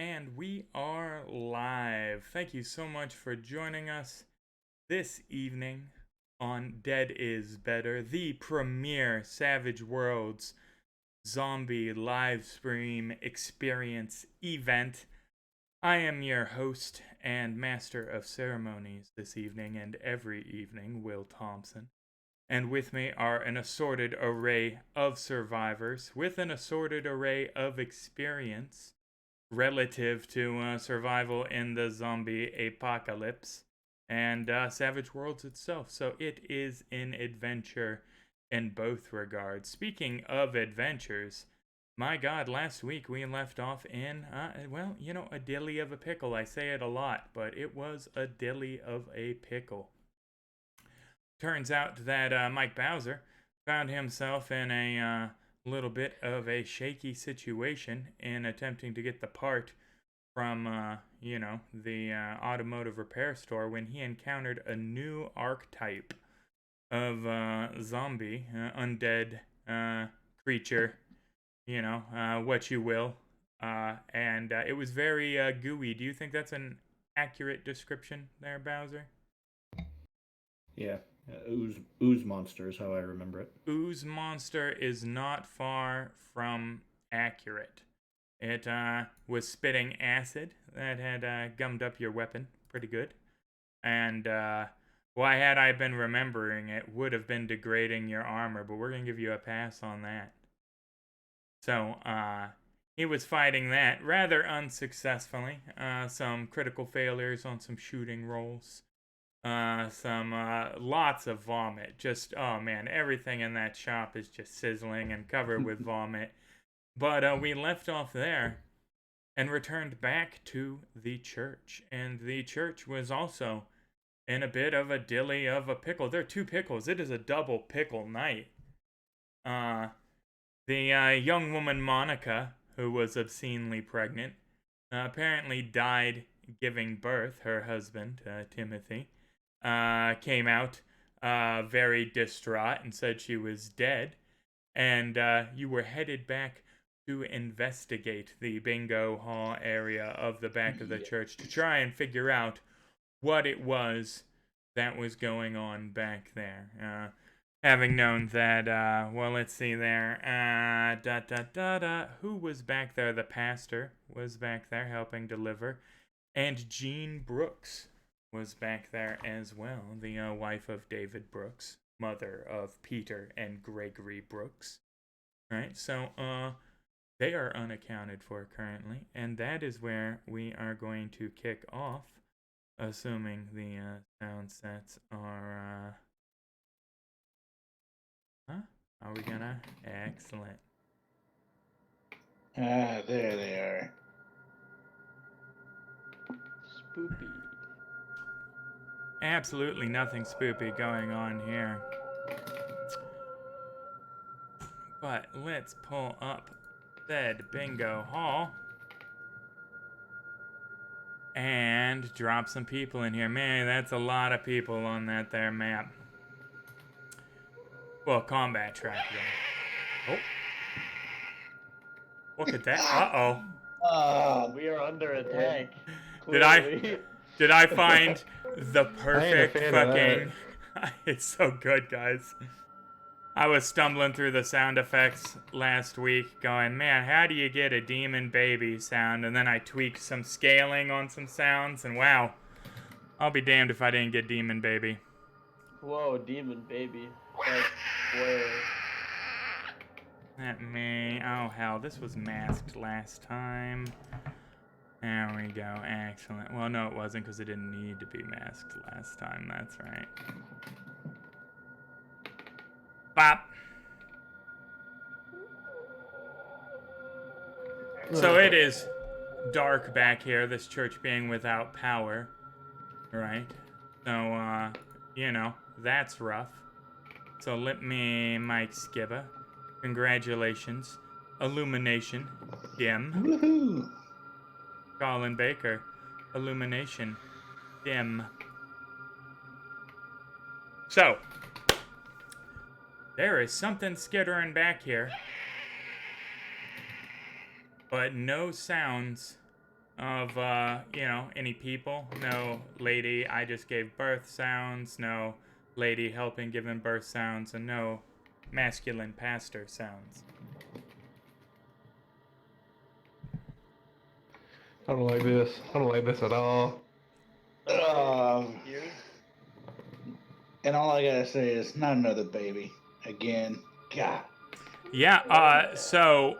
And we are live. Thank you so much for joining us this evening on Dead is Better, the premier Savage Worlds zombie live stream experience event. I am your host and master of ceremonies this evening and every evening, Will Thompson. And with me are an assorted array of survivors with an assorted array of experience relative to survival in the zombie apocalypse and Savage Worlds itself. So it is an adventure in both regards. Speaking of adventures, my God, last week we left off in, a dilly of a pickle. I say it a lot, but it was a dilly of a pickle. Turns out that Mike Bowser found himself in a little bit of a shaky situation in attempting to get the part from, the automotive repair store when he encountered a new archetype of zombie, undead creature, what you will. And it was very gooey. Do you think that's an accurate description there, Bowser? Yeah, ooze monster is how I remember it. Ooze monster is not far from accurate. It was spitting acid that had gummed up your weapon pretty good. And why had I been remembering it would have been degrading your armor, but we're going to give you a pass on that. So he was fighting that rather unsuccessfully. Some critical failures on some shooting rolls. Some lots of vomit. Just, oh man, everything in that shop is just sizzling and covered with vomit. But we left off there and returned back to the church. And the church was also in a bit of a dilly of a pickle. There are two pickles. It is a double pickle night. The young woman Monica, who was obscenely pregnant, apparently died giving birth. Her husband, Timothy, came out very distraught and said she was dead. And you were headed back to investigate the bingo hall area of the back of the church to try and figure out what it was that was going on back there. Having known that, let's see there. Who was back there? The pastor was back there helping deliver. And Jean Brooks was back there as well, the wife of David Brooks, mother of Peter and Gregory Brooks. Right, so they are unaccounted for currently, and that is where we are going to kick off, assuming the sound sets are, are we gonna? Excellent. There they are. Spoopy. Absolutely nothing spoopy going on here. But let's pull up said bingo hall and drop some people in here. Man, that's a lot of people on that there map. Well, combat track though. Oh. Look at that. Uh-oh. We are under attack. Did I find the perfect fan fucking... It's so good, guys. I was stumbling through the sound effects last week going, man, how do you get a demon baby sound? And then I tweaked some scaling on some sounds, and wow. I'll be damned if I didn't get demon baby. Whoa, demon baby. That's where... Let me... Oh, hell, this was masked last time. There we go. Excellent. Well, no, it wasn't because it didn't need to be masked last time. That's right. Bop. So it is dark back here, this church being without power. Right? So, that's rough. So let me... Mike Skibba. Congratulations. Illumination. Dim. Woohoo! Colin Baker. Illumination. Dim. So, there is something skittering back here. But no sounds of, any people. No lady I just gave birth sounds. No lady helping giving birth sounds. And no masculine pastor sounds. I don't like this. I don't like this at all. Here? And all I gotta say is, not another baby. Again. God. Yeah, so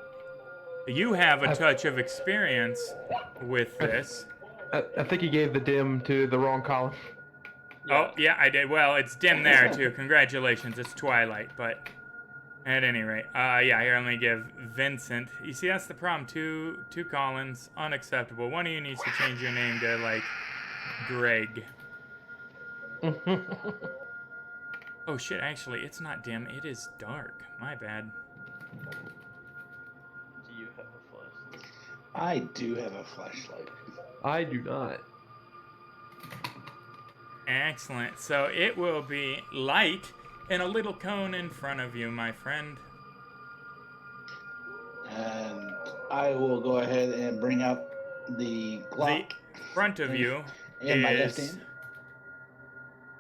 you have a touch of experience with this. I think he gave the dim to the wrong column. Oh, yeah, I did. Well, it's dim there, too. Congratulations, it's twilight, but at any rate. Yeah, here, let me give Vincent. You see, that's the problem. Two Collins, unacceptable. One of you needs to change your name to, like, Greg. Oh, shit, actually, it's not dim. It is dark. My bad. Do you have a flashlight? I do have a flashlight. I do not. Excellent. So it will be light in a little cone in front of you, my friend. And I will go ahead and bring out the Glock The front of you in my left is hand.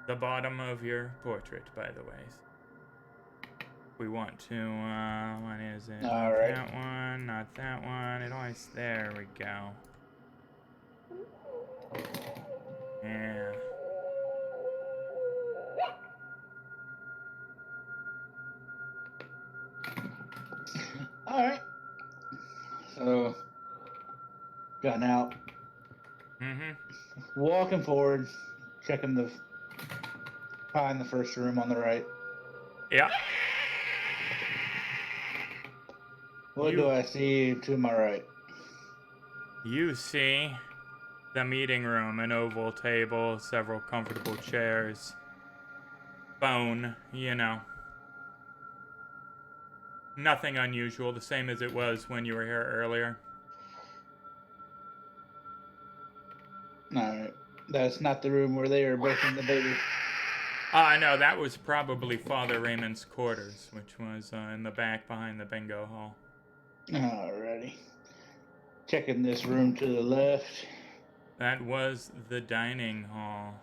the bottom of your portrait, by the way. We want to, what is it? All Not right. that one, not that one. It always, there we go. Yeah. All right. So, gotten out, Mm-hmm. walking forward, checking the pie in the first room on the right. Yeah. What do I see to my right? You see the meeting room, an oval table, several comfortable chairs, phone, Nothing unusual, the same as it was when you were here earlier. All right. That's not the room where they are birthing the baby. No, that was probably Father Raymond's quarters, which was in the back behind the bingo hall. Alrighty. Checking this room to the left. That was the dining hall.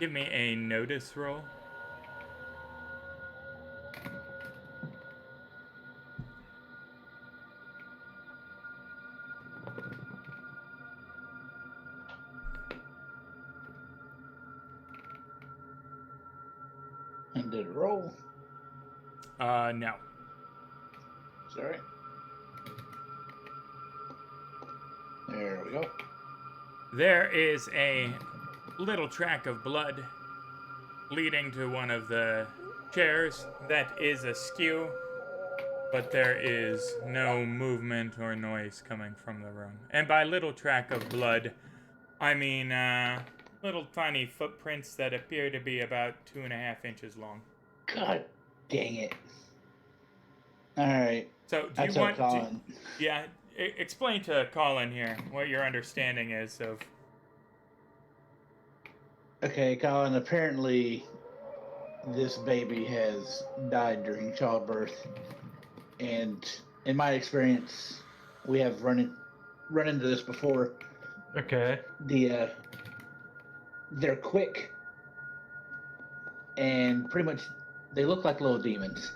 Give me a notice roll. And did it roll? No. Sorry. There we go. There is a little track of blood leading to one of the chairs that is askew, but there is no movement or noise coming from the room. And by little track of blood, I mean little tiny footprints that appear to be about 2.5 inches long. God dang it. Alright. So do you tell want Colin. explain to Colin here what your understanding is of... Okay, Colin, apparently this baby has died during childbirth. And in my experience, we have run into this before. Okay. They're quick and pretty much they look like little demons.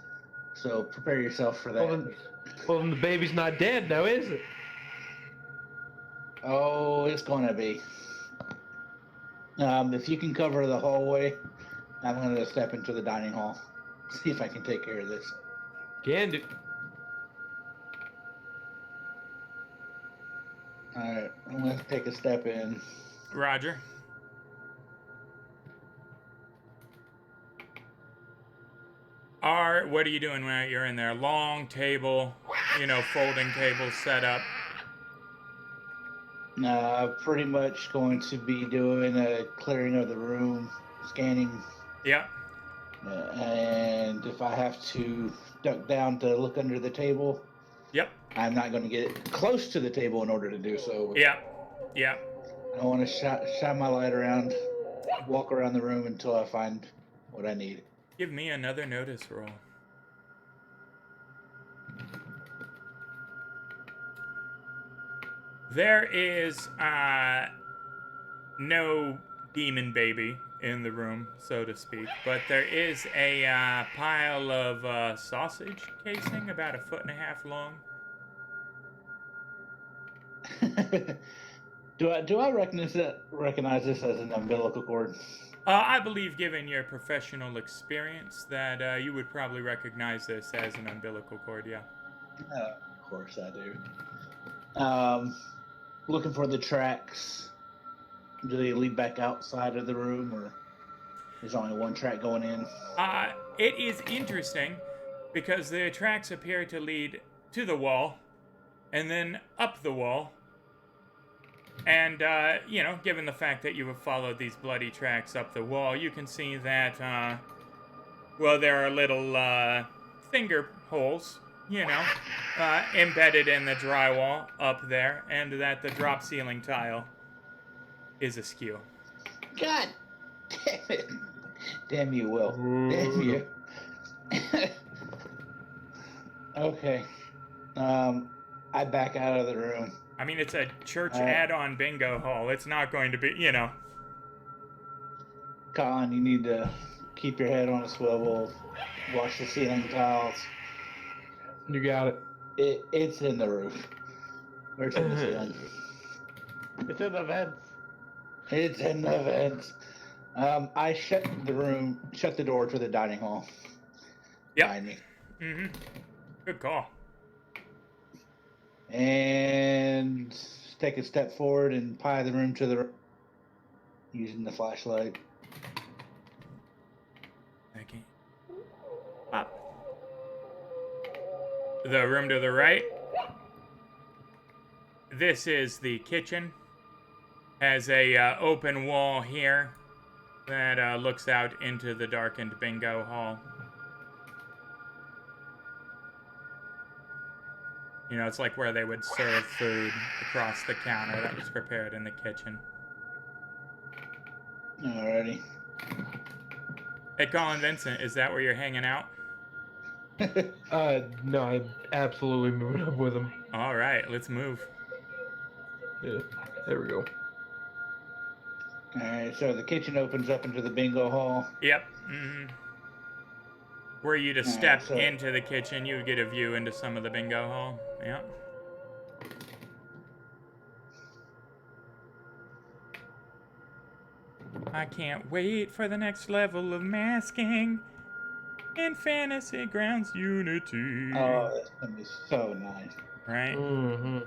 So prepare yourself for that. Well, then the baby's not dead, now is it? Oh, it's gonna be. If you can cover the hallway, I'm gonna step into the dining hall. See if I can take care of this. Can do. Alright, I'm gonna take a step in. Roger. What are you doing when you're in there? Long table, folding table set up. Pretty much going to be doing a clearing of the room, scanning. Yep. And if I have to duck down to look under the table, Yep. I'm not going to get close to the table in order to do so. Yep. Yep. I want to shine my light around, walk around the room until I find what I need. Give me another notice roll. There is no demon baby in the room, so to speak, but there is a pile of sausage casing about 1.5 feet long. Do I recognize this as an umbilical cord? I believe, given your professional experience, that you would probably recognize this as an umbilical cord, yeah. Of course I do. Looking for the tracks. Do they lead back outside of the room, or there's only one track going in? It is interesting because the tracks appear to lead to the wall and then up the wall. And, given the fact that you have followed these bloody tracks up the wall, you can see that, there are little finger holes, embedded in the drywall up there, and that the drop ceiling tile is askew. God damn it. Damn you, Will. Damn you. Okay. I back out of the room. I mean, it's a church add-on bingo hall. It's not going to be, Colin, you need to keep your head on a swivel. Watch the ceiling tiles. You got it. It's in the roof. Where's in the ceiling? It's in the vents. It's in the vents. I shut the door to the dining hall. Yep. Behind me. Mm-hmm. Good call. And take a step forward and pie the room to the using the flashlight. Okay. Up. The room to the right. This is the kitchen. Has a open wall here that looks out into the darkened bingo hall. It's like where they would serve food across the counter that was prepared in the kitchen. Alrighty. Hey, Colin Vincent, is that where you're hanging out? No, I'm absolutely moving up with him. All right, let's move. Yeah, there we go. Alright, so the kitchen opens up into the bingo hall. Yep. Mm-hmm. Were you to step into the kitchen, you would get a view into some of the bingo hall. Yep. I can't wait for the next level of masking in Fantasy Grounds Unity. Oh, that's gonna be so nice. Right? Mm-hmm.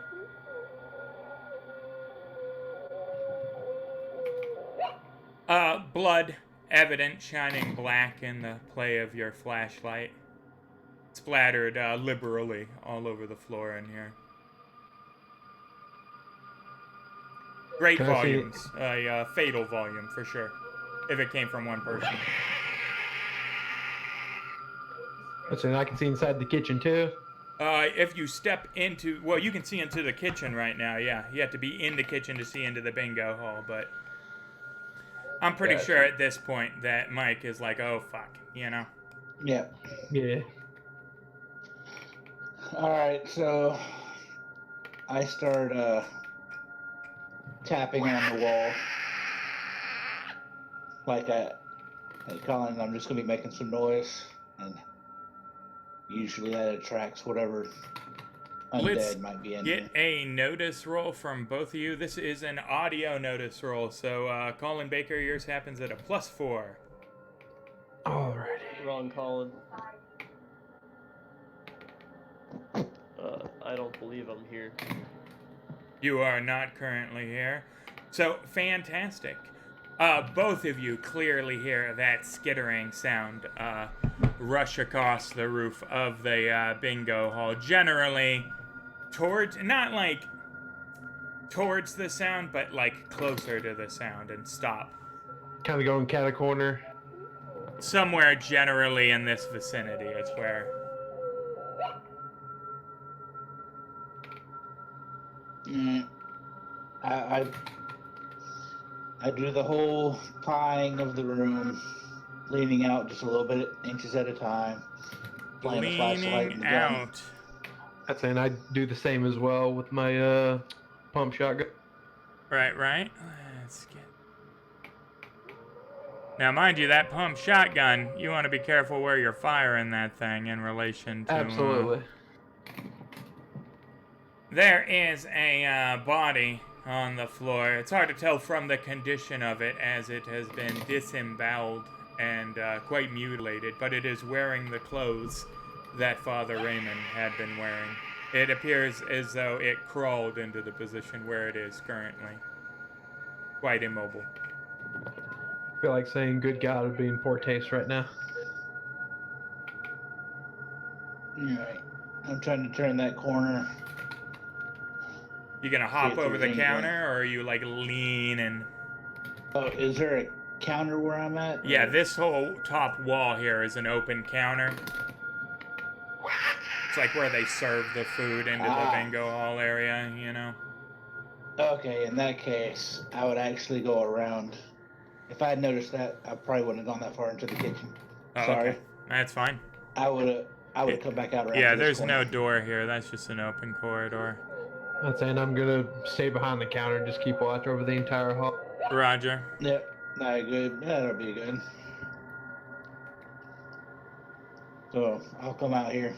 Blood evident, shining black in the play of your flashlight. Splattered liberally all over the floor in here. Great Can I see volumes. A fatal volume, for sure. If it came from one person. So I can see inside the kitchen too. If you step into... Well, you can see into the kitchen right now, yeah. You have to be in the kitchen to see into the bingo hall, but... I'm pretty sure at this point that Mike is like, oh, fuck, Yeah. Yeah. Alright, so... I start, tapping on the wall. Hey, Colin, I'm just gonna be making some noise, and usually that attracts whatever undead might be in Get here. a notice roll from both of you. This is an audio notice roll, so Colin Baker, yours happens at a +4. Alrighty. Wrong, Colin. I don't believe I'm here. You are not currently here. So, fantastic. Both of you clearly hear that skittering sound rush across the roof of the bingo hall. Generally, not like towards the sound, but like closer to the sound and stop. Kind of going cat a corner. Somewhere generally in this vicinity is where. I do the whole pieing of the room, leaning out just a little bit, inches at a time. Playing the flashlight and Leaning the gun. out. That's saying I do the same as well with my pump shotgun. Right. Let's get... Now, mind you, that pump shotgun, you want to be careful where you're firing that thing in relation to... Absolutely. There is a body on the floor. It's hard to tell from the condition of it, as it has been disemboweled and quite mutilated, but it is wearing the clothes that Father Raymond had been wearing. It appears as though it crawled into the position where it is currently. Quite immobile. I feel like saying good God would be in poor taste right now. Alright. I'm trying to turn that corner. You gonna See hop if over there's the anything. counter, or are you like leaning? Oh, is there a counter where I'm at? Yeah, or- this whole top wall here is an open counter. It's like where they serve the food into the bingo hall area, you know? Okay, in that case, I would actually go around. If I had noticed that, I probably wouldn't have gone that far into the kitchen. Oh, Sorry. okay. That's fine. I would have come back out around Yeah, to this there's corner. no door here. That's just an open corridor. I'm saying I'm gonna stay behind the counter and just keep watch over the entire hall. Roger. Yep. Not good. That'll be good. So I'll come out here.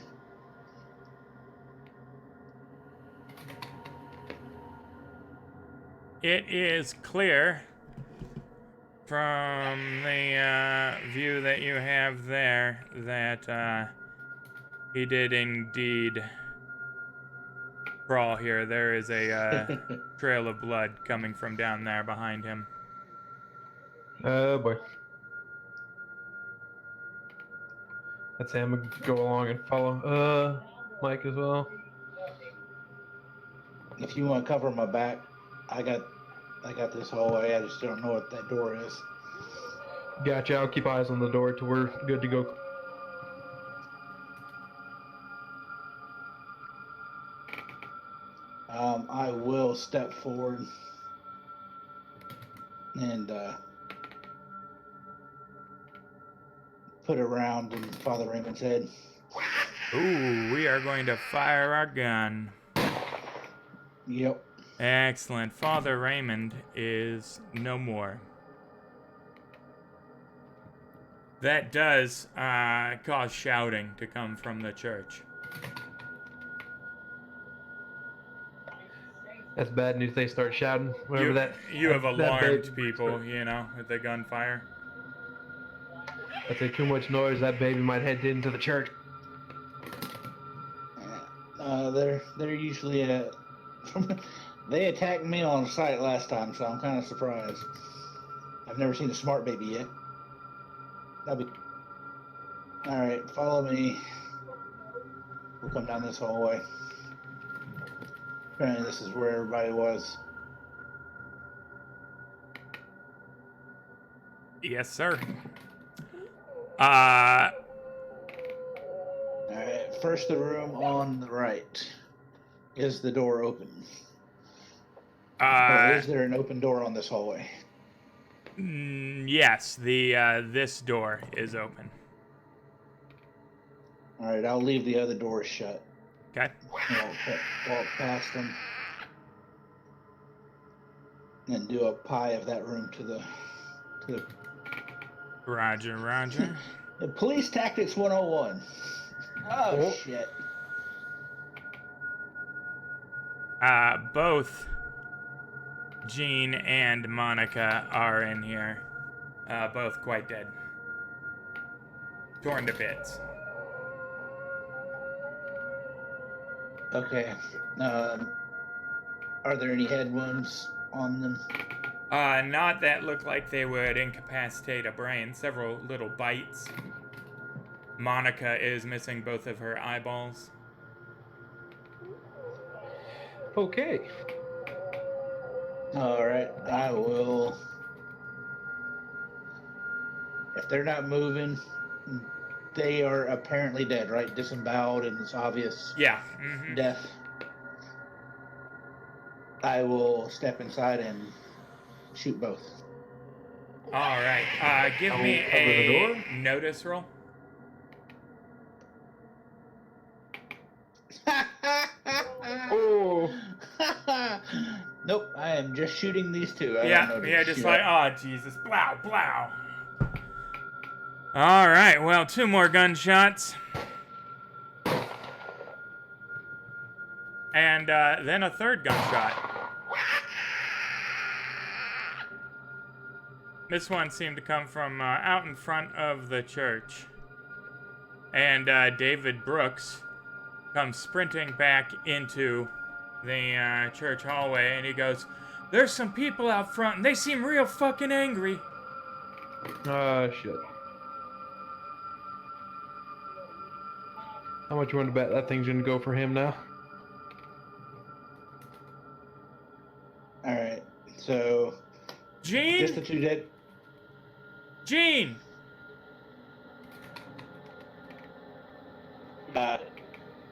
It is clear from the view that you have there that he did indeed crawl here. There is a trail of blood coming from down there behind him. Oh boy. I'd say I'm gonna go along and follow Mike as well. If you want to cover my back, I got this hallway. I just don't know what that door is. Gotcha, I'll keep eyes on the door till we're good to go. I will step forward and put a round in Father Raymond's head. Ooh, we are going to fire our gun. Yep. Excellent. Father Raymond is no more. That does cause shouting to come from the church. That's bad news. They start shouting whenever You have that alarmed baby- people, you know, with the gunfire. I'd say too much noise. That baby might head into the church. They're usually they attacked me on site last time, so I'm kind of surprised. I've never seen a smart baby yet. That'll be all right. Follow me. We'll come down this hallway. Apparently, this is where everybody was. Yes, sir. All right. First, the room on the right. Is the door open? Or is there an open door on this hallway? Yes, this door is open. All right. I'll leave the other doors shut. Okay. Walk past them. And do a pie of that room to the Roger. Police Tactics 101. Oh, shit. Both Jean and Monica are in here. Both quite dead. Torn to bits. Okay. Are there any head wounds on them? Not that look like they would incapacitate a brain. Several little bites. Monica is missing both of her eyeballs. Okay. All right. I will. If they're not moving, they are apparently dead, right? Disemboweled, and it's obvious Yeah. death. I will step inside and shoot both. All right. Give me cover the a door. notice roll. Oh. Nope, I am just shooting these two. I don't Yeah, know to yeah, just shoot like, at. oh, Jesus. Blow, blow. All right, well, 2 more gunshots. And then a 3rd gunshot. This one seemed to come from out in front of the church. And David Brooks comes sprinting back into the church hallway, and he goes, "There's some people out front, and they seem real fucking angry." Shit. How much you want to bet that thing's gonna go for him now? All right, so just the Gene? 2 dead. Gene!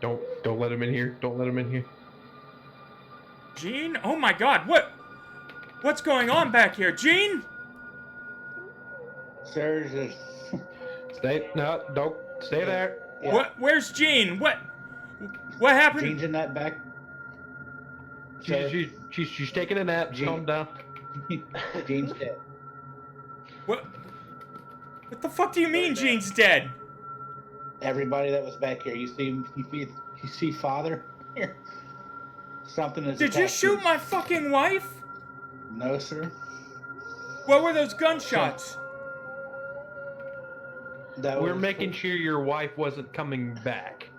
Don't let him in here. Don't let him in here. Gene? Oh my god, what's going on back here? Gene? Sir, just Don't stay there. yeah. Where's Gene? What happened? Gene's in that back. Sir, She's taking a nap. Gene- Calm down. Gene's dead. What the fuck do you mean Gene's dead? Everybody that was back here, you see Father here. Something is. Did you attached to shoot his- my fucking wife? No, sir. What were those gunshots? That We're was- making sure your wife wasn't coming back.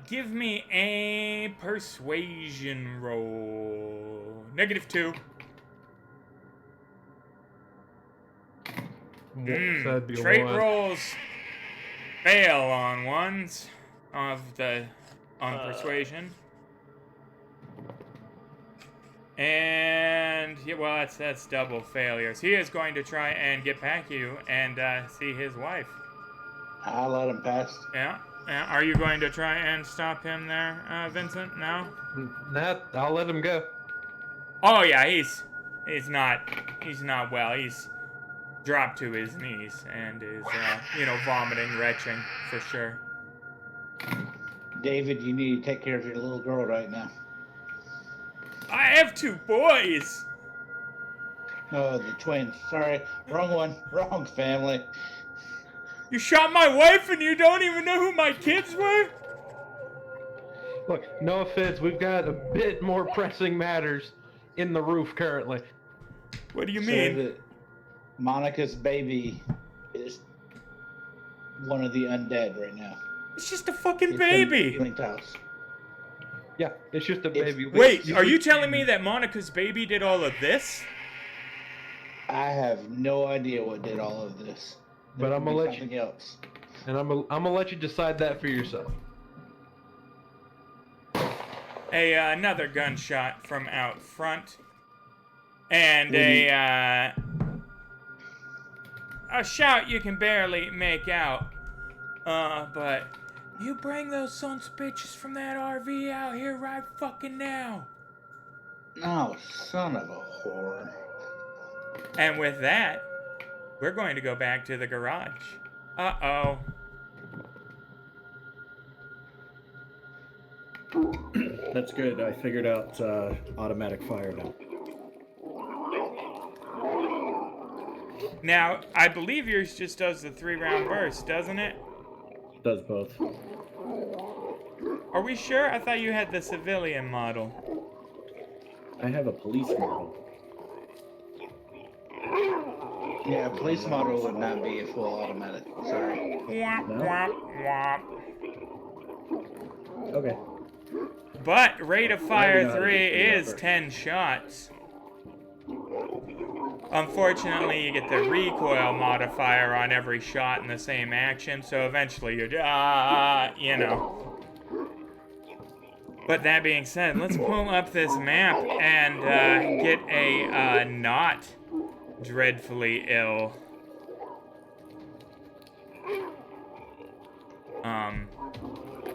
Give me a persuasion roll. -2. So that'd be a Trait one. rolls fail on ones on persuasion. And yeah, well, that's double failures. He is going to try and get back you and see his wife. I'll let him pass. Yeah. Are you going to try and stop him there, Vincent? No. Nah, I'll let him go. Oh yeah, he's not well. He's dropped to his knees and is vomiting, retching for sure. David, you need to take care of your little girl right now. I have 2 boys. Oh, the twins. Sorry, wrong one. Wrong family. You shot my wife and you don't even know who my kids were? Look, no offense, we've got a bit more pressing matters in the roof currently. What do you So mean? that Monica's baby is one of the undead right now. It's just a fucking It's in baby. Linked house. Yeah, it's just a baby. Wait, are you telling me that Monica's baby did all of this? I have no idea what did all of this. But There I'm could gonna be let you- something else. And I'm gonna let you decide that for yourself. Another gunshot from out front. And What do you- a shout you can barely make out. But you bring those sons of bitches from that RV out here right fucking now. Oh, son of a whore. And with that, we're going to go back to the garage. Uh-oh. That's good. I figured out automatic fire now. Now, I believe yours just does the 3-round burst, doesn't it? Does both. Are we sure? I thought you had the civilian model. I have a police model. Yeah, police model would not be a full automatic. Sorry. Womp, No? womp, womp. Okay. But rate of fire know how to 3 do that is first. 10 shots. Unfortunately, you get the recoil modifier on every shot in the same action, so eventually you know. But that being said, let's pull up this map and get a not dreadfully ill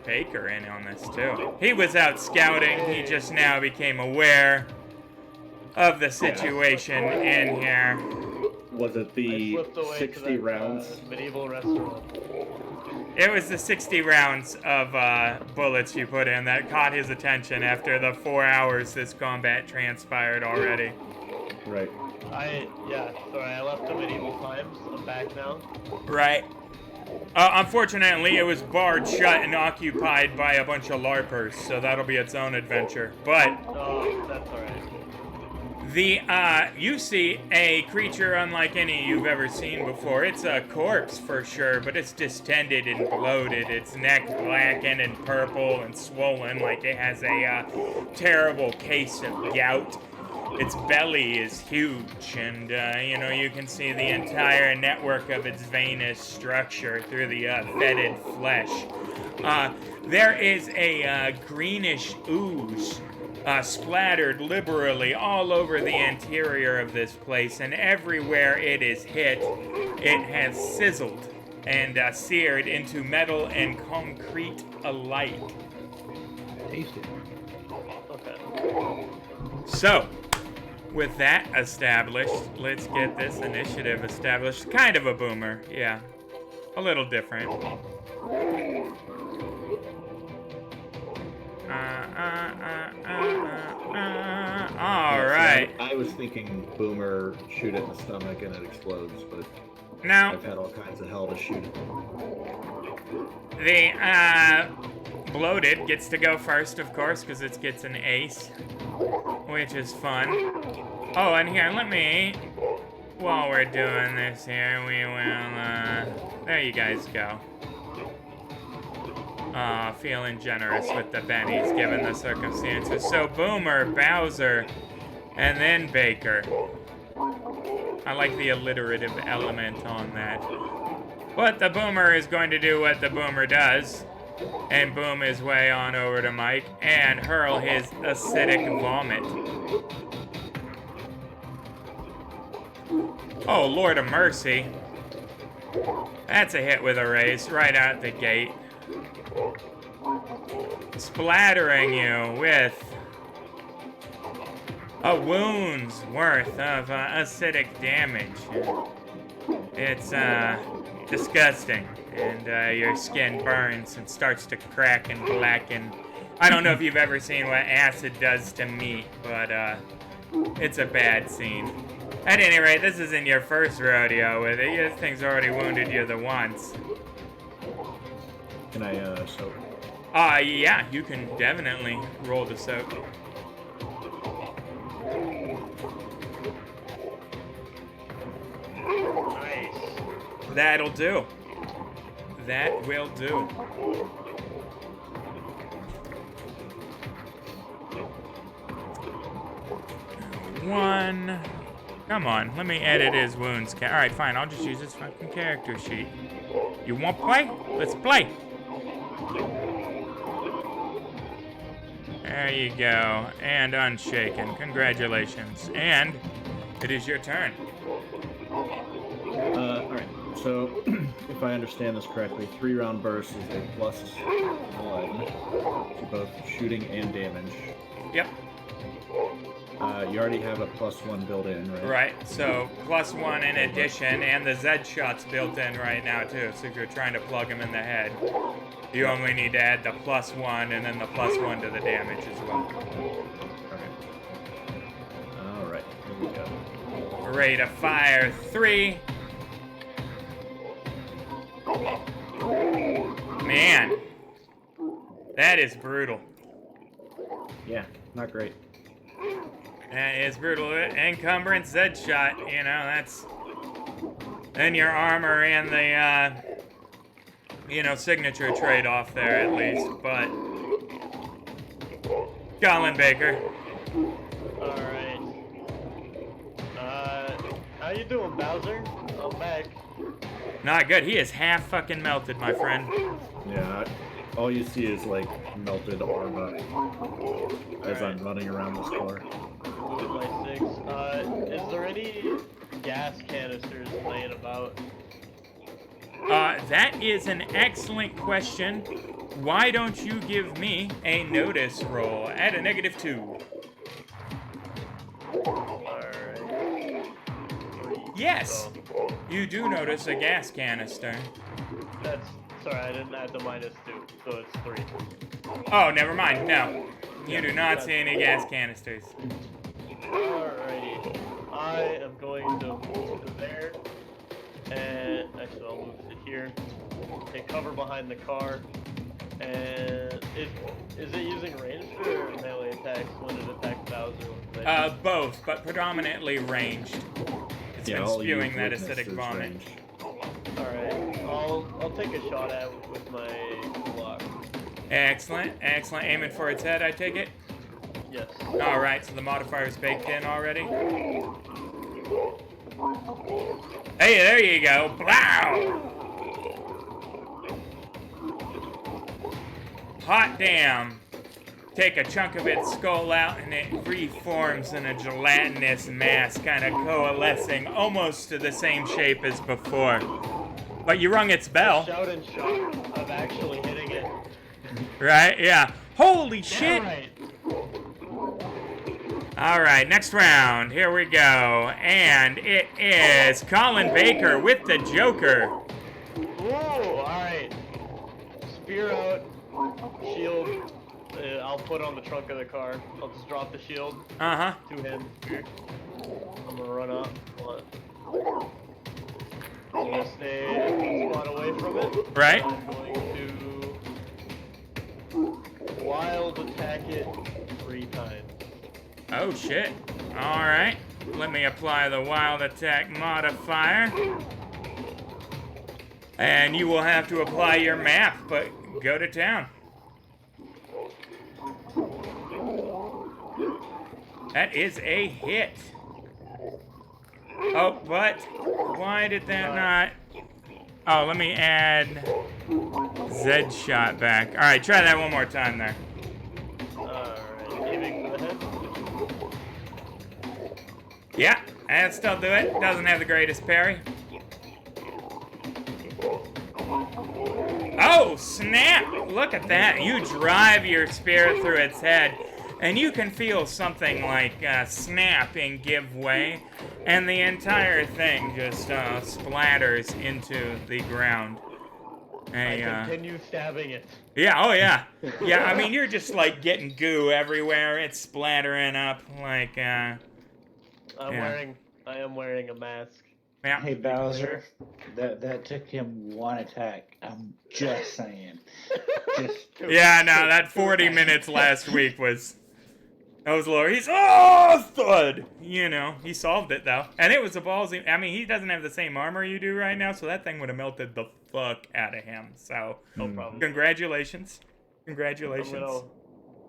Baker in on this too. He was out scouting. He just now became aware of the situation in here. Was it I the slipped away to 60 that, rounds? medieval restaurant. It was the 60 rounds of bullets you put in that caught his attention after the 4 hours this combat transpired already. Right. Sorry, I left the medieval times. I'm back now. Right. Unfortunately, it was barred shut and occupied by a bunch of LARPers, so that'll be its own adventure. But Oh, that's alright. you see a creature unlike any you've ever seen before. It's a corpse for sure, but it's distended and bloated. Its neck blackened and purple and swollen like it has a terrible case of gout. Its belly is huge, and you can see the entire network of its venous structure through the fetid flesh. There is a greenish ooze splattered liberally all over the interior of this place, and everywhere it is hit, it has sizzled and seared into metal and concrete alike. Tasty. Okay. So, with that established, let's get this initiative established. Kind of a boomer, yeah. A little different. All right. I was thinking boomer, shoot it in the stomach and it explodes, but Now, I've had all kinds of hell to shoot it. the bloated gets to go first, of course, because it gets an ace, which is fun. Oh, and here, while we're doing this here, we will, there you guys go. Feeling generous with the bennies, given the circumstances. So, Boomer, Bowser, and then Baker. I like the alliterative element on that. But the Boomer is going to do what the Boomer does, and boom his way on over to Mike, and hurl his acidic vomit. Oh, Lord of mercy. That's a hit with a raise right out the gate. Splattering you with a wound's worth of acidic damage. It's disgusting, and your skin burns and starts to crack and blacken. I don't know if you've ever seen what acid does to meat, but it's a bad scene. At any rate, this isn't your first rodeo with it. This thing's already wounded you the once. Can I soak? Yeah, you can definitely roll the soak. Nice. That'll do. That will do. One. Come on, let me edit his wounds. Alright, fine, I'll just use his fucking character sheet. You want play? Let's play. There you go. And unshaken. Congratulations. And it is your turn. Alright, so if I understand this correctly, 3-round burst is a +1 to both shooting and damage. Yep. You already have a +1 built in, right? Right, so +1 in addition, and the Z shot's built in right now too, so if you're trying to plug him in the head, you only need to add the +1 and then the +1 to the damage as well. Alright, here we go. Rate of fire 3. Man, that is brutal. Yeah, not great. That is brutal. Encumbrance Z shot, you know, that's... Then your armor and the, signature trade-off there at least, but... Colin Baker. Alright. How you doing, Bowser? I'm back. Not good. He is half fucking melted, my friend. Yeah, all you see is like melted armor as I'm running around this car. Moving my 6. Is there any gas canisters laying about? That is an excellent question. Why don't you give me a notice roll at a -2? Alright. Yes, you do notice a gas canister. That's sorry, I didn't add the -2, so it's 3. Oh, never mind. No. You Yeah, do not that's- see any gas canisters. Alrighty. I am going to move to there. And actually, I'll move to here. Take cover behind the car. And is it using ranged or melee attacks when it attacks Bowser? Both, but predominantly ranged. It's been all spewing you've that witnessed acidic is vomit. range. Alright, I'll take a shot at it with my block. Excellent, excellent. Aiming for its head, I take it. Yes. All right, so the modifier's baked in already. Hey, there you go. Blow! Hot damn. Take a chunk of its skull out and it reforms in a gelatinous mass, kind of coalescing almost to the same shape as before. But you rung its bell. Shout and shock of actually hitting it. Right? Yeah. Holy shit! Right. All right, next round. Here we go. And it is Colin Baker with the Joker. Ooh, alright. Spear out. Shield. I'll put on the trunk of the car. I'll just drop the shield. Uh-huh. Two-hand spear. I'm gonna run up. I'm gonna stay a spot away from it. Right. I'm going to wild attack it 3 times. Oh, shit. All right. Let me apply the wild attack modifier. And you will have to apply your map, but go to town. That is a hit. Oh, but why did that not... Oh, let me add Z shot back. All right, try that one more time there. Alright, aiming for the head. Yeah, that'll still do it. Doesn't have the greatest parry. Oh, snap! Look at that. You drive your spear through its head, and you can feel something like snap and give way, and the entire thing just splatters into the ground. I continue stabbing it. Yeah, oh yeah. Yeah, I mean, you're just like getting goo everywhere. It's splattering up like, I am wearing a mask. yeah. Hey Bowser, that took him 1 attack. I'm just saying. Just Yeah, no, that 40 minutes last week was... That was lower. He's... Oh, thud! You know, he solved it, though. And it was a ballsy... I mean, he doesn't have the same armor you do right now, so that thing would have melted the fuck out of him. So, No problem. congratulations. Congratulations.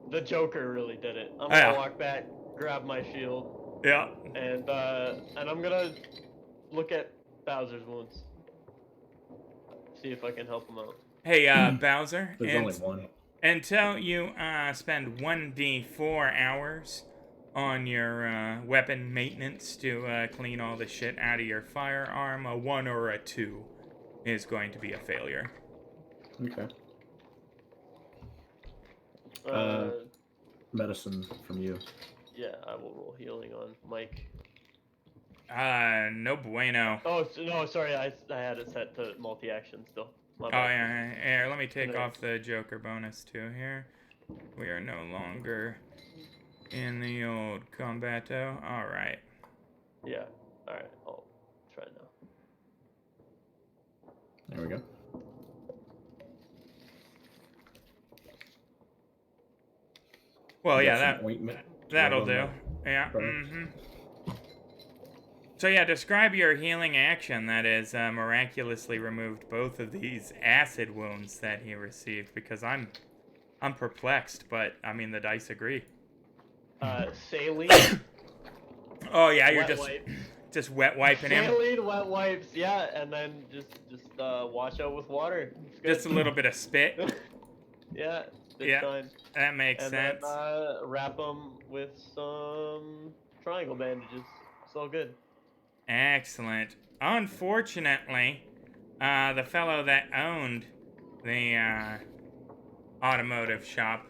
The Joker really did it. I'm Yeah. gonna walk back, grab my shield, Yeah. and I'm gonna look at Bowser's wounds. See if I can help him out. Hey, Bowser. There's only one. Until you spend 1d4 hours on your weapon maintenance to clean all the shit out of your firearm, a 1 or a 2 is going to be a failure. Okay. Medicine from you. Yeah, I will roll healing on Mike. No bueno. Oh, no, sorry, I had it set to multi-action still. My Oh, bad. yeah, here, let me take Okay. off the Joker bonus, too, here. We are no longer in the old combato. Alright. Yeah, alright, I'll try now. There we go. Well, yeah, Got that... some ointment to That'll rub do. on Yeah. burn. Mm-hmm. So yeah, describe your healing action that has miraculously removed both of these acid wounds that he received, because I'm perplexed, but I mean the dice agree. Saline. Oh yeah, you're wet just wipe. just wet wiping him. Saline, wet wipes, yeah, and then just wash out with water. It's good. Just a little bit of spit. Yeah, it's Yeah. fine. That makes And sense. then wrap them with some triangle bandages. It's all good. Excellent. Unfortunately, the fellow that owned the automotive shop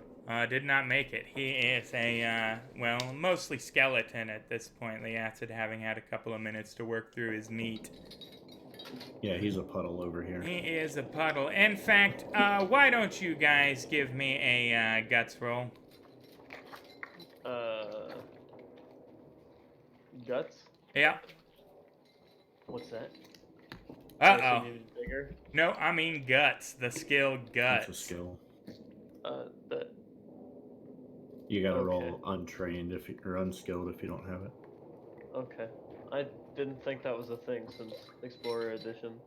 did not make it. He is a, well, mostly skeleton at this point, the acid having had a couple of minutes to work through his meat. Yeah, he's a puddle over here. He is a puddle. In fact, why don't you guys give me a guts roll? Guts? Yeah. What's that? Uh-oh. Even bigger? No, I mean guts. The skill guts. That's a skill. That. You gotta Okay. roll untrained or unskilled if you don't have it. Okay. I didn't think that was a thing since Explorer Edition.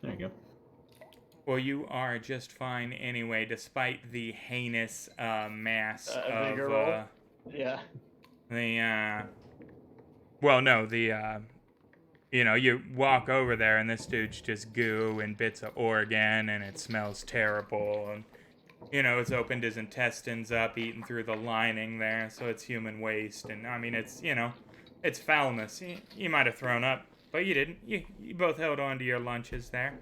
There you go. Well, you are just fine anyway, despite the heinous mass A of bigger roll? Yeah. well, no, you walk over there and this dude's just goo and bits of organ and it smells terrible and it's opened his intestines up, eaten through the lining there, so it's human waste. And I mean, it's it's foulness. You might have thrown up, but you didn't. You both held on to your lunches there.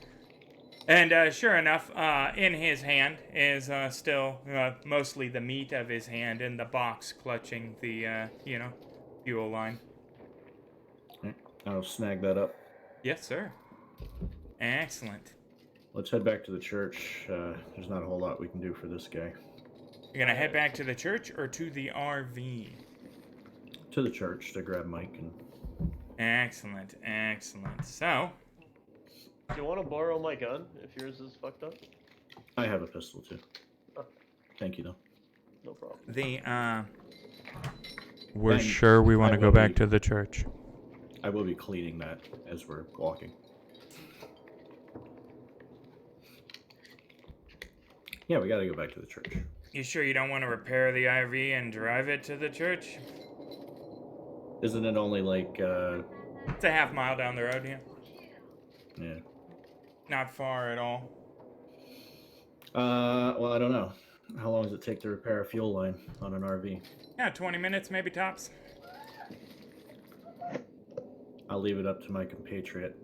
And sure enough, in his hand is still mostly the meat of his hand in the box clutching the fuel line. I'll snag that up. Yes, sir. Excellent. Let's head back to the church. There's not a whole lot we can do for this guy. You're gonna head back to the church or to the RV? To the church to grab Mike and. Excellent, excellent. So. Do you want to borrow my gun if yours is fucked up? I have a pistol too. Oh. Thank you though. No problem. We're And sure we want I to go will back be- to the church. I will be cleaning that as we're walking. Yeah, we gotta go back to the church. You sure you don't want to repair the RV and drive it to the church? Isn't it only like, It's a half mile down the road, yeah. yeah. Not far at all. Well, I don't know. How long does it take to repair a fuel line on an RV? Yeah, 20 minutes, maybe tops. I'll leave it up to my compatriot.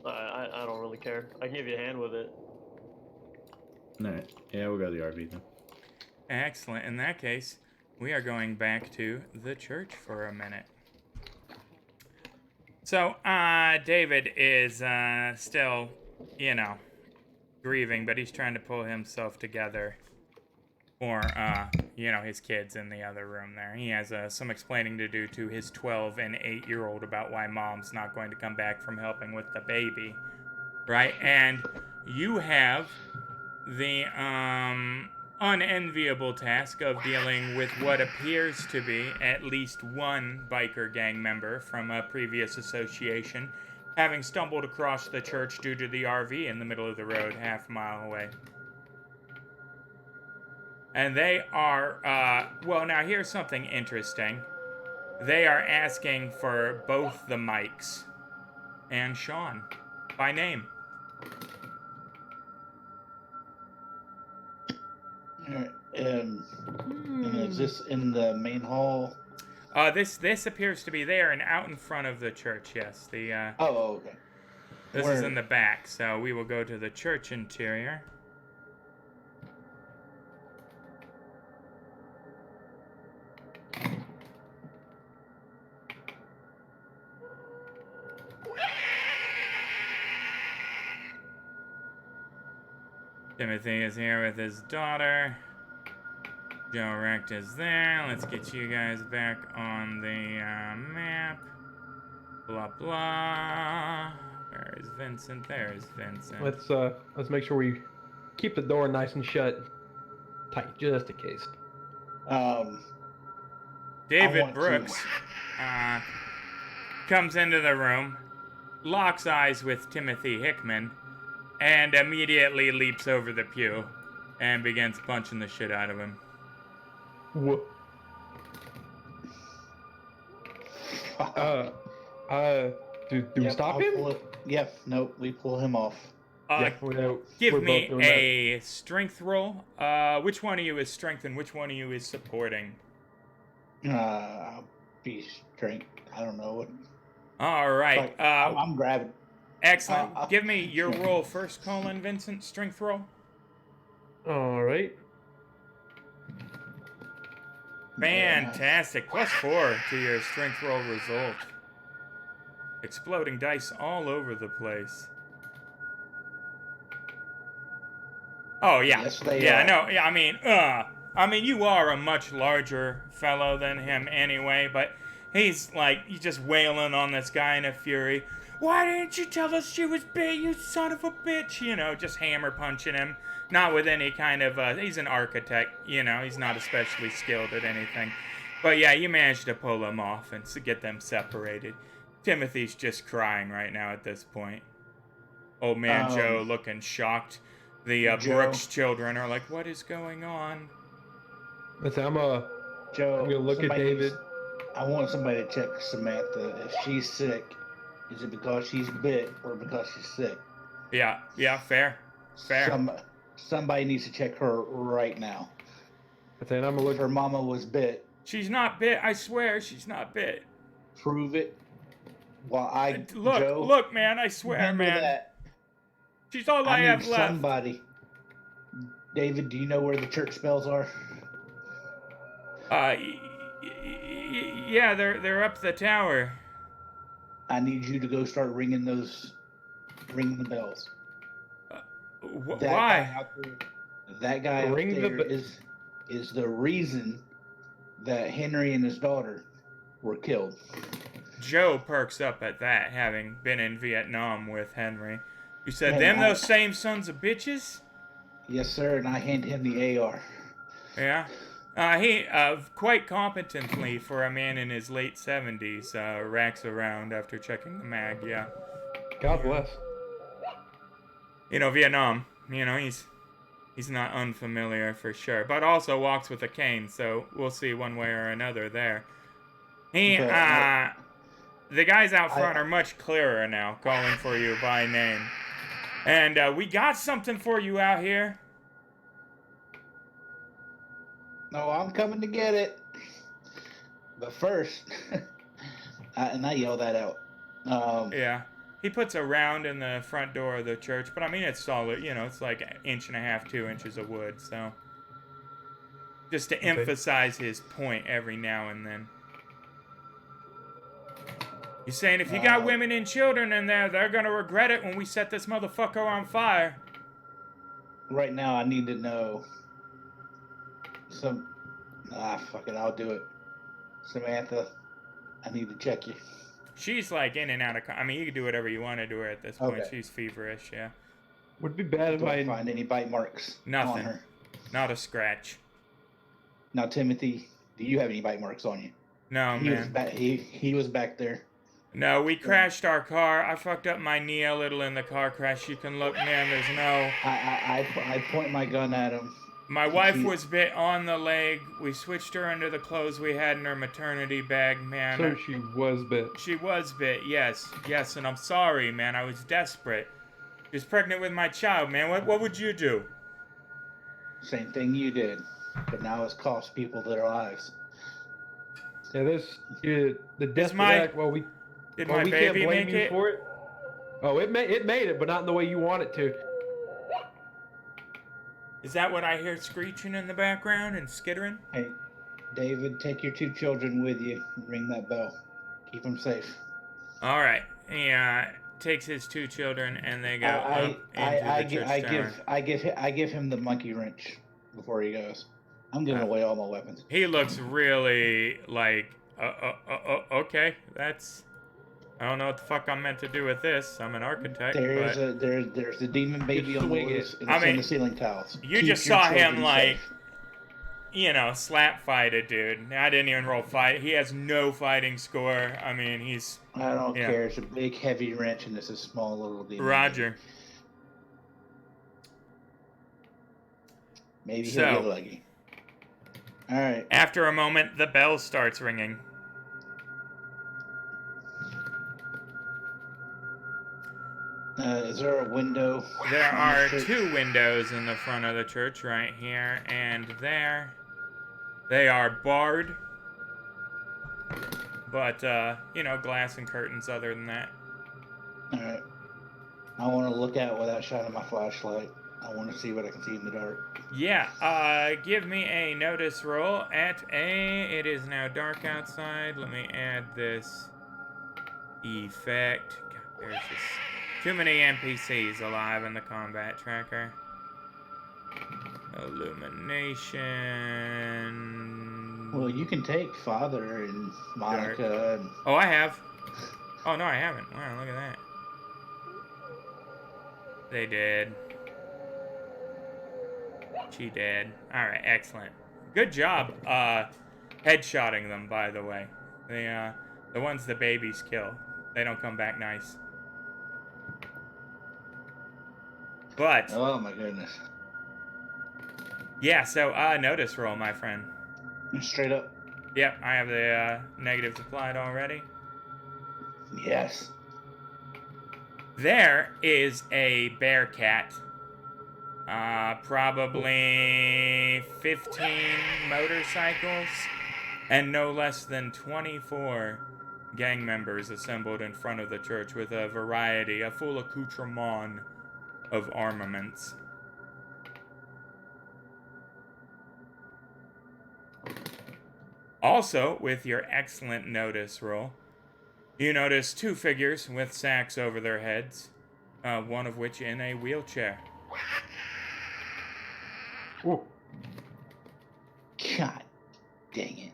I don't really care. I can give you a hand with it. Alright. Yeah, we'll go to the RV then. Excellent. In that case, we are going back to the church for a minute. So, David is still, grieving, but he's trying to pull himself together for, his kids in the other room there. He has some explaining to do to his 12 and 8-year-old about why mom's not going to come back from helping with the baby, right? And you have the unenviable task of dealing with what appears to be at least one biker gang member from a previous association having stumbled across the church due to the RV in the middle of the road half a mile away. And they are, now here's something interesting. They are asking for both the Mikes and Sean by name. Alright, and is this in the main hall? This appears to be there and out in front of the church, yes. Okay. This is in the back, so we will go to the church interior. Timothy is here with his daughter. Joe Recht is there. Let's get you guys back on the map. Blah blah. Where is Vincent? There's Vincent. Let's make sure we keep the door nice and shut tight, just in case. David Brooks comes into the room, locks eyes with Timothy Hickman, and immediately leaps over the pew and begins punching the shit out of him. What? Do we stop him? Yes, no, we pull him off. Give me a strength roll. Which one of you is strength and which one of you is supporting? I'll be strength. I don't know what. All right. I'm grabbing. Excellent. Give me your roll first, Colin Vincent. Strength roll. All right. Fantastic. +4 to your strength roll result. Exploding dice all over the place. Oh, yeah. Yes, they Yeah, are. no, yeah, I mean, you are a much larger fellow than him anyway, but he's just wailing on this guy in a fury. Why didn't you tell us she was bit, you son of a bitch? You know, just hammer punching him. Not with any kind of, he's an architect, you know, he's not especially skilled at anything. But yeah, you managed to pull him off and to get them separated. Timothy's just crying right now at this point. Old man Joe looking shocked. The Joe. Brooks children are like, what is going on? Listen, I'm Joe, gonna look at David. I want somebody to check Samantha. If she's sick, is it because she's bit or because she's sick? Yeah, fair. Somebody needs to check her right now. Listen, I'm gonna look. Her mama was bit. She's not bit. I swear she's not bit. Prove it. While Look, man. I swear, man. That. She's all I have left. Somebody. David, do you know where the church bells are? Yeah, they're up the tower. I need you to go start ringing the bells. Why? That guy out there is the reason that Henry and his daughter were killed. Joe perks up at that, having been in Vietnam with Henry. You said And those same sons of bitches? Yes, sir, and I hand him the AR. Yeah. He, quite competently for a man in his late 70s, racks around after checking the mag, yeah. God bless. You know, Vietnam, you know, he's not unfamiliar for sure, but also walks with a cane, so we'll see one way or another there. The guys out front are much clearer now, calling for you by name. And, we got something for you out here. No, I'm coming to get it. But first, and I yell that out. Yeah. He puts a round in the front door of the church, but I mean, it's solid, you know, it's like 1.5 inches, 2 inches of wood, so. Just to emphasize his point every now and then. He's saying if you got women and children in there, they're gonna regret it when we set this motherfucker on fire. Right now, I need to know fuck it, I'll do it. Samantha, I need to check you. She's like in and out of. I mean, you can do whatever you want to do her at this point. Okay. She's feverish, yeah. Would be bad if I find any bite marks Nothing. on her. Not a scratch. Now, Timothy, do you have any bite marks on you? No, man. He was back there. No, we crashed our car. I fucked up my knee a little in the car crash. You can look, man. There's no. I point my gun at him. My wife was bit on the leg. We switched her into the clothes we had in her maternity bag, man. So she was bit. She was bit, yes, and I'm sorry, man. I was desperate. She was pregnant with my child, man. What would you do? Same thing you did, but now it's cost people their lives. Yeah, the death my act. Well, we baby can't blame make you it? for it. Oh, it made it, but not in the way you want it to. Is that what I hear screeching in the background and skittering? Hey, David, take your 2 children with you and ring that bell. Keep them safe. All right. He takes his 2 children and they go up into the church tower. I give him the monkey wrench before he goes. I'm giving away all my weapons. He looks really like, okay, that's. I don't know what the fuck I'm meant to do with this. I'm an architect. There's a demon baby on the loose, and it's in the ceiling tiles. You just saw him like, you know, slap fight a dude. I didn't even roll fight. He has no fighting score. I mean, he's. I don't care. It's a big heavy wrench, and it's a small little demon. Roger. Maybe he'll get lucky. All right. After a moment, the bell starts ringing. Is there a window? There are 2 windows in the front of the church right here and there. They are barred. But, you know, glass and curtains other than that. Alright. I want to look out without shining my flashlight. I want to see what I can see in the dark. Yeah, give me a notice roll at a... It is now dark outside. Let me add this Effect. God, there's just too many NPCs alive in the combat tracker. Illumination. Well, you can take Father and Monica and Oh, I have. Oh, no, I haven't. Wow, look at that. They did. She did. Alright, excellent. Good job, headshotting them, by the way. The ones the babies kill. They don't come back nice. But, oh my goodness, yeah, so, notice roll, my friend. straight up. Yep, I have the, negatives applied already. Yes. There is a bear cat. Probably 15 motorcycles and no less than 24 gang members assembled in front of the church with a full accoutrement of armaments. Also, with your excellent notice roll, you notice 2 figures with sacks over their heads, one of which in a wheelchair. Ooh. God dang it.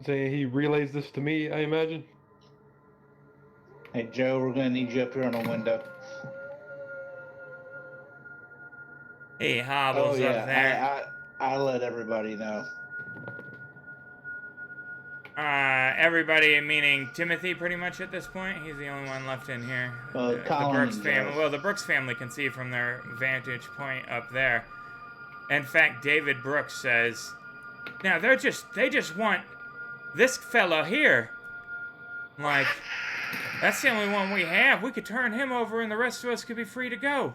Say he relays this to me, I imagine. Hey Joe, we're gonna need you up here on a window. He hobbles up there. I let everybody know. Everybody, meaning Timothy, pretty much at this point. He's the only one left in here. The Colin Brooks and family. Joe. Well, the Brooks family can see from their vantage point up there. In fact, David Brooks says, "Now they just want this fella here. Like, that's the only one we have. We could turn him over, and the rest of us could be free to go."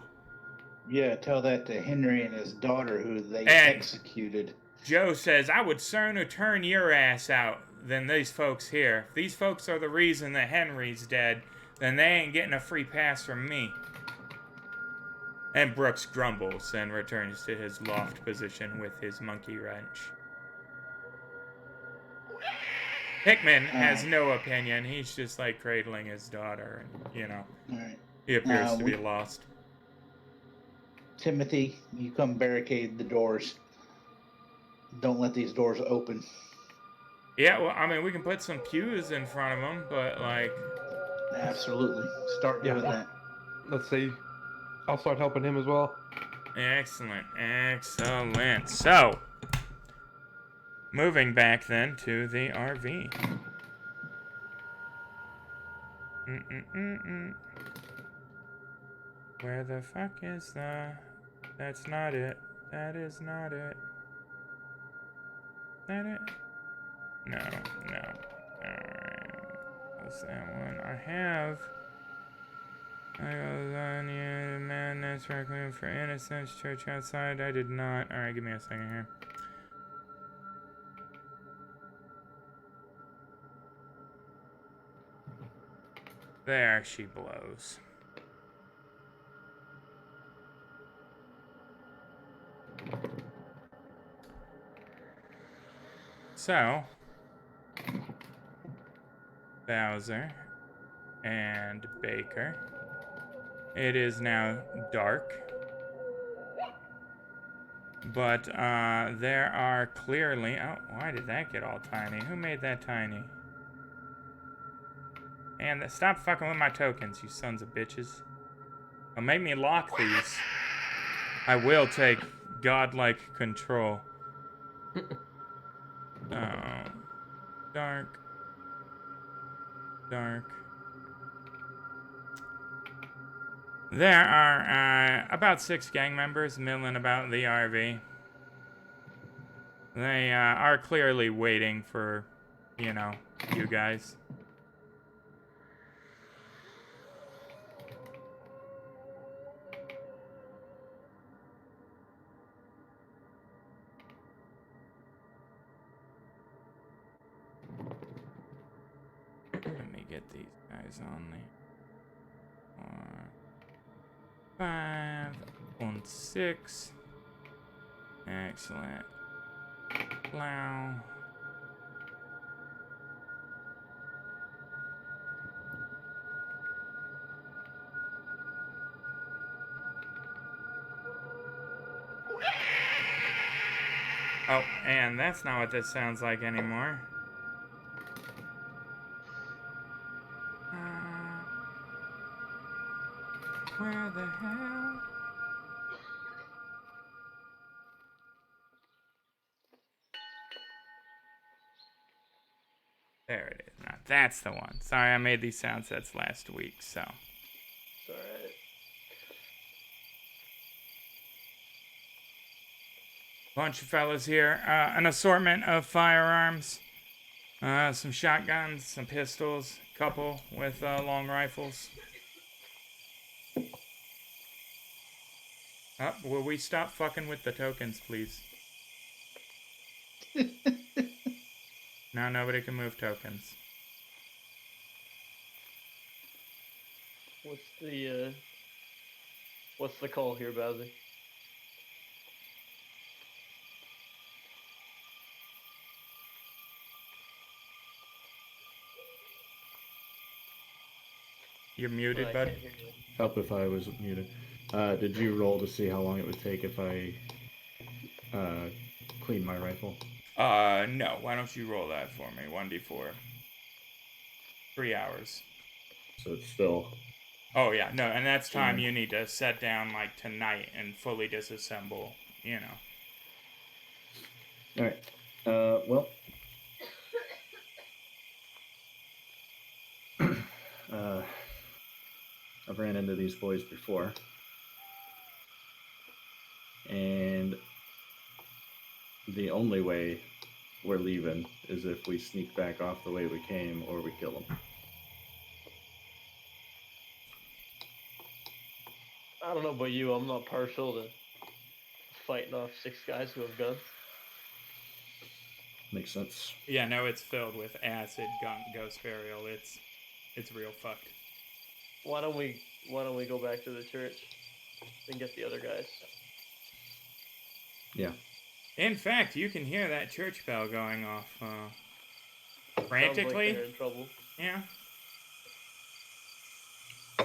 Yeah, tell that to Henry and his daughter who they And- executed. Joe says, "I would sooner turn your ass out than these folks here. If these folks are the reason that Henry's dead, then they ain't getting a free pass from me." And Brooks grumbles and returns to his loft position with his monkey wrench. Hickman has no opinion. He's just like cradling his daughter, and, you know, All right. he appears to be lost. Timothy, you come barricade the doors. Don't let these doors open. Yeah, well, I mean, we can put some pews in front of them, but, like... Absolutely. Start doing Yeah. that. Let's see. I'll start helping him as well. Excellent, excellent. So, moving back then to the RV. Where the fuck is the... That's not it. That is not it. That it? No. Alright. What's that one? I have... I goes on you, madness, requiem for innocence, church outside. I did not. Alright, give me a second here. There she blows. So, Bowser and Baker. It is now dark. But there are clearly... Oh, why did that get all tiny? Who made that tiny? And stop fucking with my tokens, you sons of bitches. Don't make me lock these. I will take godlike control. Oh. Dark. Dark. There are about 6 gang members milling about the RV. They are clearly waiting for, you know, you guys. Let me get these guys on the 4, 5, and 6. Excellent. Plow. Oh, and that's not what this sounds like anymore. Where the hell? There it is. Now, that's the one. Sorry, I made these sound sets last week, so. It's alright. Bunch of fellas here. An assortment of firearms. Some shotguns, some pistols, couple with long rifles. Will we stop fucking with the tokens, please? Now nobody can move tokens. What's the call here, Bowser? You're muted, I bud. can't hear you. Help if I was muted. Did you roll to see how long it would take if I clean my rifle? No. Why don't you roll that for me? 1d4. 3 hours. So it's still... Oh, yeah. No, and that's time you need to set down, like, tonight and fully disassemble, you know. Alright. Well... I've ran into these boys before. And the only way we're leaving is if we sneak back off the way we came or we kill them. I don't know about you, I'm not partial to fighting off 6 guys who have guns. Makes sense. Yeah, no, it's filled with acid, ghost burial. It's real fucked. Why don't we go back to the church and get the other guys? Yeah. In fact, you can hear that church bell going off frantically. Sounds like they're in trouble. Yeah.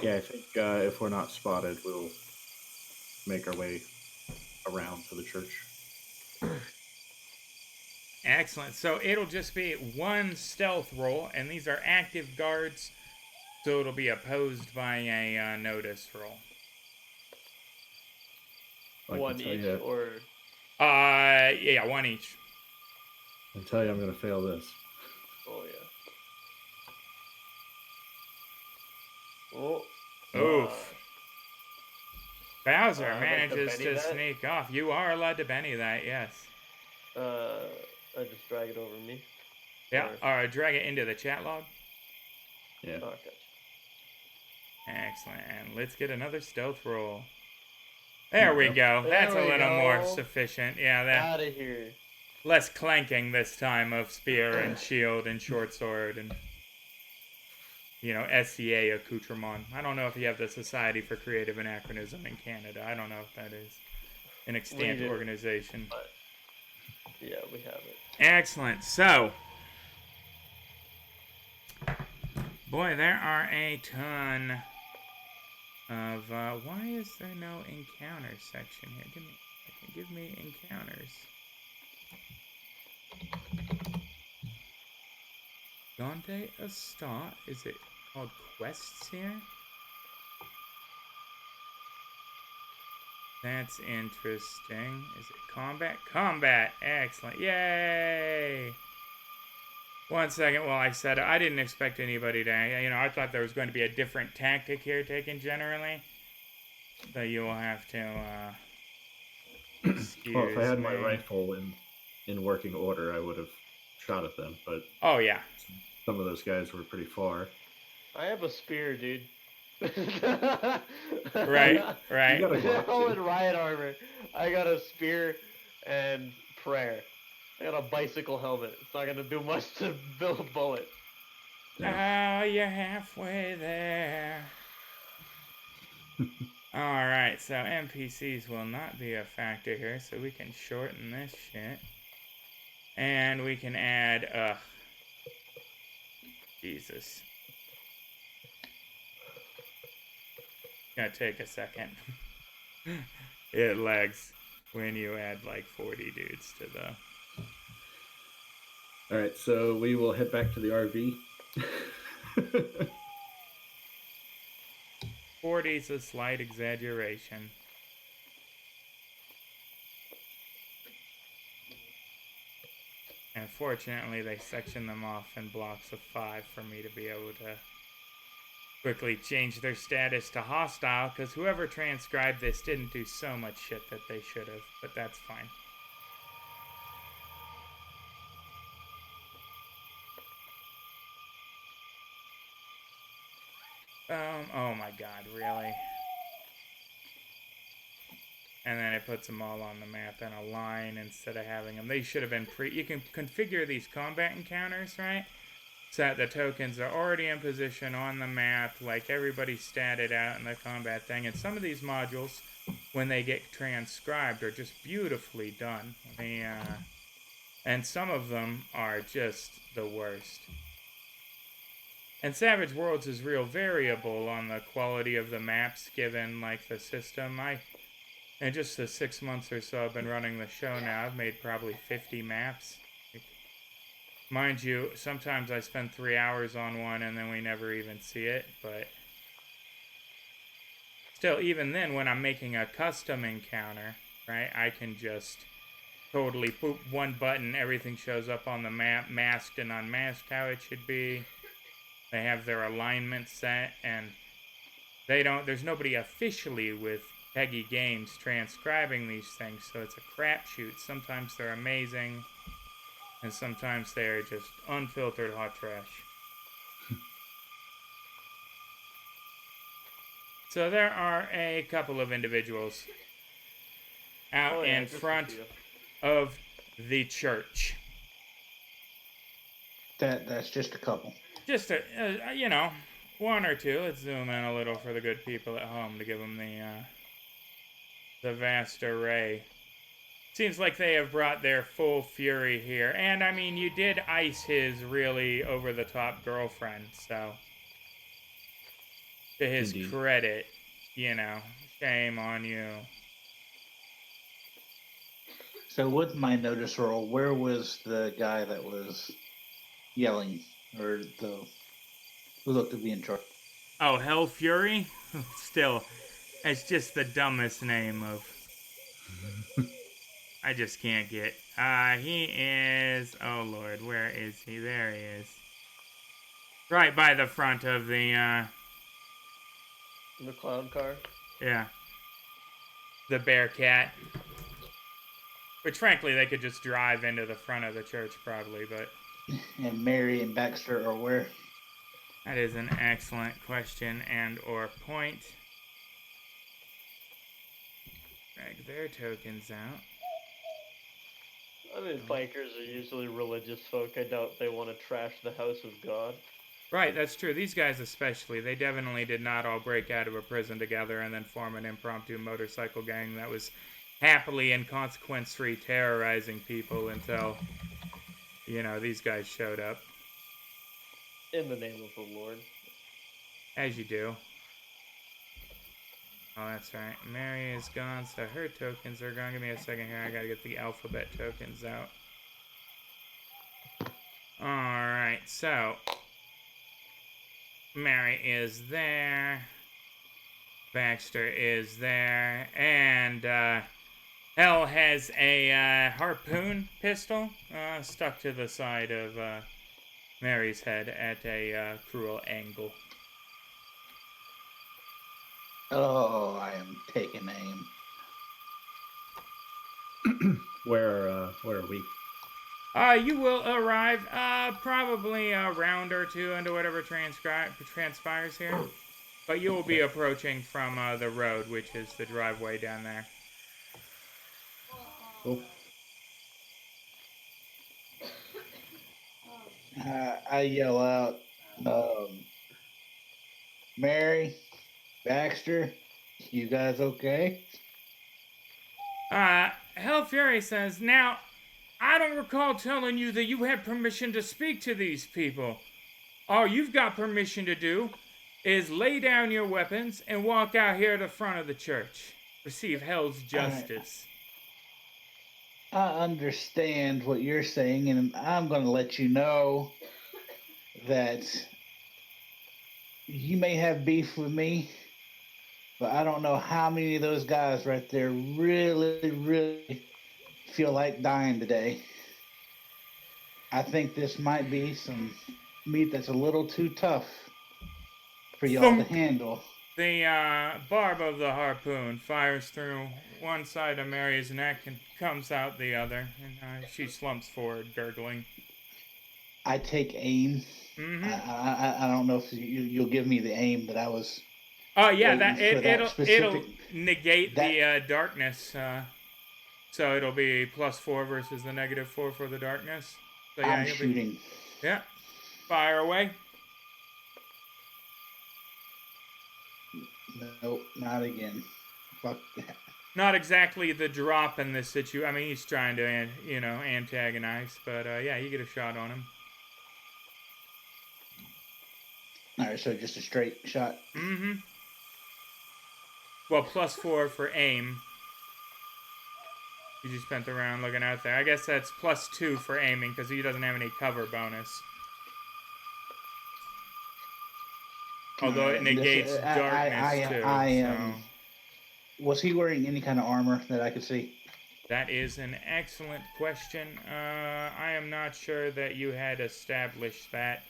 Yeah, I think if we're not spotted, we'll make our way around to the church. Excellent. So it'll just be one stealth roll, and these are active guards, so it'll be opposed by a notice roll. One each, or... Yeah, one each. I can tell you I'm going to fail this. Oh, yeah. Oh. Oof. Bowser I'd like to manages Benny to that. sneak off. You are allowed to Benny that, yes. I just drag it over me. Yeah, drag it into the chat log. Yeah. Oh, gotcha. Excellent. And let's get another stealth roll. There we go. That's a little more sufficient. Yeah, that Out of here. less clanking this time of spear and shield and short sword and, you know, SCA accoutrement. I don't know if you have the Society for Creative Anachronism in Canada. I don't know if that is an extant do. organization. But, yeah, we have it. Excellent. So, boy, there are a ton of, why is there no encounter section here? Give me encounters. Dante Estat, is it called quests here? That's interesting. Is it combat? Combat! Excellent. Yay! 1 second while I said it. I didn't expect anybody to, I thought there was going to be a different tactic here taken generally. So you will have to, excuse Well, if I had me. my rifle in working order, I would have shot at them, but Oh, yeah. some of those guys were pretty far. I have a spear, dude. Right. You got a They're Glock, all too. in riot armor. I got a spear and prayer. I got a bicycle helmet. It's not gonna do much to build a bullet. Oh, you're halfway there. Alright, so NPCs will not be a factor here, so we can shorten this shit. And we can add, Jesus. Gonna take a second. It lags when you add like 40 dudes to the... All right, so we will head back to the RV. 40 is a slight exaggeration. And fortunately, they section them off in blocks of 5 for me to be able to quickly change their status to hostile, because whoever transcribed this didn't do so much shit that they should have, but that's fine. Oh my god, really? And then it puts them all on the map in a line instead of having them. They should have been you can configure these combat encounters, right? So that the tokens are already in position on the map, like everybody's statted out in the combat thing. And some of these modules, when they get transcribed, are just beautifully done. And some of them are just the worst. And Savage Worlds is real variable on the quality of the maps given, like, the system. In just the 6 months or so I've been running the show now, I've made probably 50 maps. Mind you, sometimes I spend 3 hours on one and then we never even see it, but... Still, even then, when I'm making a custom encounter, right, I can just totally poop one button, everything shows up on the map, masked and unmasked how it should be. They have their alignment set, and there's nobody officially with Peggy Games transcribing these things, so it's a crapshoot. Sometimes they're amazing, and sometimes they're just unfiltered hot trash. So there are a couple of individuals out in front of the church. That's just a couple. Just one or two. Let's zoom in a little for the good people at home to give them the vast array. Seems like they have brought their full fury here. And, I mean, you did ice his really over-the-top girlfriend, so... To his credit, shame on you. So with my notice roll, where was the guy that was yelling, or who looked to be in charge? Oh, Hell Fury? Still, it's just the dumbest name of... I just can't get... he is... Oh, Lord, where is he? There he is. Right by the front of the clown car? Yeah. The Bearcat. Which, frankly, they could just drive into the front of the church, probably, but... And Mary and Baxter are where? That is an excellent question and/or point. Drag their tokens out. I mean, bikers are usually religious folk. I doubt they want to trash the house of God. Right, that's true. These guys especially, they definitely did not all break out of a prison together and then form an impromptu motorcycle gang that was happily and consequence-free terrorizing people until, these guys showed up. In the name of the Lord. As you do. Oh, that's right. Mary is gone, so her tokens are gone. Give me a second here. I gotta get the alphabet tokens out. Alright, so... Mary is there. Baxter is there. And, Hell has a, harpoon pistol, stuck to the side of, Mary's head at a, cruel angle. Oh, I am taking aim. Where are we? You will arrive, probably a round or two into whatever transpires here. But you will be approaching from, the road, which is the driveway down there. Cool. I yell out, Mary, Baxter, you guys okay? Hell Fury says, now, I don't recall telling you that you had permission to speak to these people. All you've got permission to do is lay down your weapons and walk out here to the front of the church. Receive hell's justice. I understand what you're saying, and I'm going to let you know that you may have beef with me, but I don't know how many of those guys right there really feel like dying today. I think this might be some meat that's a little too tough for y'all to handle. The barb of the harpoon fires through one side of Mary's neck and comes out the other, and she slumps forward, gurgling. I take aim. Mm-hmm. I don't know if you'll give me the aim that I was. Oh yeah, waiting for it'll negate the darkness. So it'll be +4 versus the -4 for the darkness. So yeah, I'm shooting. Yeah, fire away. Nope, not again. Fuck that. Not exactly the drop in this situation. I mean, he's trying to, antagonize, but yeah, you get a shot on him. All right, so just a straight shot. Mm-hmm. Well, +4 for aim. You just spent the round looking out there. I guess that's +2 for aiming because he doesn't have any cover bonus. Although it negates darkness too. Was he wearing any kind of armor that I could see? That is an excellent question. I am not sure that you had established that.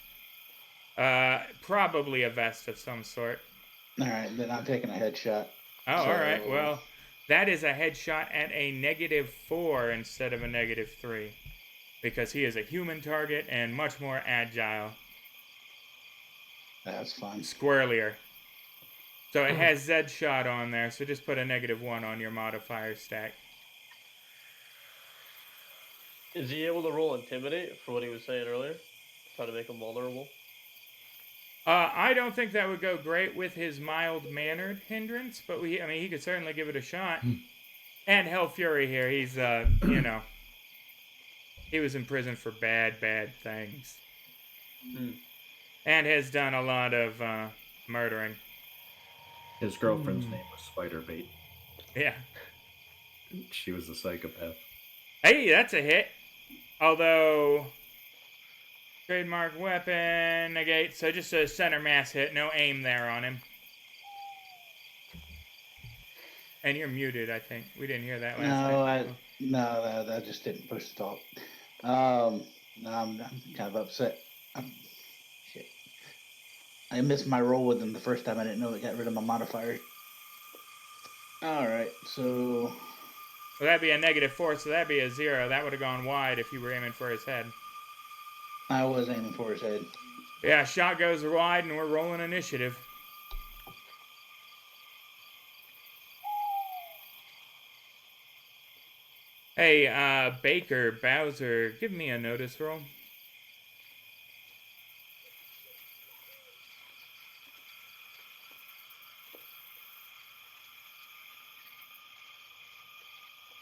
Probably a vest of some sort. All right, then I'm taking a headshot. Oh, all right. Well, that is a headshot at a -4 instead of a -3. Because he is a human target and much more agile. That's fun. Squirrelier. So it has Z shot on there, so just put a -1 on your modifier stack. Is he able to roll Intimidate for what he was saying earlier? Try to make him vulnerable? I don't think that would go great with his mild-mannered hindrance, but he could certainly give it a shot. And Hell Fury here, he's, he was in prison for bad things. And has done a lot of murdering. His girlfriend's name was Spiderbait. Yeah. She was a psychopath. Hey, that's a hit. Although, trademark weapon, negate, so just a center mass hit, no aim there on him. And you're muted, I think. We didn't hear that last time. No, I just didn't push the talk. No, I'm kind of upset. Shit. I missed my roll with them the first time. I didn't know it got rid of my modifier. All right, so... Well, that'd be a -4, so that'd be a 0. That would have gone wide if you were aiming for his head. I was aiming for his head. Yeah, shot goes wide, and we're rolling initiative. Hey, Baker, Bowser, give me a notice roll.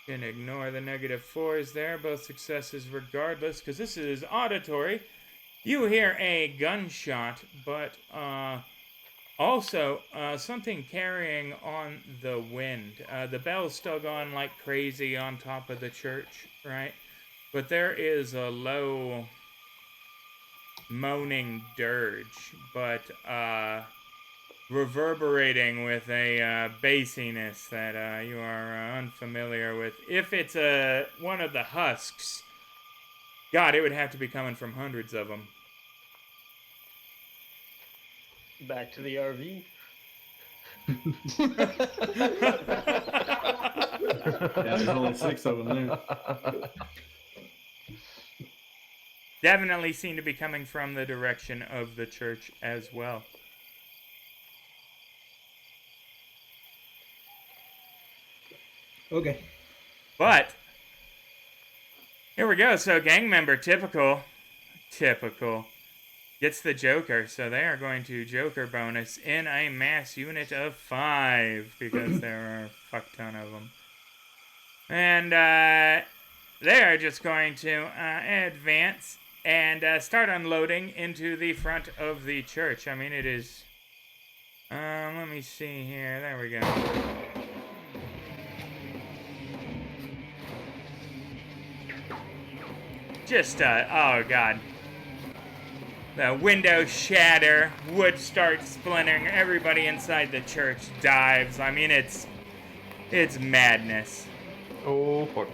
Can ignore the -4s there, both successes regardless, because this is auditory. You hear a gunshot, but also something carrying on the wind. The bell's still going like crazy on top of the church, right? But there is a low moaning dirge, but reverberating with a bassiness that you are unfamiliar with. If it's one of the husks, God, it would have to be coming from hundreds of them. Back to the RV. Yeah, there's only 6 of them there. Definitely seem to be coming from the direction of the church as well. Okay. But here we go. So gang member typical gets the Joker. So they are going to Joker bonus in a mass unit of 5 because there are a fuck ton of them. And they're just going to advance and start unloading into the front of the church. I mean, it is... let me see here. There we go. Just, oh god. The windows shatter, wood starts splintering, everybody inside the church dives. I mean, it's madness. Oh, fuck.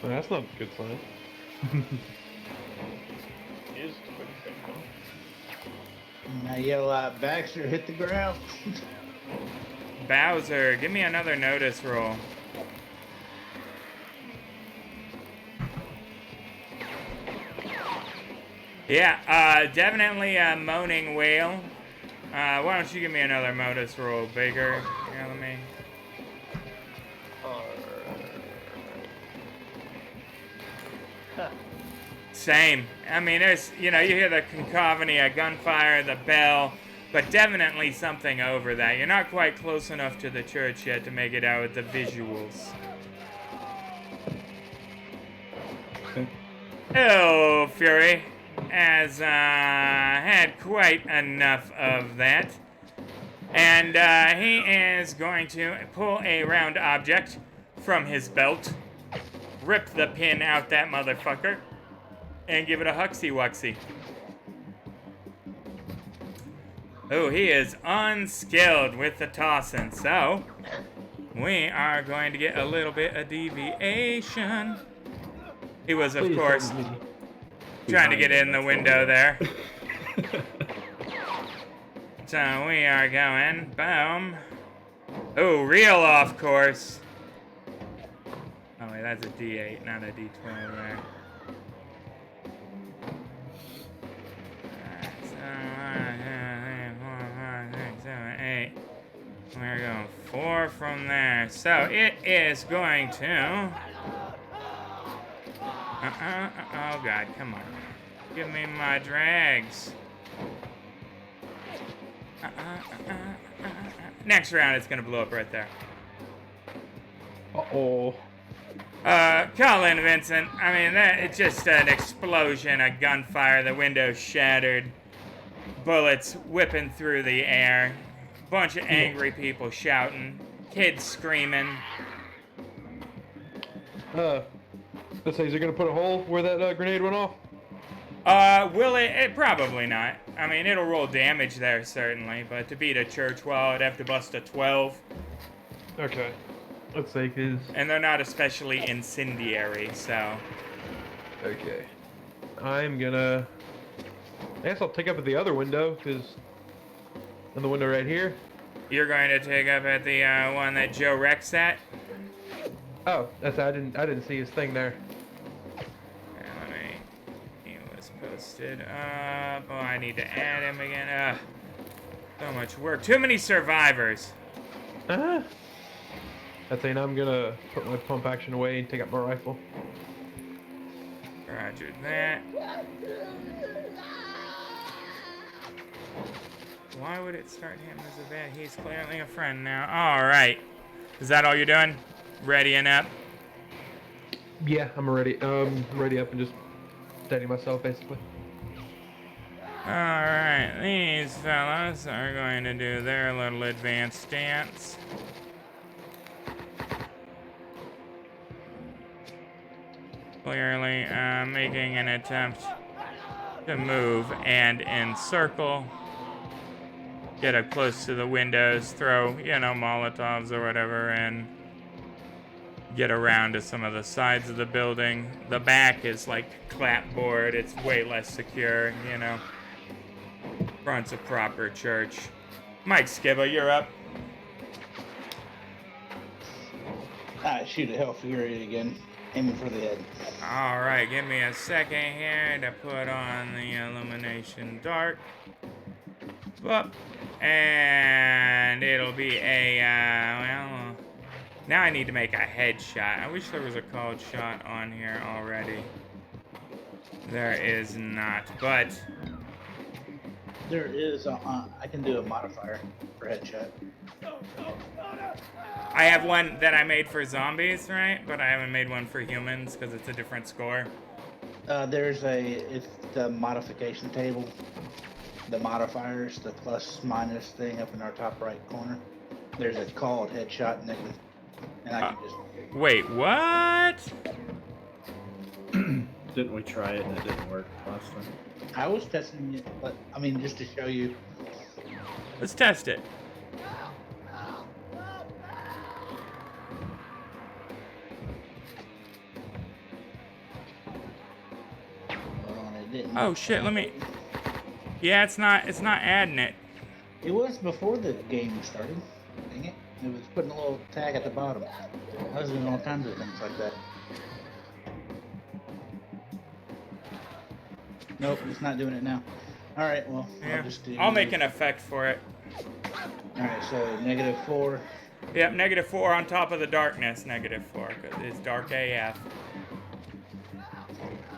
Well, that's not a good sign. Is quick signal. And I yell out, Baxter, hit the ground. Bowser, give me another notice roll. Yeah, definitely a moaning whale. Why don't you give me another notice roll, Baker? Yeah, let me... Same. I mean, there's, you know, you hear the cacophony of gunfire, the bell, but definitely something over that. You're not quite close enough to the church yet to make it out with the visuals. Oh, Fury has had quite enough of that. And he is going to pull a round object from his belt, rip the pin out that motherfucker, and give it a huxy-wuxy. Oh, he is unskilled with the tossing, so we are going to get a little bit of deviation. He was, of course, trying to get in the window there. So we are going, boom. Oh, real off course. Oh wait, that's a D8, not a D12 there. We're going 4 from there. So it is going to... Oh god, come on. Give me my drags. Next round, it's gonna blow up right there. Uh-oh. Colin Vincent, I mean, it's just an explosion, a gunfire, the window shattered, bullets whipping through the air, bunch of angry people shouting, kids screaming. Let's say, is it gonna put a hole where that grenade went off? Will it? Probably not. I mean, it'll roll damage there, certainly, but to beat a church wall, it'd have to bust a 12. Okay. Let's say, cause... And they're not especially incendiary, so... Okay. I'm gonna... I guess I'll take up at the other window, because... On the window right here. You're going to take up at the one that Joe Rex at? Oh, that's... I didn't see his thing there. Let me... He was posted up. Oh, I need to add him again. So much work. Too many survivors. Uh-huh. That's saying I'm gonna put my pump action away and take out my rifle. Roger that. Why would it start him as a vet? He's clearly a friend now. Alright. Is that all you're doing? Readying up? Yeah, I'm ready. Ready up and just steadying myself, basically. Alright, these fellas are going to do their little advanced dance. Clearly making an attempt to move and encircle. Get up close to the windows, throw, you know, Molotovs or whatever, and get around to some of the sides of the building. The back is like clapboard, it's way less secure, you know. Front's a proper church. Mike Skiba, you're up. Shoot a Hell Fury again. Aiming for the head. Alright, give me a second here to put on the illumination dark. Up. And it'll be a, well, now I need to make a headshot. I wish there was a called shot on here already. There is not, but There is I can do a modifier for headshot. I have one that I made for zombies, right? But I haven't made one for humans because it's a different score. It's the modification table. The modifiers, the plus minus thing up in our top right corner. There's a called headshot negative, and I can just. Wait, what? Didn't we try it and it didn't work last time? I was testing it, but I mean just to show you. Let's test it. It didn't. Oh shit, let me. Yeah, it's not adding it. It was before the game started. Dang it! It was putting a little tag at the bottom. I was doing all kinds of things like that. Nope, it's not doing it now. All right, well, Yeah. I'll just do. I'll make an effect for it. All right, so -4. Yep, -4 on top of the darkness. -4, because it's dark AF.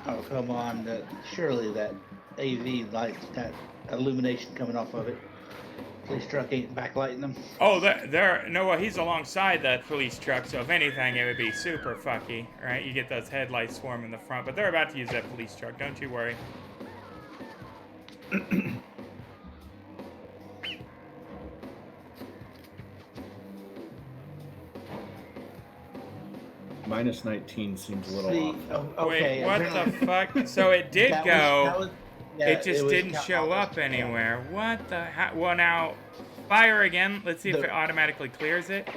Oh come on! Surely that AV light, that illumination coming off of it. Police truck ain't backlighting them. Oh, no, well, he's alongside that police truck, so if anything, it would be super fucky, right? You get those headlights swarm in the front, but they're about to use that police truck, don't you worry. -19 seems a little off. Okay. Wait, what the fuck? So it did That go, was- yeah, it just was didn't counting show all up those- anywhere. What the heck? Well, now, fire again. Let's see if it automatically clears it.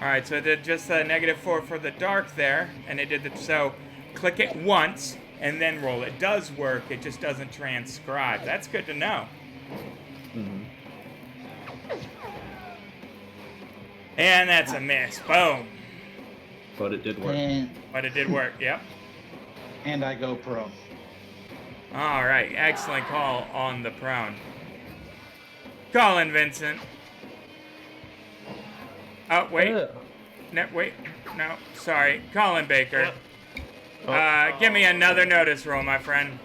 Alright, so it did just a -4 for the dark there, and it did the, so click it once, and then roll. It does work, it just doesn't transcribe. That's good to know. Mm-hmm. And that's a miss. Boom. But it did work. But it did work, yep. And I go prone. Alright, excellent call on the prone. Colin Vincent. Oh, wait. No, wait. No, sorry. Colin Baker. Give me another notice roll, my friend.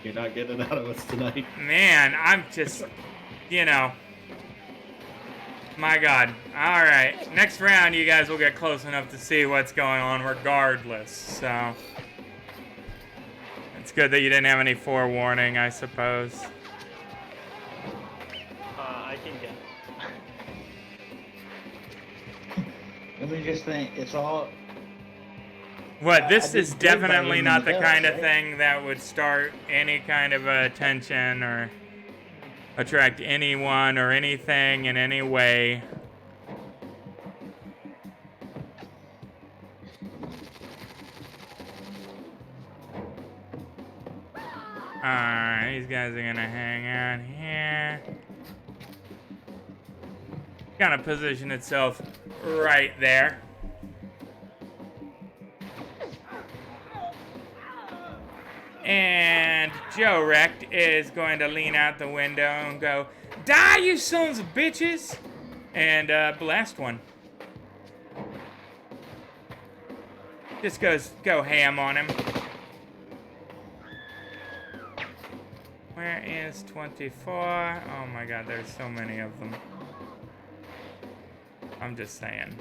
You're not getting it out of us tonight. Man, I'm just, you know. My God. All right. Next round, you guys will get close enough to see what's going on regardless. So, it's good that you didn't have any forewarning, I suppose. I can guess. Let me just think. It's all. What, I this is did good by definitely using not the the bells, kind of right? thing that would start any kind of attention or attract anyone or anything in any way. Alright, these guys are gonna hang out here. Kind of position itself right there. And Joe Wrecked is going to lean out the window and go, "Die, you sons of bitches!" And blast one. Just go ham on him. Where is 24? Oh my God, there's so many of them. I'm just saying.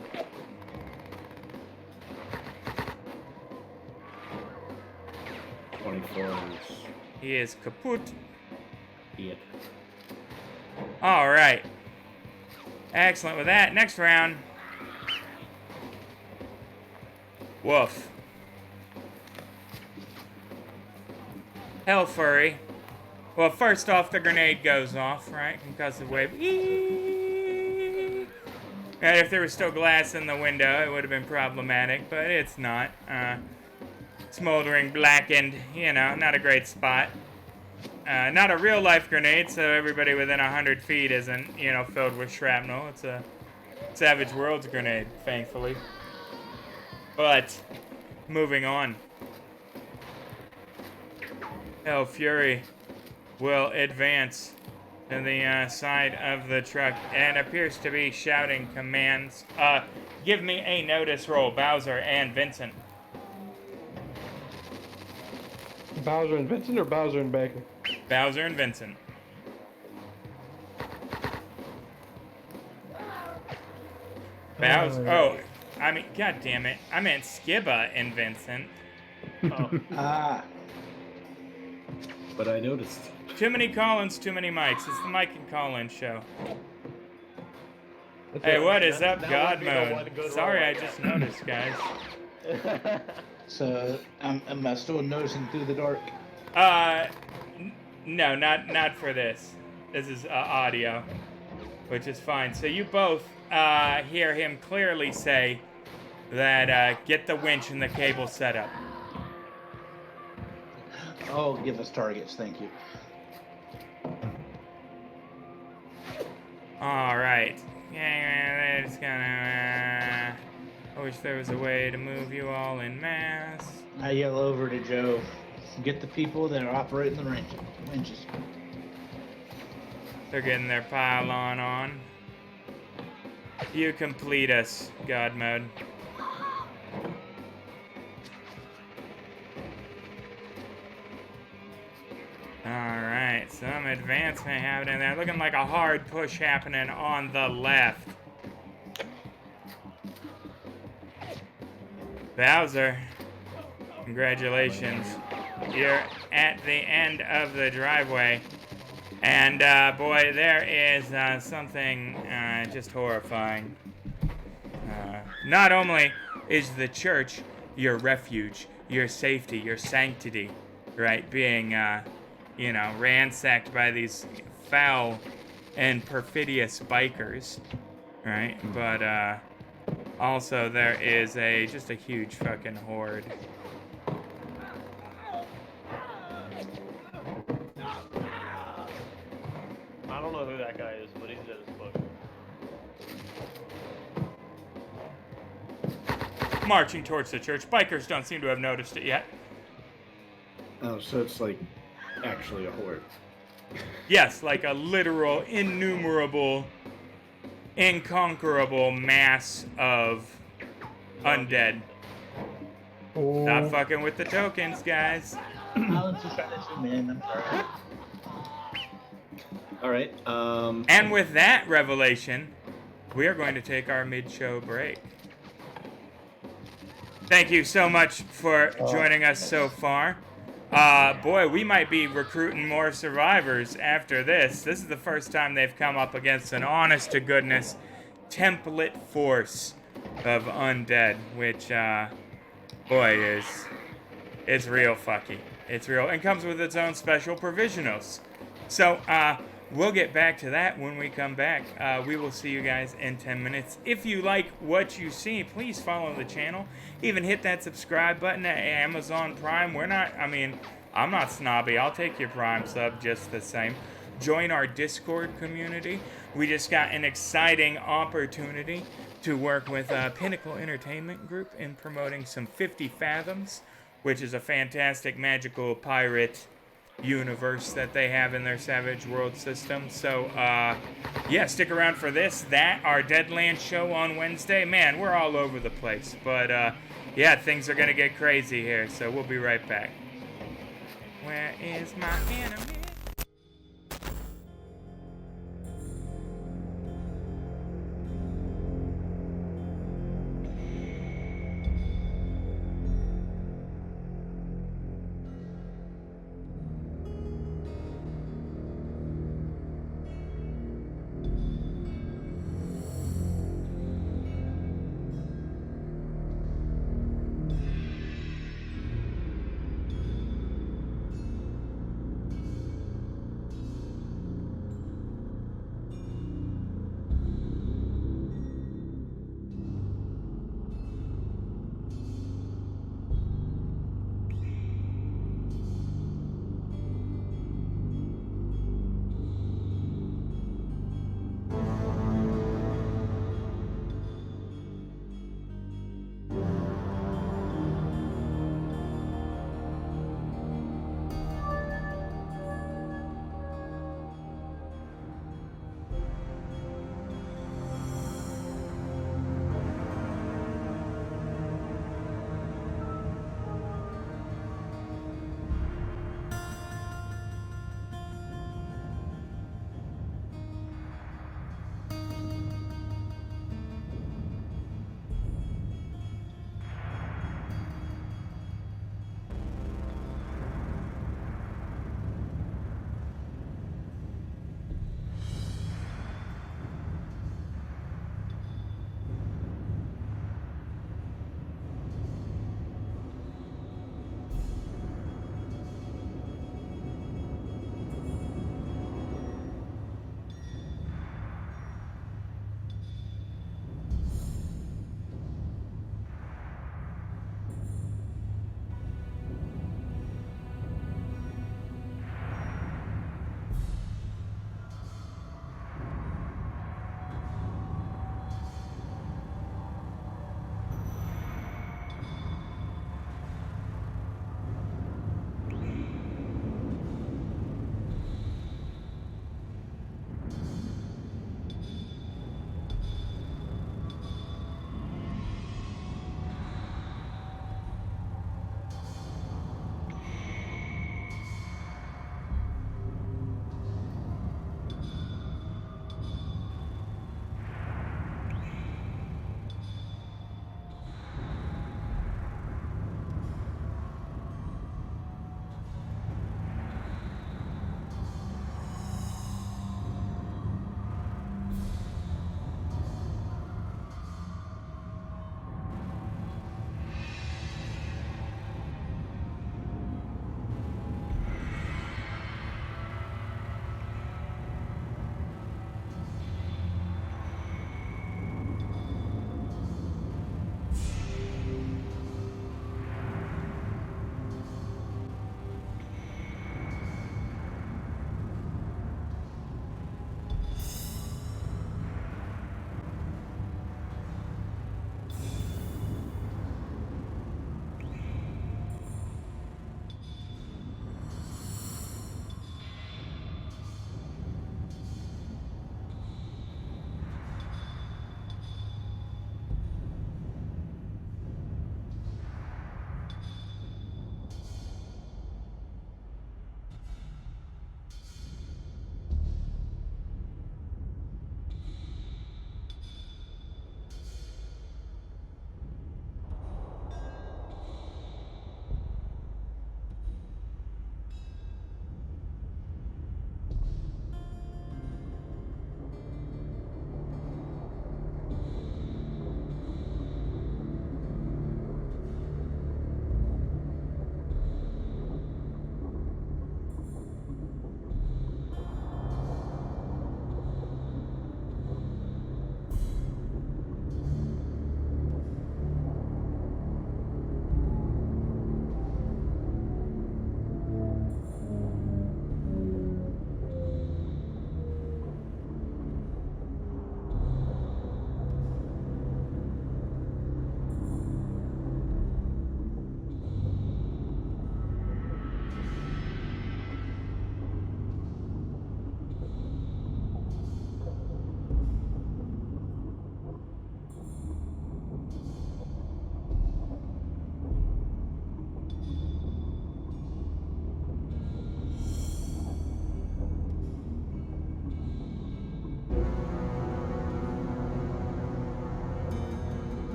He is kaput. Idiot. All right. Excellent with that. Next round. Woof. Hell Furry. Well, first off, the grenade goes off, right? Concussive wave. Eee! And if there was still glass in the window, it would have been problematic, but it's not. Smoldering, blackened, you know, not a great spot. Not a real-life grenade, so everybody within 100 feet isn't, you know, filled with shrapnel. It's a Savage Worlds grenade, thankfully. But, moving on. Hell Fury will advance to the side of the truck and appears to be shouting commands. Give me a notice roll, Bowser and Vincent. Bowser and Vincent or Bowser and Baker? Bowser and Vincent. Bowser. Oh, I mean, god damn it. I meant Skibba and Vincent. Oh. Ah, But I noticed. Too many Collins, too many mics. It's the Mike and Collins show. That's Hey, it. what is That- up, that God would be the one mode? good Sorry, roll, I yeah. just noticed, guys. so am I still noticing through the dark? No, not for this. This is audio, which is fine. So you both hear him clearly say that get the winch and the cable set up. Oh, give us targets, thank you. All right. Yeah, it's gonna. I wish there was a way to move you all in mass. I yell over to Joe, get the people that are operating the winches. They're getting their pylon on. You complete us, God mode. Alright, some advancement happening there. Looking like a hard push happening on the left. Bowser, congratulations. You're at the end of the driveway. And boy, there is something just horrifying. Not only is the church your refuge, your safety, your sanctity, right, being, ransacked by these foul and perfidious bikers, right? But also there is just a huge fucking horde. I don't know who that guy is, but he's dead as fuck. Marching towards the church. Bikers don't seem to have noticed it yet. Oh, so it's like actually a horde. Yes, like a literal, innumerable, inconquerable mass of undead. Stop fucking with the tokens, guys. I was just trying to zoom in, I'm sorry. All right. And with that revelation, we are going to take our mid-show break. Thank you so much for joining us so far. Boy, we might be recruiting more survivors after this. This is the first time they've come up against an honest-to-goodness template force of undead, which, boy, it's real fucky. It's real, and comes with its own special provisionals. So, we'll get back to that when we come back. We will see you guys in 10 minutes. If you like what you see, please follow the channel. Even hit that subscribe button at Amazon Prime. I'm not snobby. I'll take your Prime sub just the same. Join our Discord community. We just got an exciting opportunity to work with Pinnacle Entertainment Group in promoting some 50 Fathoms, which is a fantastic magical pirate universe that they have in their Savage World system. So, yeah, stick around for this. Our Deadlands show on Wednesday. Man, we're all over the place. But, yeah, things are going to get crazy here. So we'll be right back. Where is my enemy?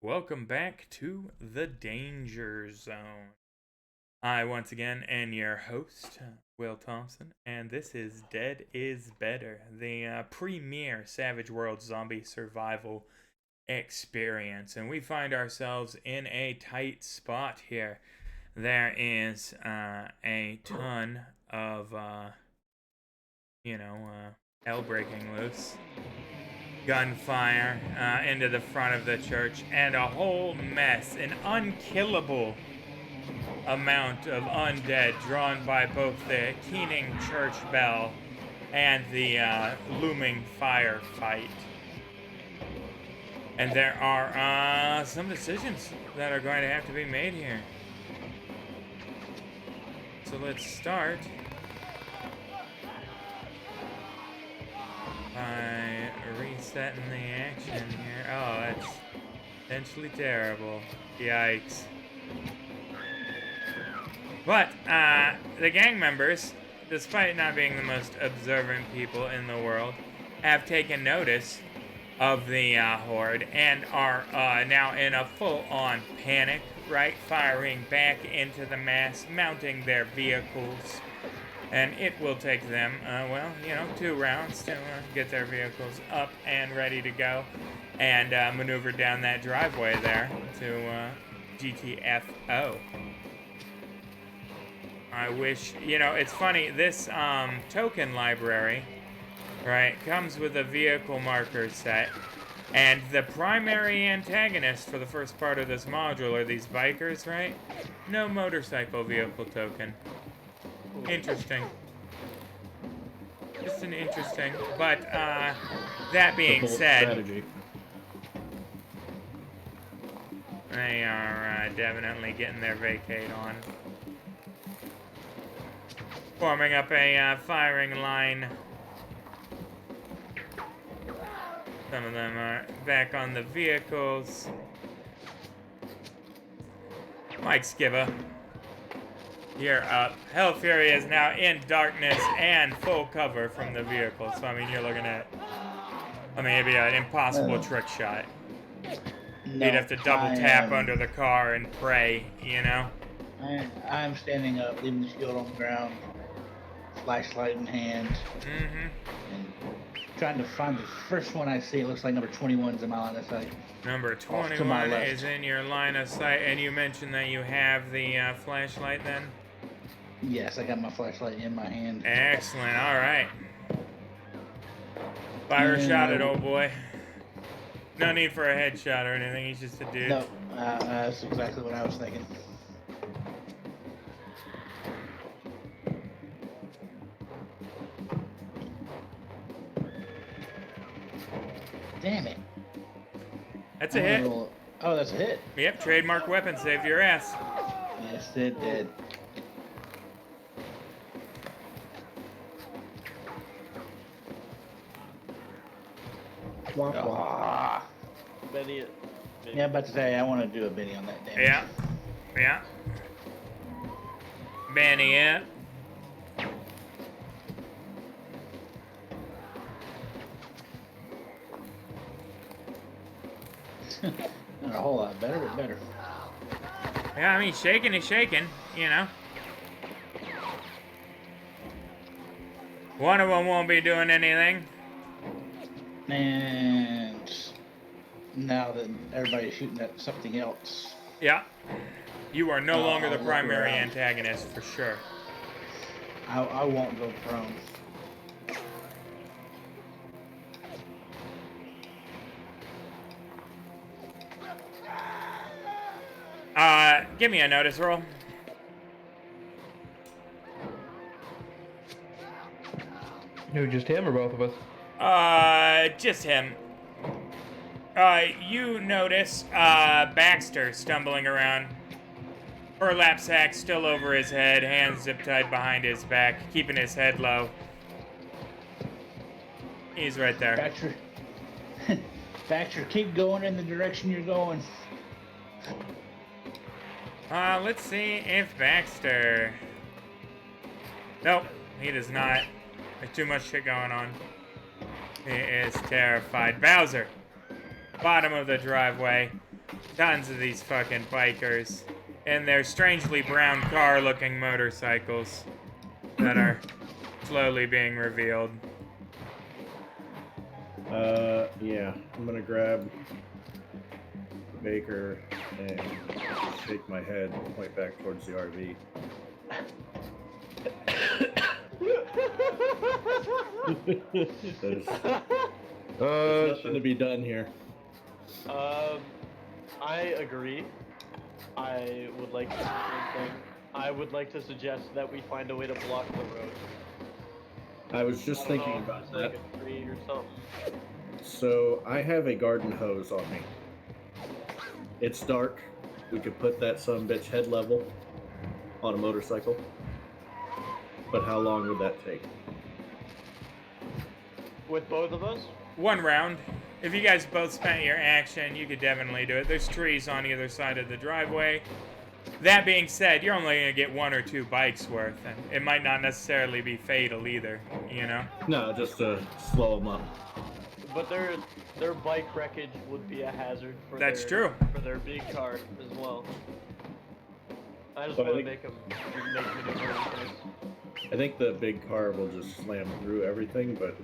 Welcome back to the Danger Zone. I, once again, am your host, Will Thompson, and this is Dead is Better, the premier Savage Worlds zombie survival experience. And we find ourselves in a tight spot here. There is a ton of, hell breaking loose. Gunfire into the front of the church, and a whole mess, an unkillable amount of undead drawn by both the keening church bell and the looming firefight. And there are some decisions that are going to have to be made here. So let's start by resetting the action here. Oh, that's potentially terrible. Yikes. But, the gang members, despite not being the most observant people in the world, have taken notice of the horde and are now in a full-on panic, right? Firing back into the mass, mounting their vehicles. And it will take them, 2 rounds to get their vehicles up and ready to go and maneuver down that driveway there to GTFO. I wish, it's funny, this token library, right, comes with a vehicle marker set, and the primary antagonist for the first part of this module are these bikers, right? No motorcycle vehicle token. Interesting. Just an interesting, but that being said, strategy. they are definitely getting their vacate on. Forming up a firing line. Some of them are back on the vehicles. Mike Skiba, you're up. Hell Fury is now in darkness and full cover from the vehicle. So, you're looking at, it'd be an impossible trick shot. No, You'd have to double tap under the car and pray, I'm standing up, leaving the shield on the ground, flashlight in hand, and trying to find the first one I see. It looks like number 21's in my line of sight. Number 21 is in your line of sight, and you mentioned that you have the flashlight then? Yes, I got my flashlight in my hand. Excellent, alright. Fire a shot at old boy. No need for a headshot or anything, he's just a dude. No, that's exactly what I was thinking. Damn it. That's a hit. Oh, that's a hit. Yep, trademark weapon saved your ass. Yes, it did. Ah. Benny. Yeah, about to say, I want to do a Benny on that damage. Yeah. Benny, yeah. Not a whole lot better, but better. Yeah, shaking is shaking, One of them won't be doing anything. And now that everybody's shooting at something else. Yeah. You are no longer the I'll look primary around. antagonist, for sure. I won't go prone. Give me a notice roll. Who, just him or both of us? Just him. You notice, Baxter stumbling around. Burlap sack still over his head, hands zip tied behind his back, keeping his head low. He's right there. Baxter, Baxter, keep going in the direction you're going. Let's see if Baxter... Nope, he does not. There's too much shit going on. He is terrified. Bowser, bottom of the driveway, Tons of these fucking bikers. And their strangely brown car-looking motorcycles that are slowly being revealed. Yeah, I'm gonna grab Baker and shake my head and point back towards the RV. There's nothing to be done here. I agree. I would like to do the same thing. I would like to suggest that we find a way to block the road. I was just I don't thinking know if about it's that. like a tree or something. So I have a garden hose on me. It's dark. We could put that sumbitch head level on a motorcycle. But how long would that take? With both of us? One round. If you guys both spent your action, you could definitely do it. There's trees on either side of the driveway. That being said, you're only gonna get 1 or 2 bikes worth, and it might not necessarily be fatal either, you know? No, just to slow them up. But their bike wreckage would be a hazard for That's their, true. for their big car as well. I just So I want to think- make maneuvering. I think the big car will just slam through everything, but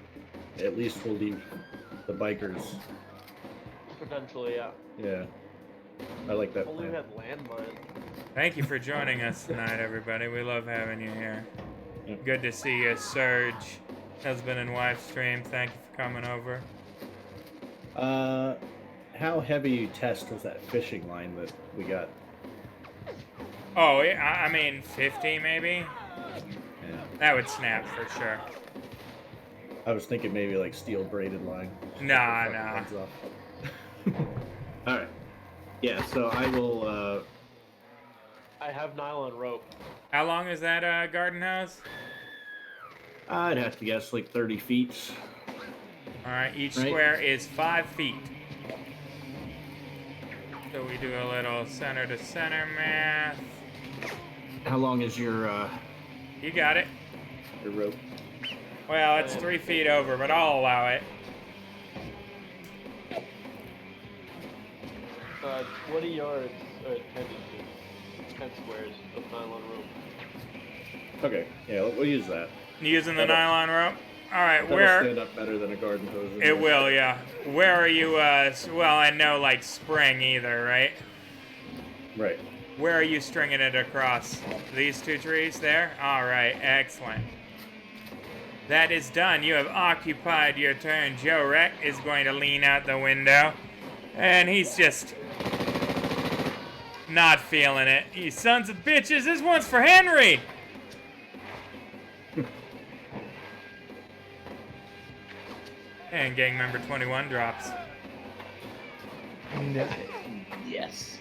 at least we'll leave the bikers. Potentially, yeah. Yeah. I like that Only plan. had landmines. Thank you for joining us tonight, everybody. We love having you here. Yep. Good to see you, Surge. Husband and wife stream. Thank you for coming over. How heavy you test was that fishing line that we got? Oh, I mean, 50 maybe? Yeah. That would snap for sure. I was thinking maybe like steel braided line. Nah, Fucking nah. heads off. All right. Yeah. So I will. I have nylon rope. How long is that garden hose? I'd have to guess like 30 feet. All right, each Right. square is 5 feet. So we do a little center to center math. How long is your You got it. rope? Well, it's 3 feet over, but I'll allow it. 20 yards, 10 inches, 10 squares of nylon rope. Okay. Yeah, we'll use that. Using the That'll- nylon rope. All right, That'll where? stand up better than a garden hose. in It there. will, yeah. Where are you? Well, and no, like spring either, right? Right. Where are you stringing it across? These 2 trees there? All right, excellent. That is done. You have occupied your turn. Joe Rec is going to lean out the window, and he's just not feeling it. You sons of bitches, this one's for Henry! And gang member 21 drops. Yes.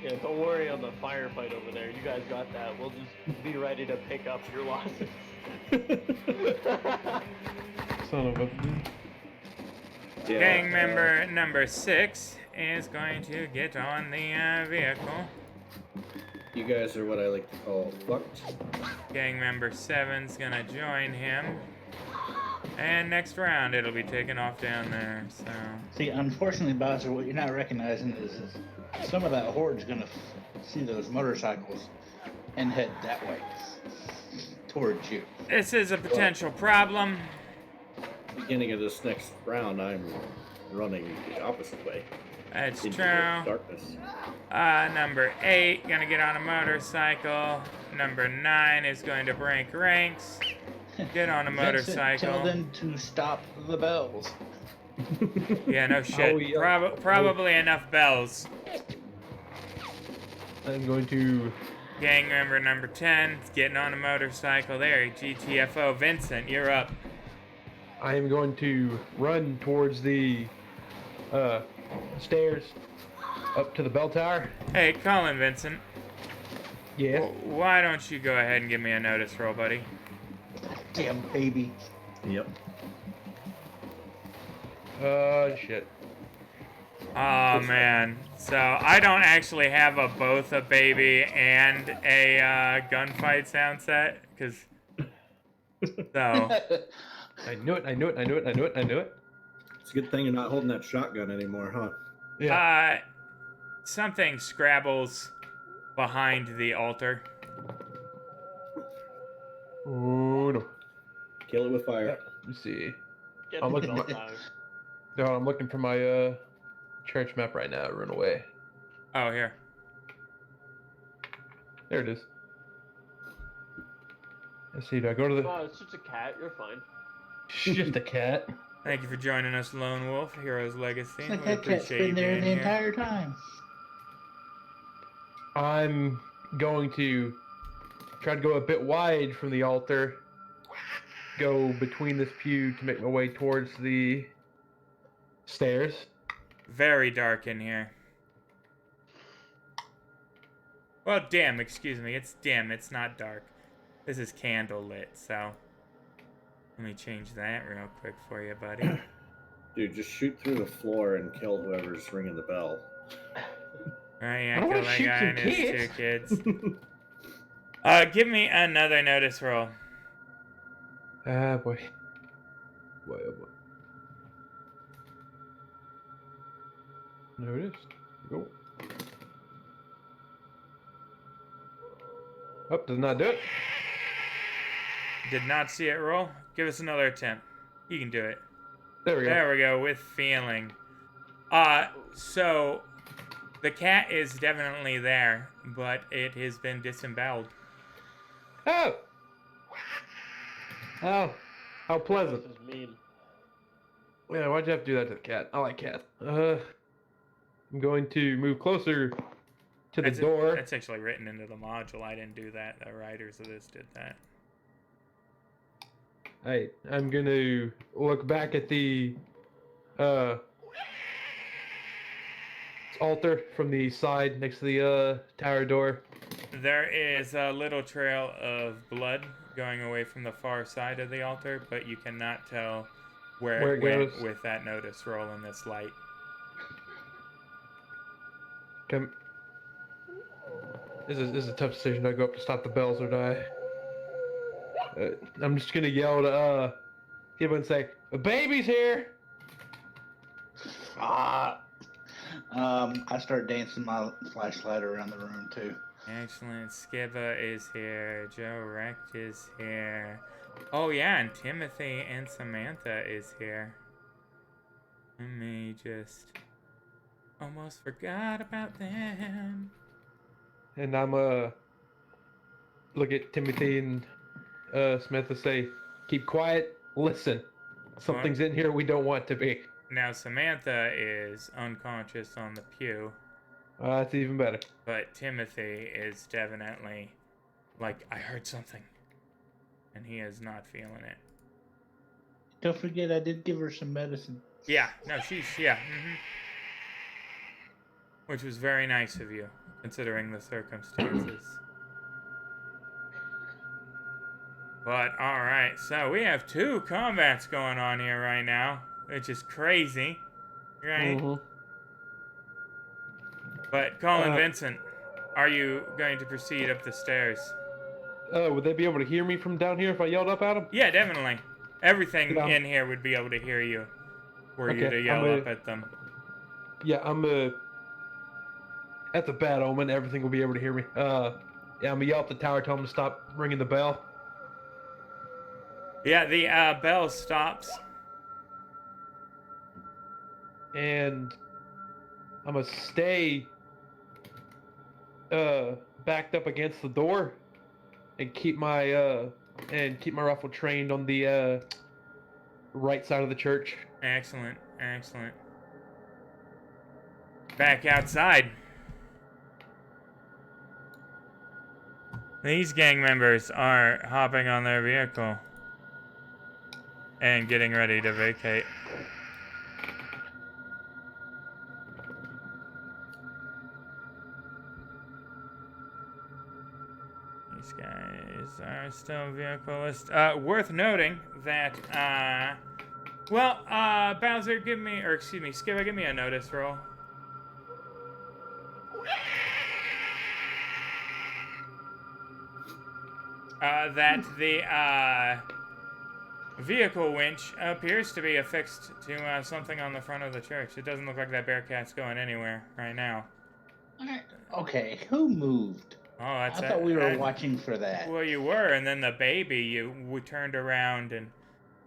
Yeah, don't worry on the firefight over there. You guys got that. We'll just be ready to pick up your losses. Son of a. Yeah, Gang member number 6 is going to get on the vehicle. You guys are what I like to call fucked. Gang member 7's gonna join him. And next round, it'll be taken off down there, so... See, unfortunately, Bowser, what you're not recognizing is some of that horde's gonna see those motorcycles and head that way towards you. This is a potential problem. Beginning of this next round, I'm running the opposite way. That's into true. the darkness. Number 8, gonna get on a motorcycle. Number 9 is going to break ranks. Get on a Vincent, motorcycle. tell them to stop the bells. Yeah, no shit. Oh, yeah. Probably enough bells. I'm going to. Gang member number 10 is getting on a motorcycle there. GTFO. Vincent, you're up. I am going to run towards the stairs up to the bell tower. Hey, Colin Vincent. Yeah. Why don't you go ahead and give me a notice roll, buddy? Damn baby. Yep. Shit. Oh man. So I don't actually have both a baby and a gunfight sound set, cause. So I knew it. I knew it. I knew it. I knew it. I knew it. It's a good thing you're not holding that shotgun anymore, huh? Yeah. Something scrabbles behind the altar. Oh no. Kill it with fire. Let me see. Get I'm it looking on at my- time. No, I'm looking for my church map right now. Run away. Oh, here. There it is. Let's see. Do I go to the? Oh, it's just a cat. You're fine. Just a cat. Thank you for joining us, Lone Wolf, Heroes Legacy. It's like We that cat's appreciate been you there being the here. entire time. I'm going to try to go a bit wide from the altar. Go between this pew to make my way towards the stairs. Very dark in here. Well, dim, excuse me. It's dim, it's not dark. This is candle lit, so let me change that real quick for you, buddy. Dude, just shoot through the floor and kill whoever's ringing the bell. Right, I yeah, don't kill wanna that shoot guy some and his two kids. kids. Give me another notice roll. Ah, boy. Boy, oh boy. Notice. Go. Oh, does not do it. Did not see it roll. Give us another attempt. You can do it. There we go. There we go, with feeling. So the cat is definitely there, but it has been disemboweled. Oh! Oh, how pleasant. This is mean. Yeah, why'd you have to do that to the cat? I like cats. I'm going to move closer to the door. That's actually written into the module. I didn't do that. The writers of this did that. I'm going to look back at the altar from the side next to the tower door. There is a little trail of blood going away from the far side of the altar, but you cannot tell where it went goes. with that notice roll in this light. Come. This is a tough decision. Do I go up to stop the bells or do I? I'm just gonna yell to people and say, "The baby's here!" I start dancing my flashlight around the room too. Excellent. Skiba is here. Joe Recht is here. Oh yeah, and Timothy and Samantha is here. Let me just... almost forgot about them. And I'm look at Timothy and Smith and say, "Keep quiet. Listen. Something's in here we don't want to be." Now Samantha is unconscious on the pew, That's even better. but Timothy is definitely like, I heard something. And he is not feeling it. Don't forget, I did give her some medicine. Yeah, no, yeah. Which was very nice of you, considering the circumstances. But, alright, so we have 2 combats going on here right now, which is crazy, right? Mhm. But, Colin Vincent, are you going to proceed up the stairs? Would they be able to hear me from down here if I yelled up at them? Yeah, definitely. Everything Yeah. in here would be able to hear you, were you Okay, to yell up at them. Yeah, that's a bad omen. Everything will be able to hear me. Yeah, I'm gonna yell up the tower, tell them to stop ringing the bell. Yeah, the bell stops. And I'm gonna stay backed up against the door and keep my rifle trained on the right side of the church. Excellent, excellent. Back outside. These gang members are hopping on their vehicle and getting ready to vacate. These guys are still vehicleist. Worth noting that, Bowser, Skipper, give me a notice roll. vehicle winch appears to be affixed to something on the front of the church. It doesn't look like that Bearcat's going anywhere right now. Okay, who moved? Oh, that's I thought we were watching for that. Well, you were, and then the baby, we turned around and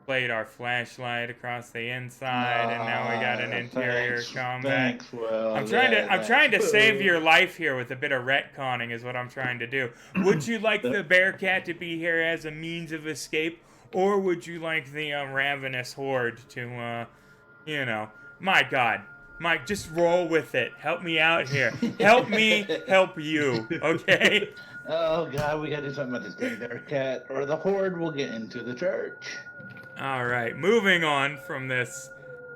played our flashlight across the inside, and now we got an interior combat. Thanks, Will. I'm trying to save your life here with a bit of retconning, is what I'm trying to do. Would you like the Bearcat to be here as a means of escape, or would you like the ravenous horde to, my God. Mike, just roll with it. Help me out here. Help me help you, okay? Oh, God, we gotta do something about this damn Bearcat, or the horde will get into the church. All right, moving on from this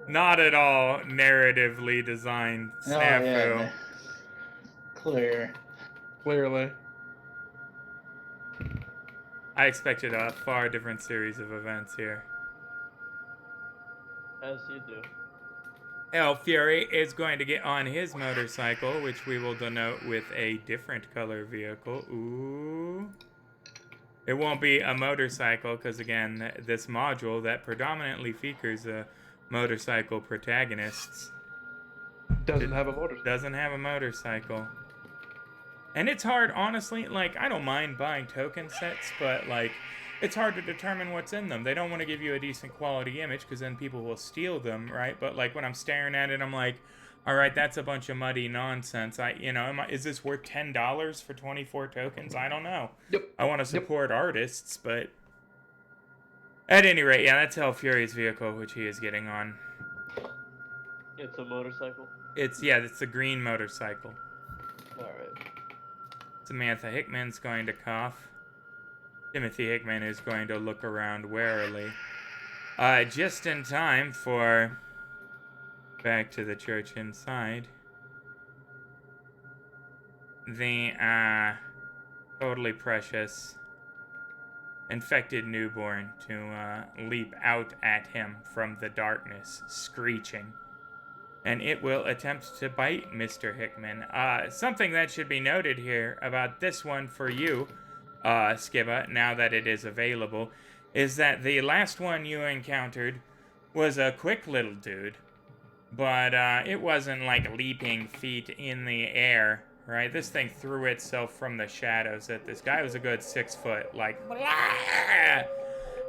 not at all narratively designed snafu. Oh, yeah. Clear. Clearly. I expected a far different series of events here. As you do. El Fury is going to get on his motorcycle, which we will denote with a different color vehicle. Ooh. It won't be a motorcycle, because again, this module that predominantly features motorcycle protagonists Doesn't have a motorcycle. doesn't have a motorcycle. And it's hard, honestly, like, I don't mind buying token sets, but, like, it's hard to determine what's in them. They don't want to give you a decent quality image, because then people will steal them, right? But, like, when I'm staring at it, I'm like, all right, that's a bunch of muddy nonsense. Is this worth $10 for 24 tokens? I don't know. Yep. I want to support artists, but at any rate, yeah, that's El Fury's vehicle, which he is getting on. It's a motorcycle? It's the green motorcycle. Alright. Samantha Hickman's going to cough. Timothy Hickman is going to look around warily. Just in time for back to the church inside. The totally precious infected newborn to leap out at him from the darkness, screeching. And it will attempt to bite Mr. Hickman. Something that should be noted here about this one for you, Skiba, now that it is available, is that the last one you encountered was a quick little dude, but it wasn't like leaping feet in the air, right? This thing threw itself from the shadows at this guy. Was a good 6 foot, like, blah!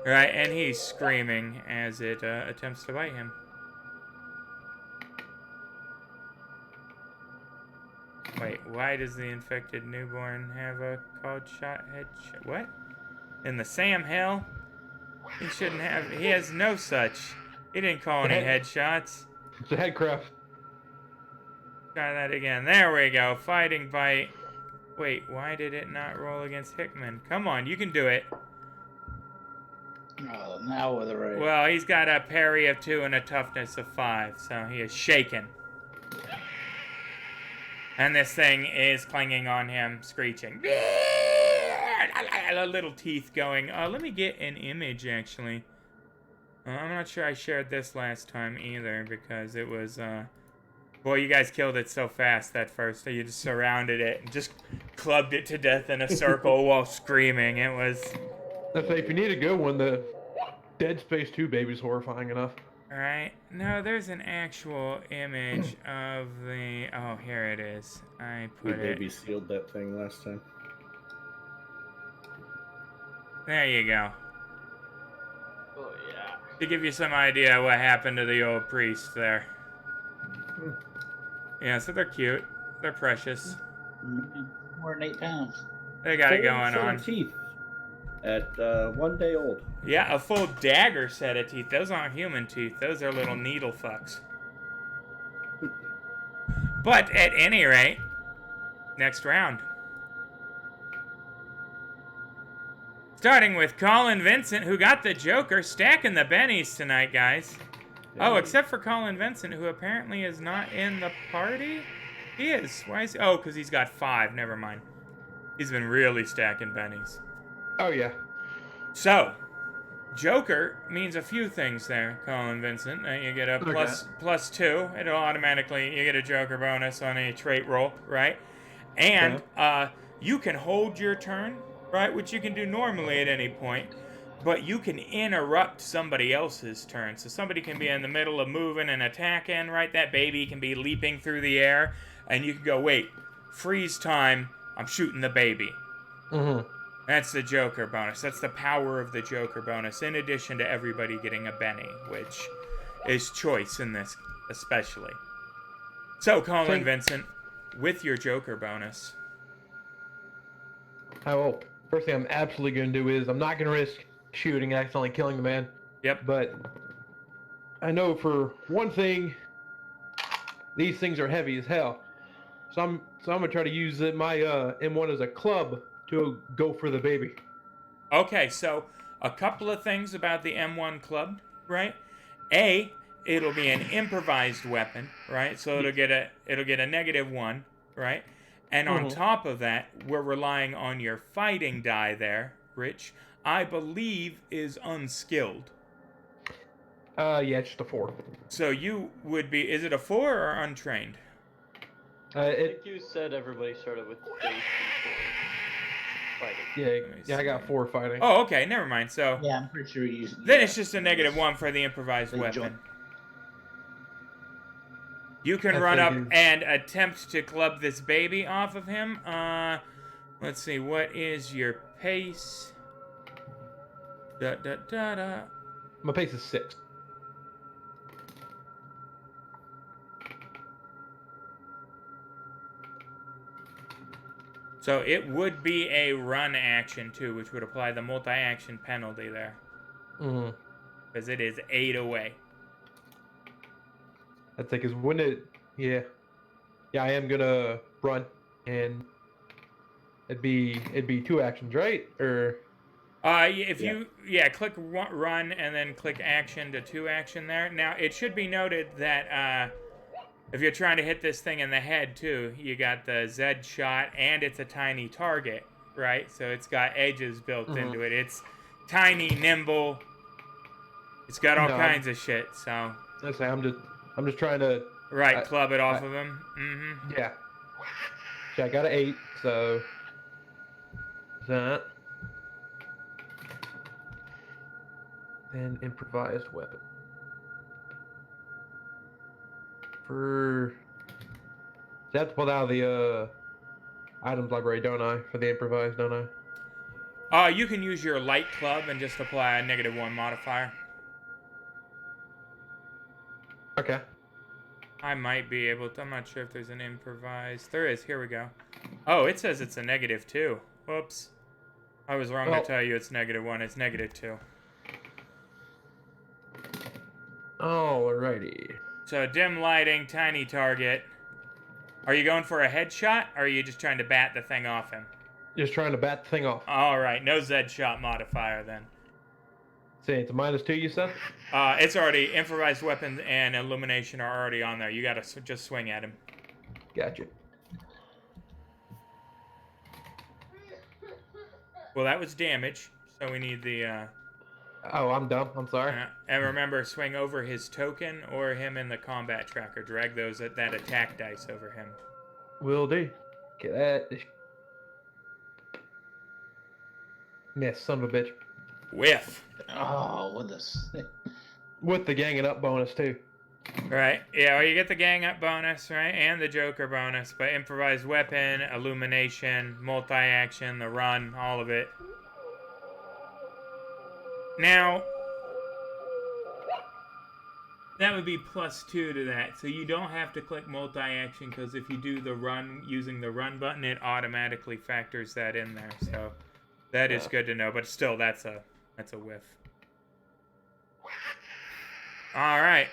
Right, and he's screaming as it attempts to bite him. Wait, why does the infected newborn have a cold shot headshot? What? In the Sam Hill? He shouldn't have. He has no such. He didn't call any headshots. It's a headcraft. Try that again. There we go. Fighting bite. Wait, why did it not roll against Hickman? Come on, you can do it. Oh, now with the right. Well, he's got a parry of 2 and a toughness of 5, so he is shaken. And this thing is clinging on him, screeching. Little teeth going. Let me get an image, actually. I'm not sure I shared this last time either, because it was, boy, you guys killed it so fast that first. You just surrounded it and just clubbed it to death in a circle while screaming. It was... Let's say, if you need a good one, the Dead Space 2 baby's horrifying enough. Alright, no, there's an actual image of the... Oh, here it is. I put We baby sealed that thing last time. There you go. Oh, yeah. To give you some idea what happened to the old priest there. Yeah, so they're cute. They're precious. More than 8 pounds. They got it going Full on. teeth at 1 day old. Yeah, a full dagger set of teeth. Those aren't human teeth. Those are little needle fucks. But at any rate, next round. Starting with Colin Vincent, who got the Joker, stacking the bennies tonight, guys. Oh, except for Colin Vincent, who apparently is not in the party? He is. Why is he? Oh, because he's got 5. Never mind. He's been really stacking bennies. Oh, yeah. So, Joker means a few things there, Colin Vincent. You get a plus 2. It'll automatically, you get a Joker bonus on a trait roll, right? And you can hold your turn, right, which you can do normally at any point. but you can interrupt somebody else's turn. So somebody can be in the middle of moving and attacking, right? That baby can be leaping through the air, and you can go, wait, freeze time, I'm shooting the baby. Mm-hmm. That's the Joker bonus. That's the power of the Joker bonus, in addition to everybody getting a Benny, which is choice in this, especially. So, Colin Vincent, with your Joker bonus. Well, first thing I'm absolutely going to do is I'm not going to risk shooting and accidentally killing the man. Yep. But I know for one thing, these things are heavy as hell. So I'm going to try to use my M1 as a club to go for the baby. Okay, so a couple of things about the M1 club, right? A, it'll be an improvised weapon, right? So it'll get a -1, right? And on top of that, we're relying on your fighting die there, Rich. I believe is unskilled. Yeah, it's just a 4. So you would be, is it a 4 or untrained? I think you said everybody started with base before fighting. Yeah, I got 4 fighting. Oh, okay, never mind. So Yeah, I'm pretty sure you. then it's just a -1 for the improvised They weapon. join. You can I run up think and attempt to club this baby off of him. Let's see, what is your pace? My pace is 6. So it would be a run action too, which would apply the multi-action penalty there. Mm-hmm. Because it is 8 away. I think is when it. Yeah, I am gonna run, and it'd be 2 actions, right? Or If you click run and then click action to 2 action there. Now it should be noted that if you're trying to hit this thing in the head too, you got the Z shot and it's a tiny target, right? So it's got edges built into it. It's tiny, nimble. It's got all kinds of shit. So I say I'm just trying to club it off of him. Mm-hmm. Yeah. So I got an 8, so that. Then improvised weapon. I have to pull out of the items library, don't I? For the improvised, don't I? You can use your light club and just apply a -1 modifier. Okay. I might be able to. I'm not sure if there's an improvised. There is. Here we go. Oh, it says it's a -2. Whoops. I was wrong to tell you it's -1. It's -2. Alrighty. So dim lighting, tiny target. Are you going for a headshot, or are you just trying to bat the thing off him? Just trying to bat the thing off. All right, no Z shot modifier then. Say it's a -2, you said? It's already improvised weapons and illumination are already on there. You gotta just swing at him. Gotcha. Well, that was damage, so we need the. Oh, I'm dumb. I'm sorry. And remember, swing over his token or him in the combat tracker. Drag that attack dice over him. Will do. Get that. Miss, son of a bitch. Whiff. Oh, what this? With the ganging up bonus too. Right. Yeah, well, you get the gang up bonus, right? And the Joker bonus. But improvised weapon, illumination, multi-action, the run, all of it. Now, that would be +2 to that. So you don't have to click multi-action because if you do the run using the run button, it automatically factors that in there. So that is good to know. But still, that's a whiff. All right.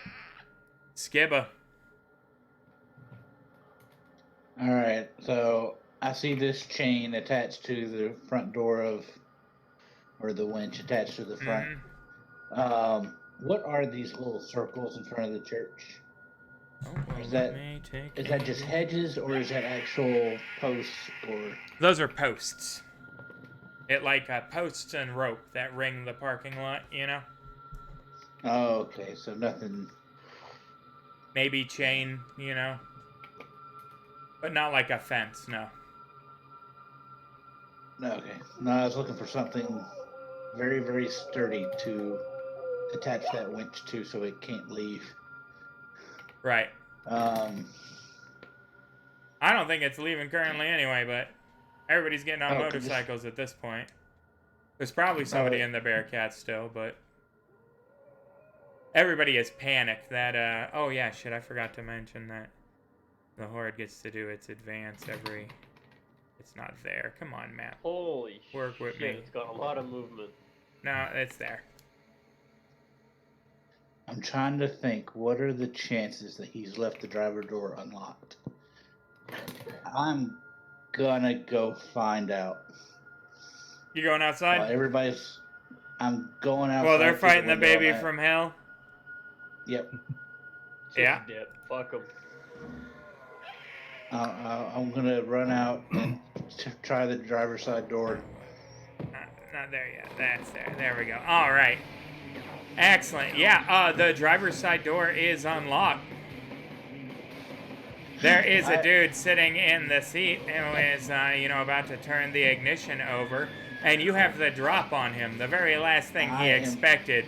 Skibba. All right, so I see this chain attached to the front door or the winch attached to the front. Mm-hmm. What are these little circles in front of the church? Oh, well, Is that just hedges or is that actual posts or? Those are posts. It like posts and rope that ring the parking lot, you know? Oh, okay, so nothing. Maybe chain, you know? But not like a fence, no. Okay, no, I was looking for something very, very sturdy to attach that winch to, so it can't leave. Right. Um, I don't think it's leaving currently anyway, but everybody's getting on Oh, motorcycles at this point. There's probably somebody Oh. in the Bearcat still, but everybody is panicked that, oh yeah, shit, I forgot to mention that the Horde gets to do its advance every... It's not there. Come on, map. Holy Work with shit, me. it's got a lot of movement. No, it's there. I'm trying to think, what are the chances that he's left the driver door unlocked? I'm gonna go find out. You going outside? Well, I'm going outside. Well, they're to fighting the window baby and from hell. Yep. Just Yeah. dip. Fuck them. I'm gonna run out and try the driver's side door. Not there yet. That's there. There we go. All right. Excellent. Yeah, the driver's side door is unlocked. There is a dude sitting in the seat who is, about to turn the ignition over, and you have the drop on him. The very last thing he expected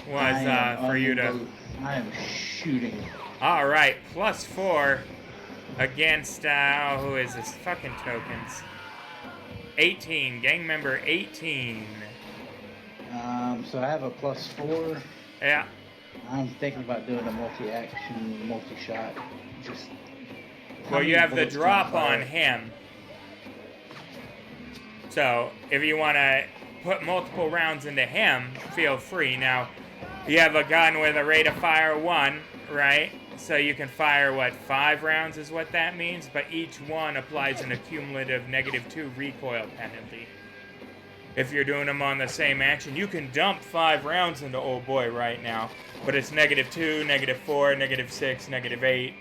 was for you to... I am shooting. All right, +4 against, who is this? Fucking tokens. 18, gang member 18. So I have a +4. Yeah. I'm thinking about doing a multi-action, multi-shot. Just. Well, you have the drop on him. So, if you want to put multiple rounds into him, feel free. Now, you have a gun with a rate of fire 1, right? So you can fire, 5 rounds is what that means, but each one applies an accumulative -2 recoil penalty. If you're doing them on the same action, you can dump 5 rounds into old boy right now, but it's -2, -4, -6, -8.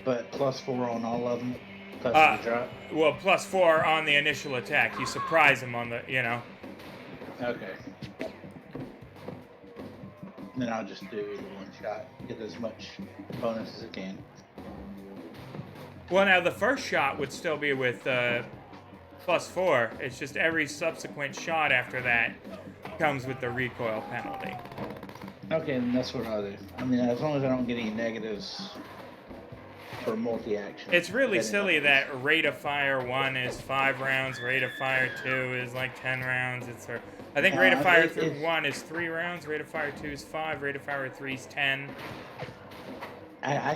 But +4 on all of them. Plus the drop. Well, +4 on the initial attack. You surprise him on the, Okay. Then I'll just do the one shot. Get as much bonus as I can. Well, now the first shot would still be with +4. It's just every subsequent shot after that comes with the recoil penalty. Okay, then that's what I'll do. I mean, as long as I don't get any negatives for multi-action. It's really silly that rate of fire 1 is 5 rounds, rate of fire 2 is like 10 rounds. I think rate of fire 1 is 3 rounds, rate of fire 2 is 5, rate of fire 3 is 10. I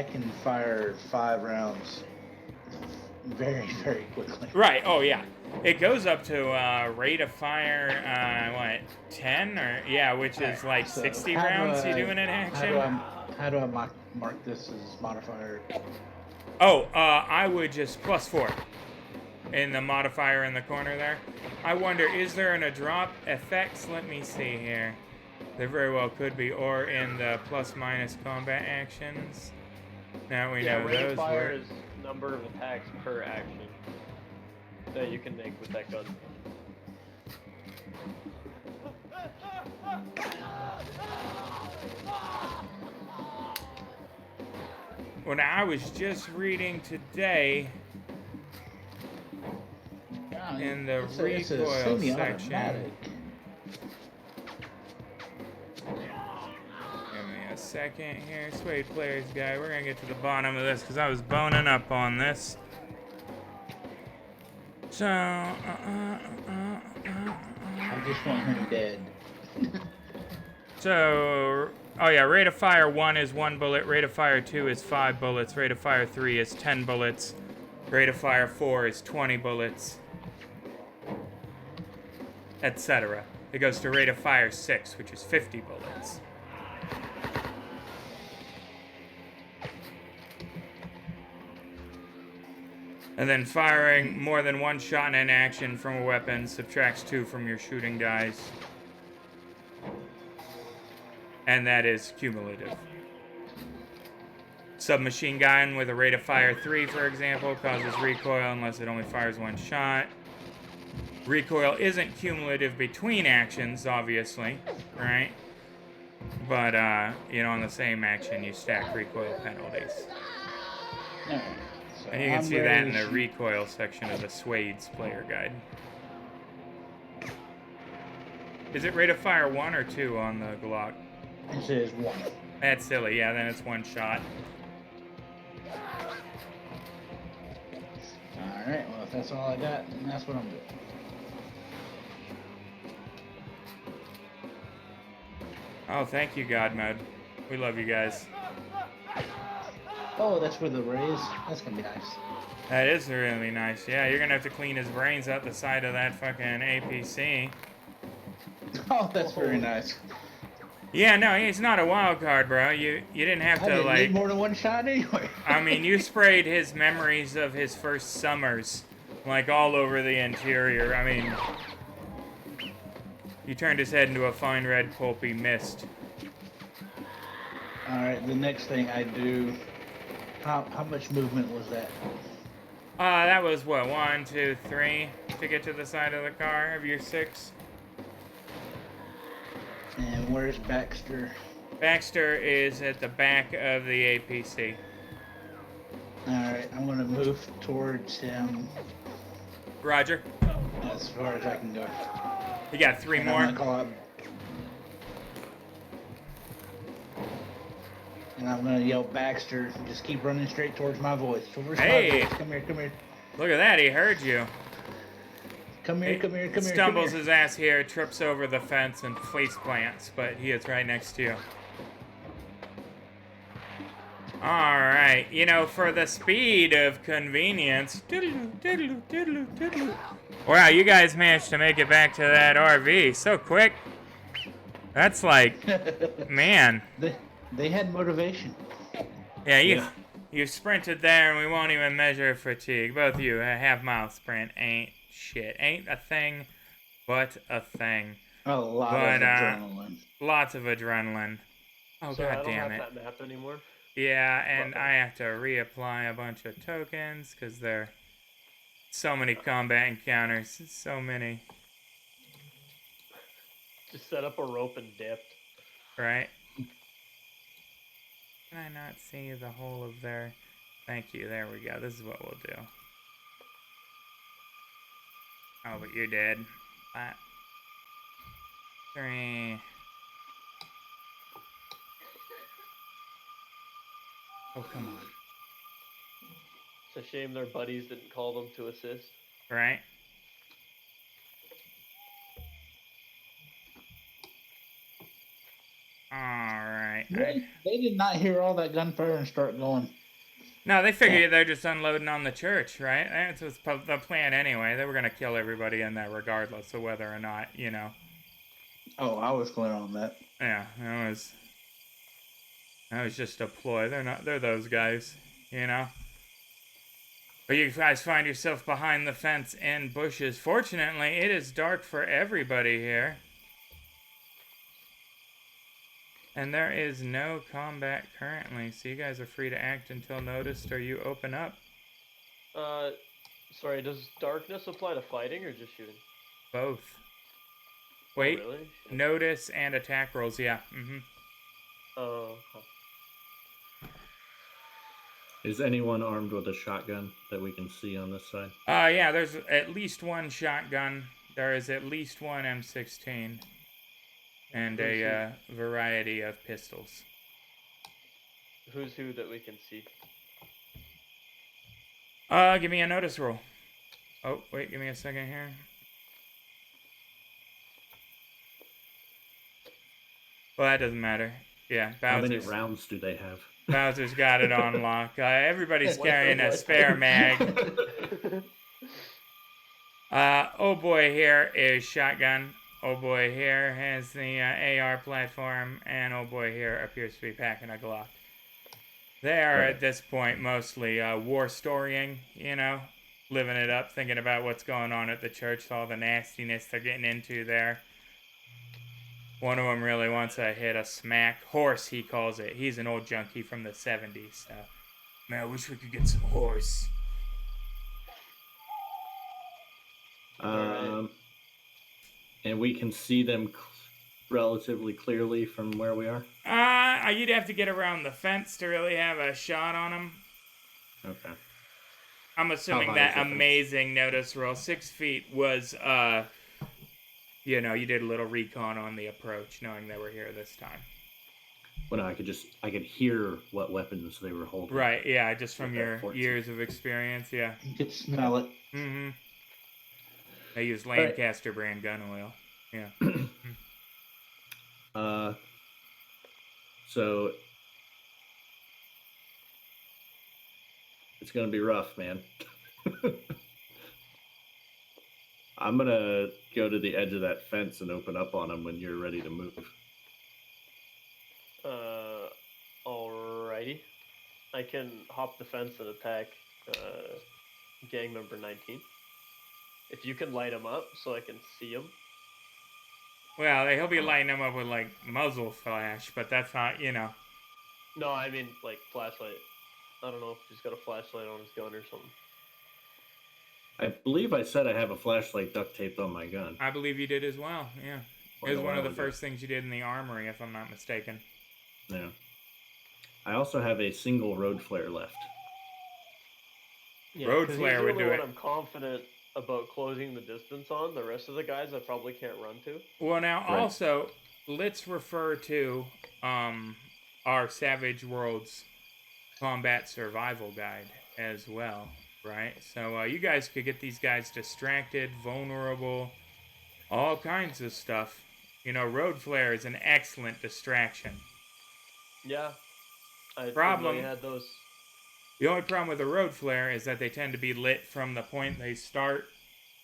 can fire 5 rounds very, very quickly. Right, oh yeah. It goes up to rate of fire, 10? Or yeah, which is like So 60 how do rounds you I- do in an action? How do I mark this as modifier? Oh, I would just +4 in the modifier in the corner there. I wonder, is there a drop effects? Let me see here. There very well could be, or in the ± combat actions. Now we know rate those of fire work. is number of attacks per action that you can make with that gun. Well, now I was just reading today in the It's a recoil section. semi-automatic. Give me a second here. Suede Players Guy. We're going to get to the bottom of this because I was boning up on this. So, I just want him dead. So, oh yeah, rate of fire 1 is 1 bullet, rate of fire 2 is 5 bullets, rate of fire 3 is 10 bullets, rate of fire 4 is 20 bullets, etc. It goes to rate of fire 6, which is 50 bullets. And then firing more than one shot in an action from a weapon subtracts 2 from your shooting dice. And that is cumulative. Submachine gun with a rate of fire 3, for example, causes recoil unless it only fires one shot. Recoil isn't cumulative between actions, obviously, right? But, on the same action, you stack recoil penalties. Alright, so And you can I'm see that in ready. the recoil section of the Suede's player guide. Is it rate of fire 1 or 2 on the Glock? It says 1. That's silly. Yeah, then it's 1 shot. Alright, well, if that's all I got, then that's what I'm doing. Oh, thank you, God Mode. We love you guys. Oh, that's where the raise. That's gonna be nice. That is really nice. Yeah, you're gonna have to clean his brains out the side of that fucking APC. Oh, that's very nice. Yeah, no, he's not a wild card, bro. You didn't have I to, didn't like... need more than one shot anyway. I mean, you sprayed his memories of his first summers, like, all over the interior. I mean... You turned his head into a fine red pulpy mist. Alright, the next thing I do, how much movement was that? That was, what, 1, 2, 3 to get to the side of the car of your 6? And where's Baxter? Baxter is at the back of the APC. Alright, I'm gonna move towards him Roger. as far as I can go. You got 3 And more? I'm gonna call up. And I'm gonna yell Baxter, just keep running straight towards my voice. Towards Hey! my voice. Come here, come here. Look at that, he heard you. Come here, He come here, come here. stumbles come here. his ass here, trips over the fence, and face plants, but he is right next to you. Alright, you know, for the speed of convenience. Diddle-oo, diddle-oo, diddle-oo, diddle-oo. Wow, you guys managed to make it back to that RV so quick. That's like, man. They had motivation. Yeah, Yeah. you sprinted there and we won't even measure fatigue. Both of you, a half-mile sprint ain't shit. Ain't a thing but a thing. A lot But, of adrenaline. Lots of adrenaline. Oh, So I god don't damn have it. that map anymore. Yeah, and Okay. I have to reapply a bunch of tokens because there are so many combat encounters. So many, Just set up a rope and dipped. right? Can I not see the whole of their... Thank you, there we go. This is what we'll do. Oh, but you're dead. 5, 3... Oh, come on. It's a shame their buddies didn't call them to assist. Right? Alright. They did not hear all that gunfire and start going. No, they figured they're just unloading on the church, right? That's the plan anyway. They were going to kill everybody in there regardless of whether or not, you know. Oh, I was clear on that. Yeah, that was just a ploy. They're those guys, you know. But you guys find yourself behind the fence and bushes. Fortunately, it is dark for everybody here. And there is no combat currently, so you guys are free to act until noticed or you open up. Sorry, does darkness apply to fighting or just shooting? Both. Wait, Oh, really? Shit. notice and attack rolls, yeah. Mm-hmm. Oh. Is anyone armed with a shotgun that we can see on this side? Yeah, there's at least one shotgun. There is at least one M16. And a variety of pistols. Who's who that we can see? Give me a notice roll. Oh, wait, give me a second here. Well, that doesn't matter. Yeah, How many Bowser's, rounds do they have? Bowser's got it on lock. Everybody's carrying a spare mag. Oh boy here is shotgun. Oh boy here has the AR platform. And oh boy here appears to be packing a Glock. They are at this point mostly war storying, you know, living it up, thinking about what's going on at the church, all the nastiness they're getting into there. One of them really wants to hit a smack horse, he calls it. He's an old junkie from the 70s, so man, I wish we could get some horse. And we can see them relatively clearly from where we are. You'd have to get around the fence to really have a shot on them. Okay. I'm assuming high that is the fence? amazing notice roll. 6 feet was, you know, you did a little recon on the approach, knowing they were here this time. Well, no, I could hear what weapons they were holding. Right, yeah, just from With that your 14. years of experience, yeah. You could smell it. Mm-hmm. They use right. Lancaster brand gun oil. Yeah. So it's gonna be rough, man. I'm gonna go to the edge of that fence and open up on him when you're ready to move. Alrighty. I can hop the fence and attack gang member 19. If you can light him up so I can see him. Well, he'll be lighting them up with, like, muzzle flash, but that's not, you know. No, I mean, like, flashlight. I don't know if he's got a flashlight on his gun or something. I believe I said I have a flashlight duct taped on my gun. I believe you did as well, yeah. Quite It was a one of while the ago. first things you did in the armory, if I'm not mistaken. Yeah. I also have a single road flare left. Yeah, Road 'cause flare he's the would only do one it. I'm confident about closing the distance on. The rest of the guys I probably can't run to. Well, now, Right. also, let's refer to our Savage Worlds Combat Survival Guide as well, right? So you guys could get these guys distracted, vulnerable, all kinds of stuff. You know, road flare is an excellent distraction. Yeah. I didn't know Problem- you had those. The only problem with a road flare is that they tend to be lit from the point they start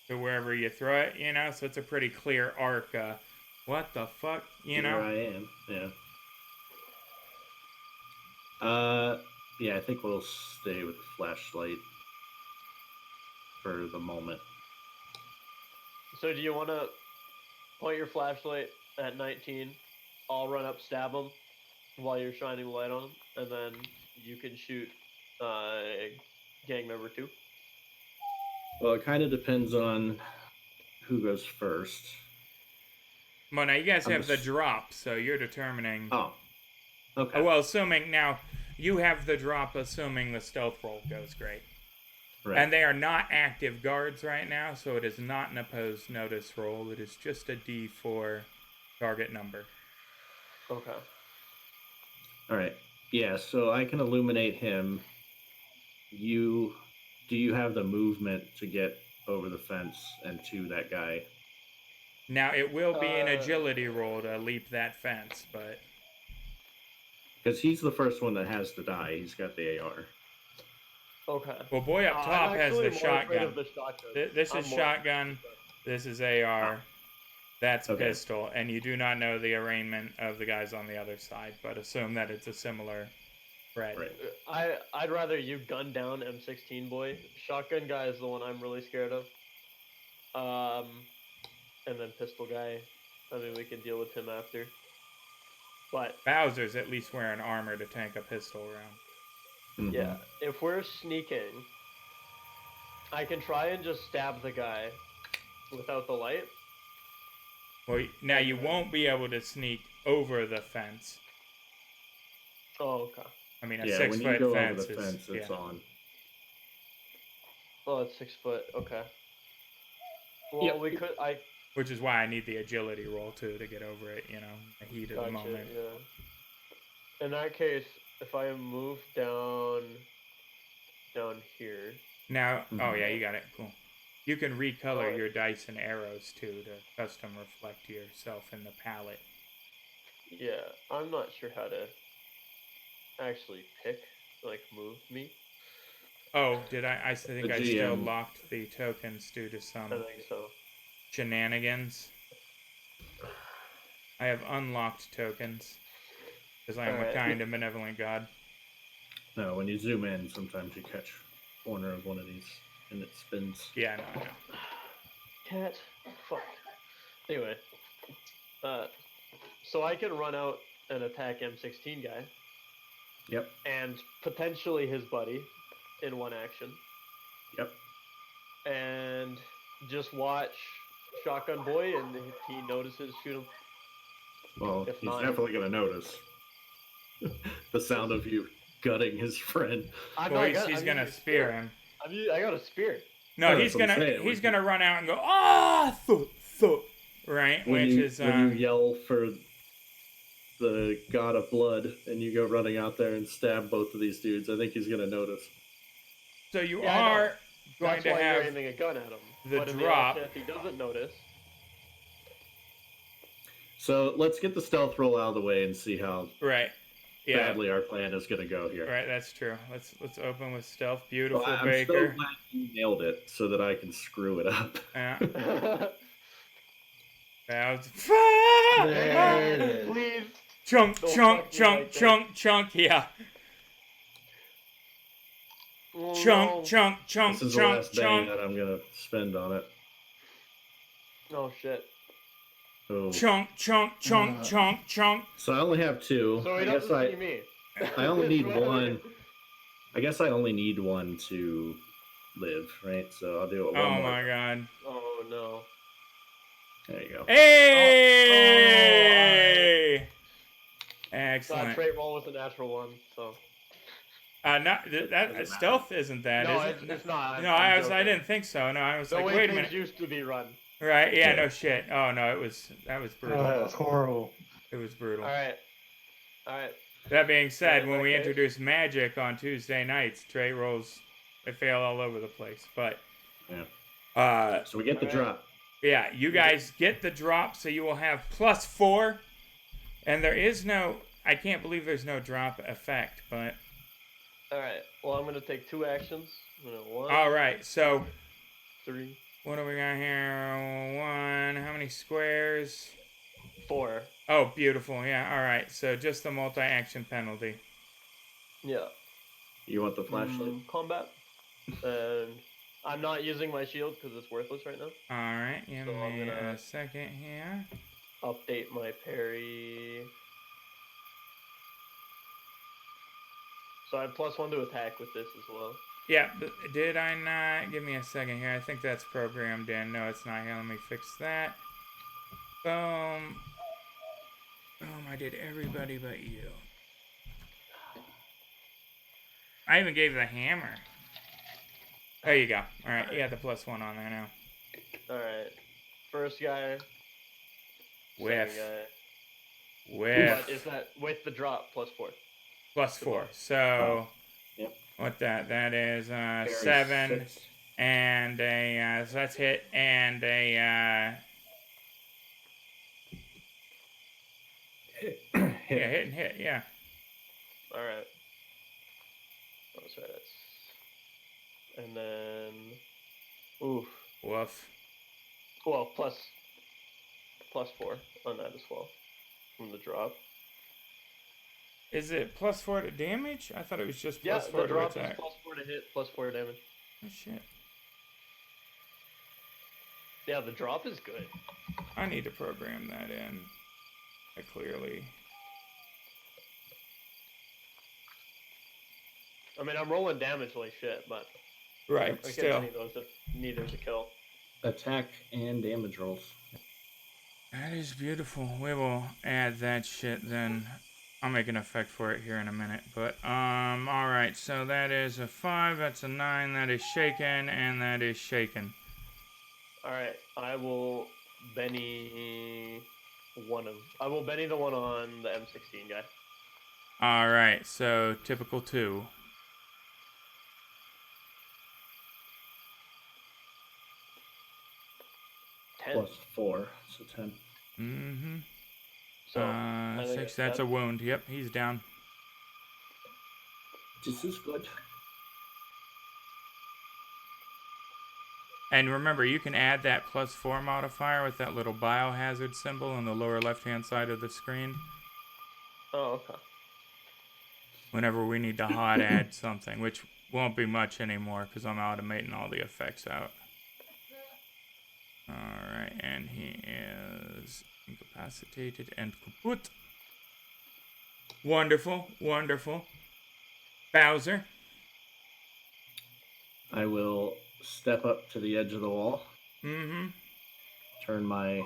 to wherever you throw it, you know? So it's a pretty clear arc. What the fuck, you know? Here I am. Yeah. Yeah, I think we'll stay with the flashlight for the moment. So do you want to point your flashlight at 19? I'll run up, stab him while you're shining the light on him, and then you can shoot gang member 2. Well, it kind of depends on who goes first. Well, now you guys I'm have the ass- drop, so you're determining. Oh. Okay. Well, assuming now you have the drop, assuming the stealth roll goes great. Right. And they are not active guards right now, so it is not an opposed notice roll. It is just a D4 target number. Okay. All right. Yeah, so I can illuminate him. Do you have the movement to get over the fence and to that guy? Now, it will be an Uh, agility roll to leap that fence, but Because he's the first one that has to die. He's got the AR. Okay. well, boy up top I'm has the actually more afraid shotgun. of the shotgun. This I'm is more- shotgun. This is AR. That's Okay. pistol, and you do not know the arraignment of the guys on the other side, but assume that it's a similar threat. Right. I'd rather you gun down M16 boy. Shotgun guy is the one I'm really scared of. And then pistol guy. I mean, we can deal with him after. But Bowser's at least wearing armor to tank a pistol round. Mhm. yeah, if we're sneaking, I can try and just stab the guy without the light. Well, now you won't be able to sneak over the fence. Oh, okay. I mean, a Yeah, when you 6-foot go fence over the is fence, it's yeah. on. Oh, it's 6 foot. Okay. Well, Yep. we could. Which is why I need the agility roll too to get over it. You know, the heat of the Gotcha, moment. yeah. In that case, if I move down here. Now, oh Mhm. yeah, you got it. Cool. You can recolor Alright. your dice and arrows too to custom reflect yourself in the palette. Yeah, I'm not sure how to actually pick, like, move me. Oh, did I think The I still GM. locked the tokens due to I some think so. shenanigans. I have unlocked tokens because I am a Alright. kind and benevolent god. No, when you zoom in, sometimes you catch corner of one of these and it spins. Yeah, no, I know. Cat. Fuck. Anyway. So I can run out and attack M16 guy Yep. and potentially his buddy in one action. Yep. And just watch Shotgun Boy, and if he notices, shoot him. Well, If he's not- definitely going to notice the sound of you gutting his friend. I'm Well, not he's gonna spear him. I got a spear. No, Yeah, he's that's what I'm gonna saying. he's gonna run out and go thud, right? When Which you is when you yell for the god of blood and you go running out there and stab both of these dudes, I think he's gonna notice. so you Yeah, I know. are going That's to why you're have aiming a gun at him. the But in the drop. off chance he doesn't notice. So let's get the stealth roll out of the way and see how Right. Yeah. badly our plan is gonna go here. Right, that's true. Let's open with stealth. So Beautiful, I'm so Baker. glad you nailed it so that I can screw it up. Yeah. There There it is. Please. Chunk, Don't chunk, fuck me chunk, like that. chunk, chunk. Yeah. Oh, Chunk, no. chunk, chunk, This is the chunk, last day chunk, that I'm gonna spend on it. Oh shit. Oh. chunk, chunk, chunk, chunk, chunk. So I only have two. So he I guess doesn't see me. I only need one. I guess I only need one to live, right? So I'll do it one Oh more. my god. Oh no. There you go. Hey! That Excellent. trait roll was a natural one, so. Not that stealth isn't that, No, is it? it's not. No, I'm I joking. didn't think so. No, I was The like, way wait a things minute. used to be run. Right? Yeah, Yeah. no shit. Oh no, that was brutal. Oh, that's horrible. It was brutal. Alright. Alright. That being said, in when that we case- introduce magic on Tuesday nights, trait rolls they fail all over the place. But Yeah. So we get the Alright. drop. yeah, you guys get the drop, so you will have +4, and there is no. I can't believe there's no drop effect, but Alright. Well, I'm gonna take 2 actions. I'm gonna 1, all right. So 3, what do we got here? 1. How many squares? 4. Oh, beautiful. Yeah. All right. So just the multi-action penalty. Yeah. You want the flashlight? Combat. And I'm not using my shield because it's worthless right now. All right. Give So I'm me gonna- a second here. Update my parry. So I have +1 to attack with this as well. Yeah, but did I not? Give me a second here. I think that's programmed in. No, it's not. Here, let me fix that. Boom. Boom, I did everybody but you. I even gave the hammer. There you go. Alright, you got the +1 on there now. Alright. First guy. Whiff. Second guy. Whiff. But is that with the drop +4? +4. So, Yep. what that is, Parry 7 6. and a, so that's hit and a, Hit. yeah, hit and hit, yeah. Alright. Oh, sorry, that's. And then. Oof. Woof. Well, +4 on that as well. From the drop. Is it +4 to damage? I thought it was just Yeah, +4 the to drop is attack. +4 to hit, +4 damage. Oh shit. Yeah, the drop is good. I need to program that in. Clearly. I mean, I'm rolling damage like shit, but Right, I still. can't those if neither to kill. Attack and damage rolls. That is beautiful. We will add that shit then. I'll make an effect for it here in a minute. But, alright, so that is a 5, that's a 9, that is shaken, and that is shaken. Alright, I will Benny the one on the M16 guy. Alright, so typical 2. +4, so 10. Mm-hmm. So I think 6, that's a wound. Yep, he's down. This is good. And remember, you can add that +4 modifier with that little biohazard symbol on the lower left-hand side of the screen Oh, okay. whenever we need to hot add something, which won't be much anymore because I'm automating all the effects out. Alright, and he is incapacitated and kaput. Wonderful, wonderful. Bowser. I will step up to the edge of the wall, Mm-hmm. turn my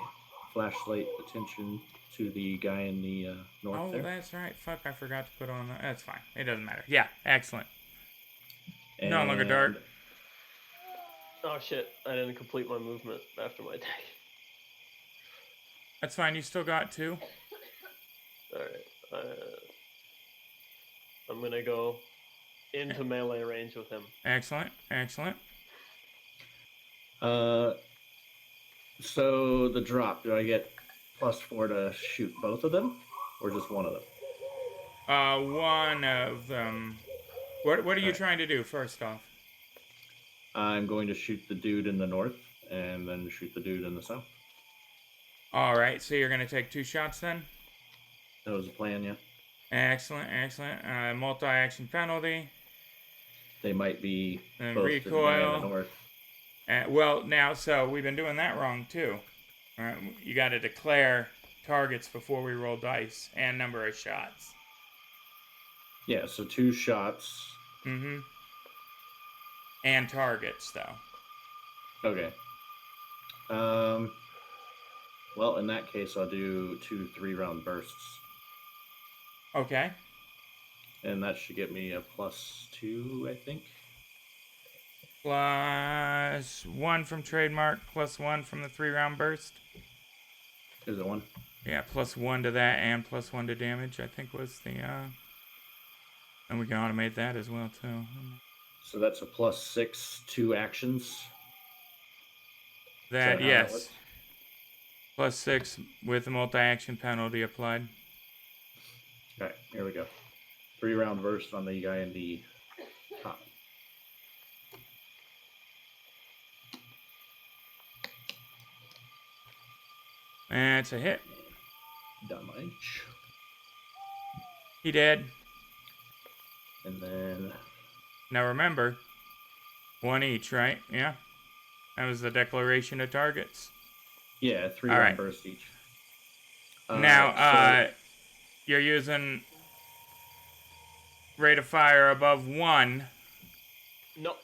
flashlight attention to the guy in the north Oh, there. that's right. Fuck, I forgot to put on that. That's fine. It doesn't matter. Yeah, excellent. No longer dark. Oh shit! I didn't complete my movement after my attack. That's fine. You still got 2. All right. I'm gonna go into melee range with him. Excellent. Excellent. So the drop, do I get +4 to shoot both of them, or just one of them? One of them. What are you Alright. trying to do first off? I'm going to shoot the dude in the north, and then shoot the dude in the south. All right, so you're gonna take 2 shots then. That was the plan, yeah. Excellent, excellent. Multi-action penalty. They might be And both to the guy in recoil. the north. Well, now, so we've been doing that wrong too. All right, you got to declare targets before we roll dice and number of shots. Yeah, so 2 shots. Mm-hmm. And targets, though. Okay. Well, in that case, I'll do 2 3-round bursts. Okay. And that should get me a +2, I think. +1 from trademark, +1 from the 3-round burst. Is it 1? Yeah, +1 to that and +1 to damage, I think was the, and we can automate that as well, too. So that's a +6, 2 actions. That, how yes. works? +6 with a multi-action penalty applied. Okay, here we go. 3-round burst on the guy in the top. That's a hit. Damage. He did. And then Now remember, 1 each, right? Yeah. That was the declaration of targets. yeah, 3 All round right. burst each. Now, you're using rate of fire above 1 No.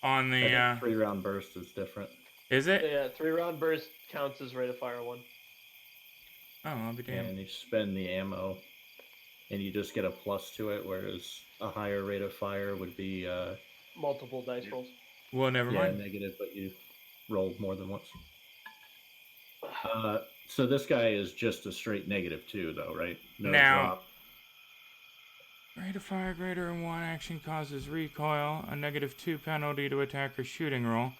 on I the. think 3-round burst is different. Is it? Yeah, 3-round burst counts as rate of fire 1. Oh, I'll be damned. And you spend the ammo, and you just get a plus to it, whereas a higher rate of fire would be Multiple dice rolls. Well, never mind. negative, but you rolled more than once. So this guy is just a straight -2, though, right? No Now- drop. Rate of fire greater than 1 action causes recoil, a -2 penalty to attack or shooting roll.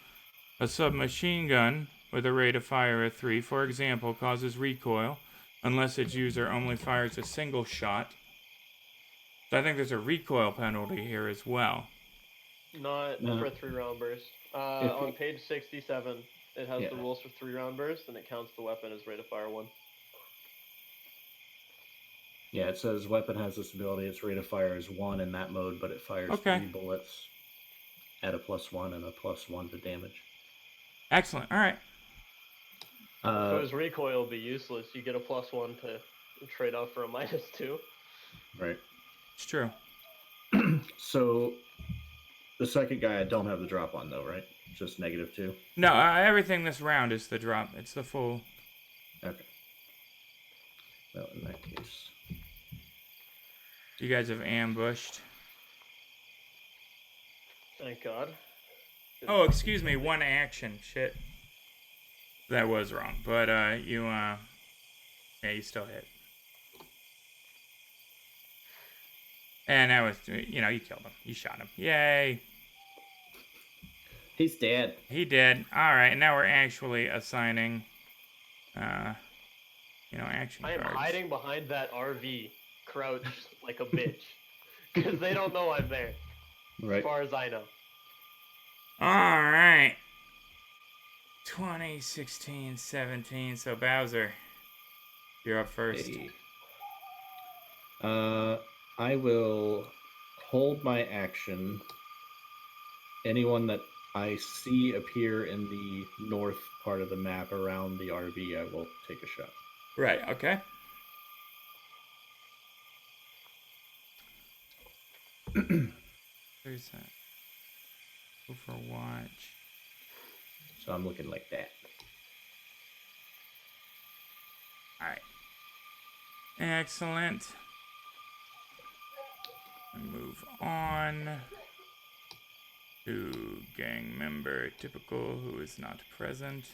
A submachine gun with a rate of fire of 3, for example, causes recoil unless its user only fires a single shot. So I think there's a recoil penalty here as well. Not No. for a 3-round burst. If On we- page 67, it has Yeah. the rules for 3-round burst, and it counts the weapon as rate of fire 1. Yeah, it says weapon has this ability. Its rate of fire is 1 in that mode, but it fires Okay. 3 bullets at a +1 and a +1 to damage. Excellent. All right. So his recoil will be useless. You get a +1 to trade off for a -2. Right. It's true. So the second guy I don't have the drop on, though, right? Just -2. No, everything this round is the drop. It's the full. Okay. Well, in that case, You guys have ambushed. Thank God. Oh, excuse me. 1 action. Shit. That was wrong. But, yeah, you still hit. And that was, you killed him. You shot him. Yay. he's dead. He did. All right. Now we're actually assigning, action I am cards. hiding behind that RV, crouched like a bitch. Because they don't know I'm there, Right. as far as I know. All right. 20, 16, 17. So, Bowser, you're up first. Hey. I will hold my action. Anyone that I see appear in the north part of the map around the RV, I will take a shot. Right. Okay. There's that. Go for a watch. So I'm looking like that. All right. Excellent. Move on. Ooh, gang member typical who is not present.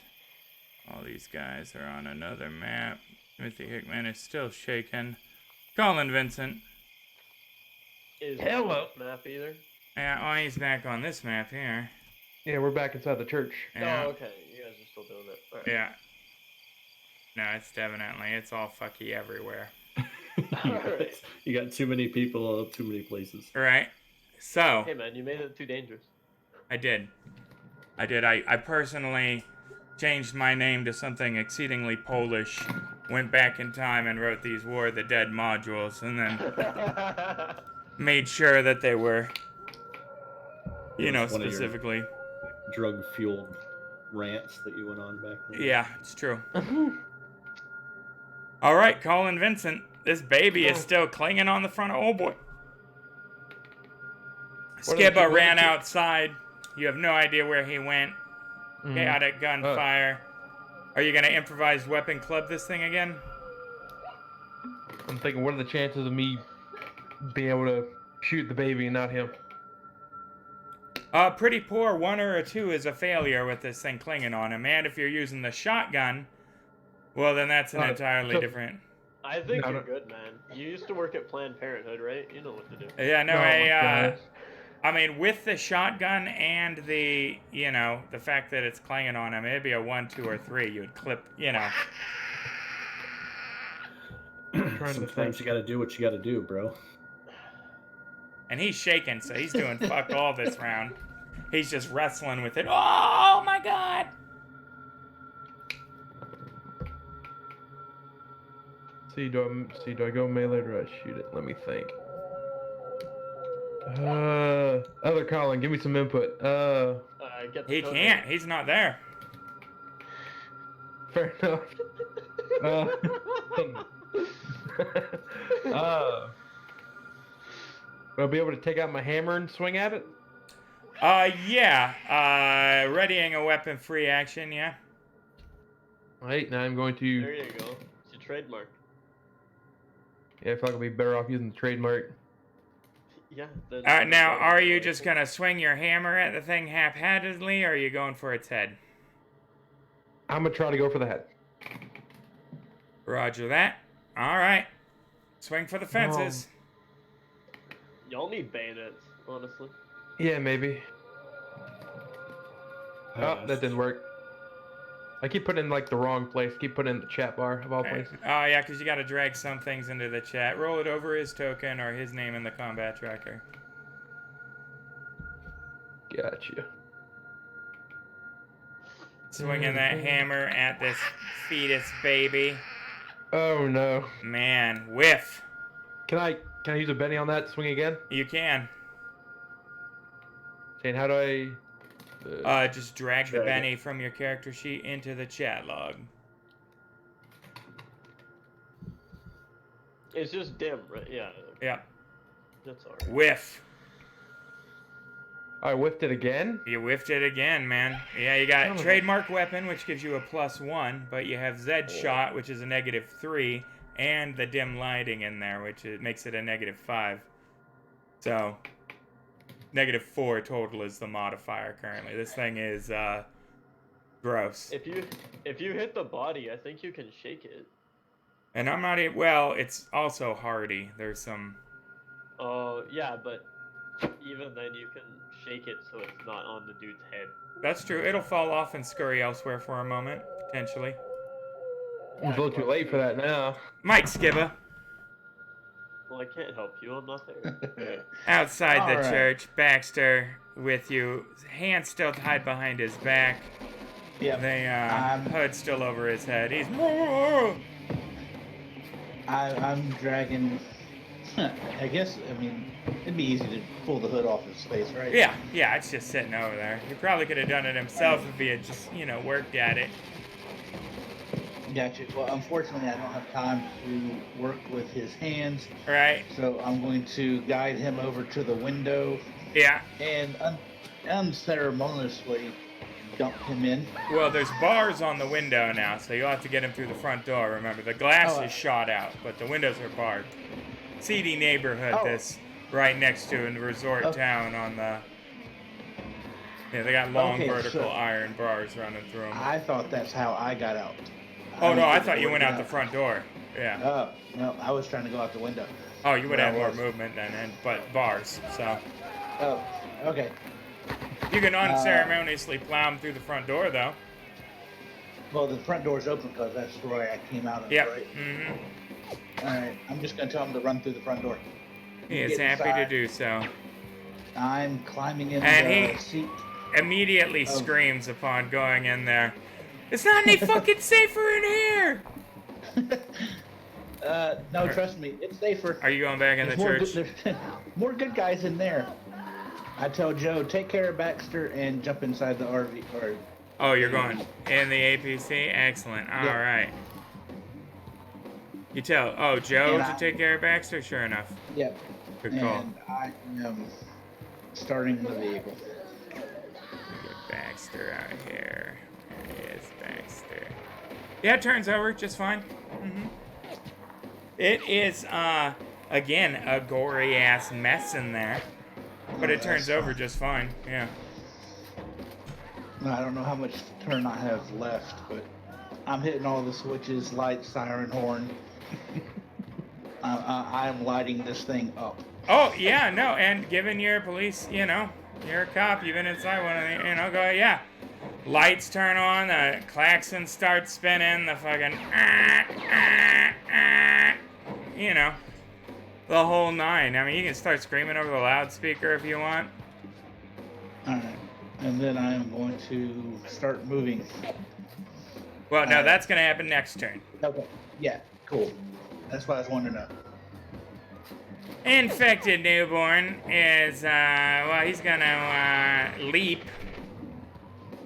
All these guys are on another map. Timothy Hickman is still shaken. Colin Vincent. Is Hello. on this map either? Yeah, oh, he's back on this map here. Yeah, we're back inside the church. Yeah. Oh, okay. You guys are still doing that. All right. Yeah. No, it's all fucky everywhere. Alright. You got too many people, too many places. Right? So, Hey man, you made it too dangerous. I did. I personally changed my name to something exceedingly Polish, went back in time and wrote these War of the Dead modules, and then made sure that they were, It was one of your specifically. drug-fueled rants that you went on back then. Yeah, it's true. All right, Colin Vincent. This baby is still clinging on the front of old boy. Skibba ran outside. You have no idea where he went. Chaotic gunfire. Are you going to improvised weapon club this thing again? I'm thinking, what are the chances of me being able to shoot the baby and not him? Pretty poor. 1 or a 2 is a failure with this thing clinging on him. And if you're using the shotgun, well, then that's an entirely different... I think you're good, man. You used to work at Planned Parenthood, right? You know what to do. Yeah, no, Oh, I mean, with the shotgun and the, the fact that it's clanging on him, it'd be a 1, 2, or 3. You'd clip, Sometimes you gotta do what you gotta do, bro. And he's shaking, so he's doing fuck all this round. He's just wrestling with it. Oh, my God! Do I go melee or do I shoot it? Let me think. Other Colin, give me some input. Get the He code can't. name. He's not there. Fair enough. Will I be able to take out my hammer and swing at it? Yeah. Readying a weapon free action, yeah. Right, now I'm going to... There you go. It's your trademark. Yeah, I feel like I'll be better off using the trademark. Yeah. Now, are you just gonna swing your hammer at the thing haphazardly, or are you going for its head? I'm gonna try to go for the head. Roger that. All right. Swing for the fences. Y'all need bayonets, honestly. Yeah, maybe. Oh, that didn't work. I keep putting in like the wrong place. Keep putting in the chat bar of all places. Oh, yeah, because you got to drag some things into the chat. Roll it over his token or his name in the combat tracker. Gotcha. Swinging that hammer at this fetus baby. Oh no. Man, whiff. Can I use a Benny on that? Swing again? You can. Saying how do I? Just drag the Benny from your character sheet into the chat log. It's just dim, right? Yeah. Yeah. That's alright. Whiff. I whiffed it again? You whiffed it again, man. Yeah, you got trademark weapon, which gives you a +1, but you have Z shot, which is a -3, and the dim lighting in there, which makes it a -5. So, -4 total is the modifier currently. This thing is gross. If you hit the body, I think you can shake it. And I'm not well. It's also hardy. There's some. Oh yeah, but even then you can shake it so it's not on the dude's head. That's true. It'll fall off and scurry elsewhere for a moment, potentially. It's a little too late for that now. Mike Skibba. Well, I can't help you. I'm not there. Outside the All right. church, Baxter with you, hand still tied behind his back. Yep. The hood still over his head. He's. I'm dragging. I guess, I mean, it'd be easy to pull the hood off his face, right? Yeah, it's just sitting over there. He probably could have done it himself if he had just, worked at it. Gotcha. Well, unfortunately, I don't have time to work with his hands, Right? so I'm going to guide him over to the window Yeah. and unceremoniously dump him in. Well, there's bars on the window now, so you'll have to get him through the front door. Remember, the glass is shot out, but the windows are barred. Seedy neighborhood, this right next to a resort town on the Yeah, they got long Okay, vertical so- iron bars running through them. I thought that's how I got out. Oh no, didn't I think thought the you door went to out get the front door. Yeah. Oh, no, I was trying to go out the window. Oh, you would Where I have more was. movement then, but bars. So Oh, okay. you can unceremoniously plow them through the front door, though. Well, the front door's open because that's the way I came out of, Yep. right? Mm-hmm. All right, I'm just going to tell him to run through the front door. He is Get happy to inside. do so. I'm climbing in And the seat. Immediately Oh. screams upon going in there. It's not any fucking safer in here. No, trust me, it's safer. Are you going back in the There's church? There's more good guys in there. I tell Joe, take care of Baxter and jump inside the RV. Or Oh, you're going in the APC? Excellent. All Yeah. right. You tell, Joe And to I- take care of Baxter? Sure enough. Yep. Good call. And I am starting the vehicle. Get Baxter out here. There he is, Baxter. Yeah, it turns over just fine. Mm-hmm. It is, again, a gory-ass mess in there. But it turns That's over fine. just fine, yeah. I don't know how much turn I have left, but I'm hitting all the switches, lights, siren, horn. I'm lighting this thing up. Oh, yeah, no, and given you're a police, you're a cop, you've been inside one of the, go, yeah. Lights turn on, the klaxon starts spinning, the fucking, the whole nine. I mean, you can start screaming over the loudspeaker if you want. All right, and then I am going to start moving. Well, no, that's going to happen next turn. Okay. Yeah. Cool. That's what I was wanting to know. Infected newborn is, he's going to leap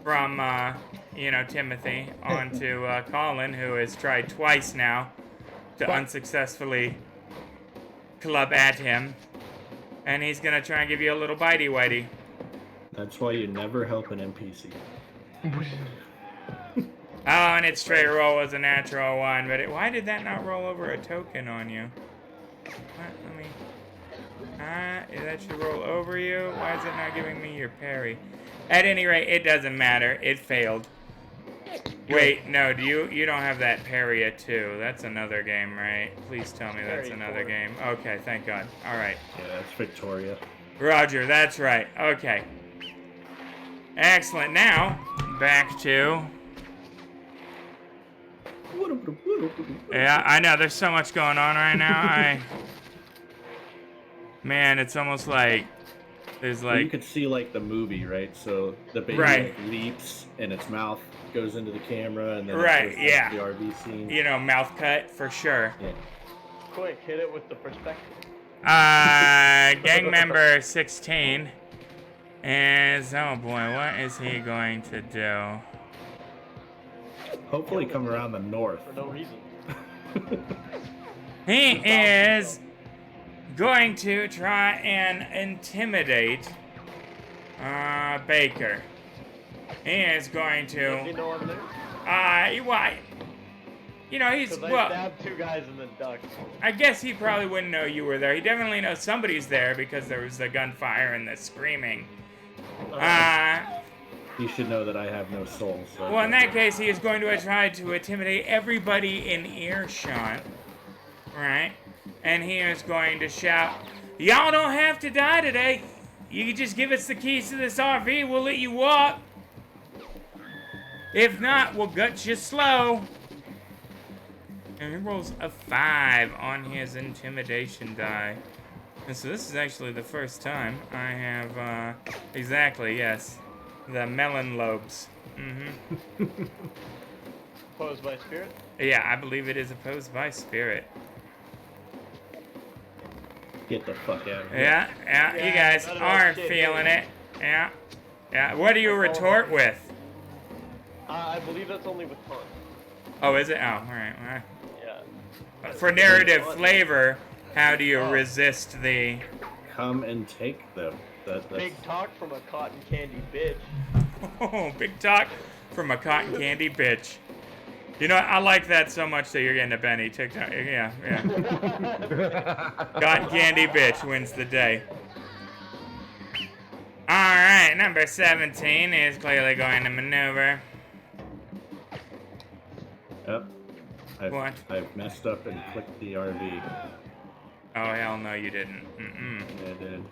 from, Timothy onto Colin, who has tried twice now to unsuccessfully club at him. And he's going to try and give you a little bitey whitey. That's why you never help an NPC. Oh, and its straight roll was a natural one, but why did that not roll over a token on you? What? Let me... that should roll over you? Why is it not giving me your parry? At any rate, it doesn't matter. It failed. Wait, no, you don't have that parry at 2. That's another game, right? Please tell me that's Parry another 4. game. Okay, thank God. All right. Yeah, that's Victoria. Roger, that's right. Okay. Excellent. Now, back to... Yeah, I know. There's so much going on right now. Man, it's almost like there's Well, you like... could see like the movie, right? So the baby Right. like, leaps and its mouth goes into the camera, and then Right, it goes yeah. to the RV scene. mouth cut for sure. Yeah. Quick, hit it with the perspective. Gang member 16 is... Oh boy, what is he going to do? Hopefully, come around the north. For no reason. He is going to try and intimidate Baker. He is going Does he to... know I'm there? Why? He's... Because I Well, stabbed 2 guys in the duck. I guess he probably wouldn't know you were there. He definitely knows somebody's there because there was the gunfire and the screaming. You should know that I have no soul. So Well, in that case, he is going to try to intimidate everybody in earshot, right? And he is going to shout, "Y'all don't have to die today. You can just give us the keys to this RV. We'll let you walk. If not, we'll gut you slow." And he rolls a 5 on his intimidation die. And so this is actually the first time I have, exactly, yes. The melon lobes. Mm-hmm. Opposed by spirit? Yeah, I believe it is opposed by spirit. Get the fuck out of here. Yeah, you Yeah, guys none of that aren't shit feeling hit. it. Yeah. What do you retort with? I believe that's only with taunt. Oh, is it? Oh, alright. Yeah. For narrative flavor, how do you Oh. resist the... Come and take them. That's Big talk from a cotton candy bitch. Oh, big talk from a cotton candy bitch. You know, I like that so much that you're getting a Benny TikTok. Yeah. Cotton candy bitch wins the day. Alright. Alright, number 17 is clearly going to maneuver. Yep. What? I've messed up and clicked the RV. Oh, hell no, you didn't. Mm-mm. It did.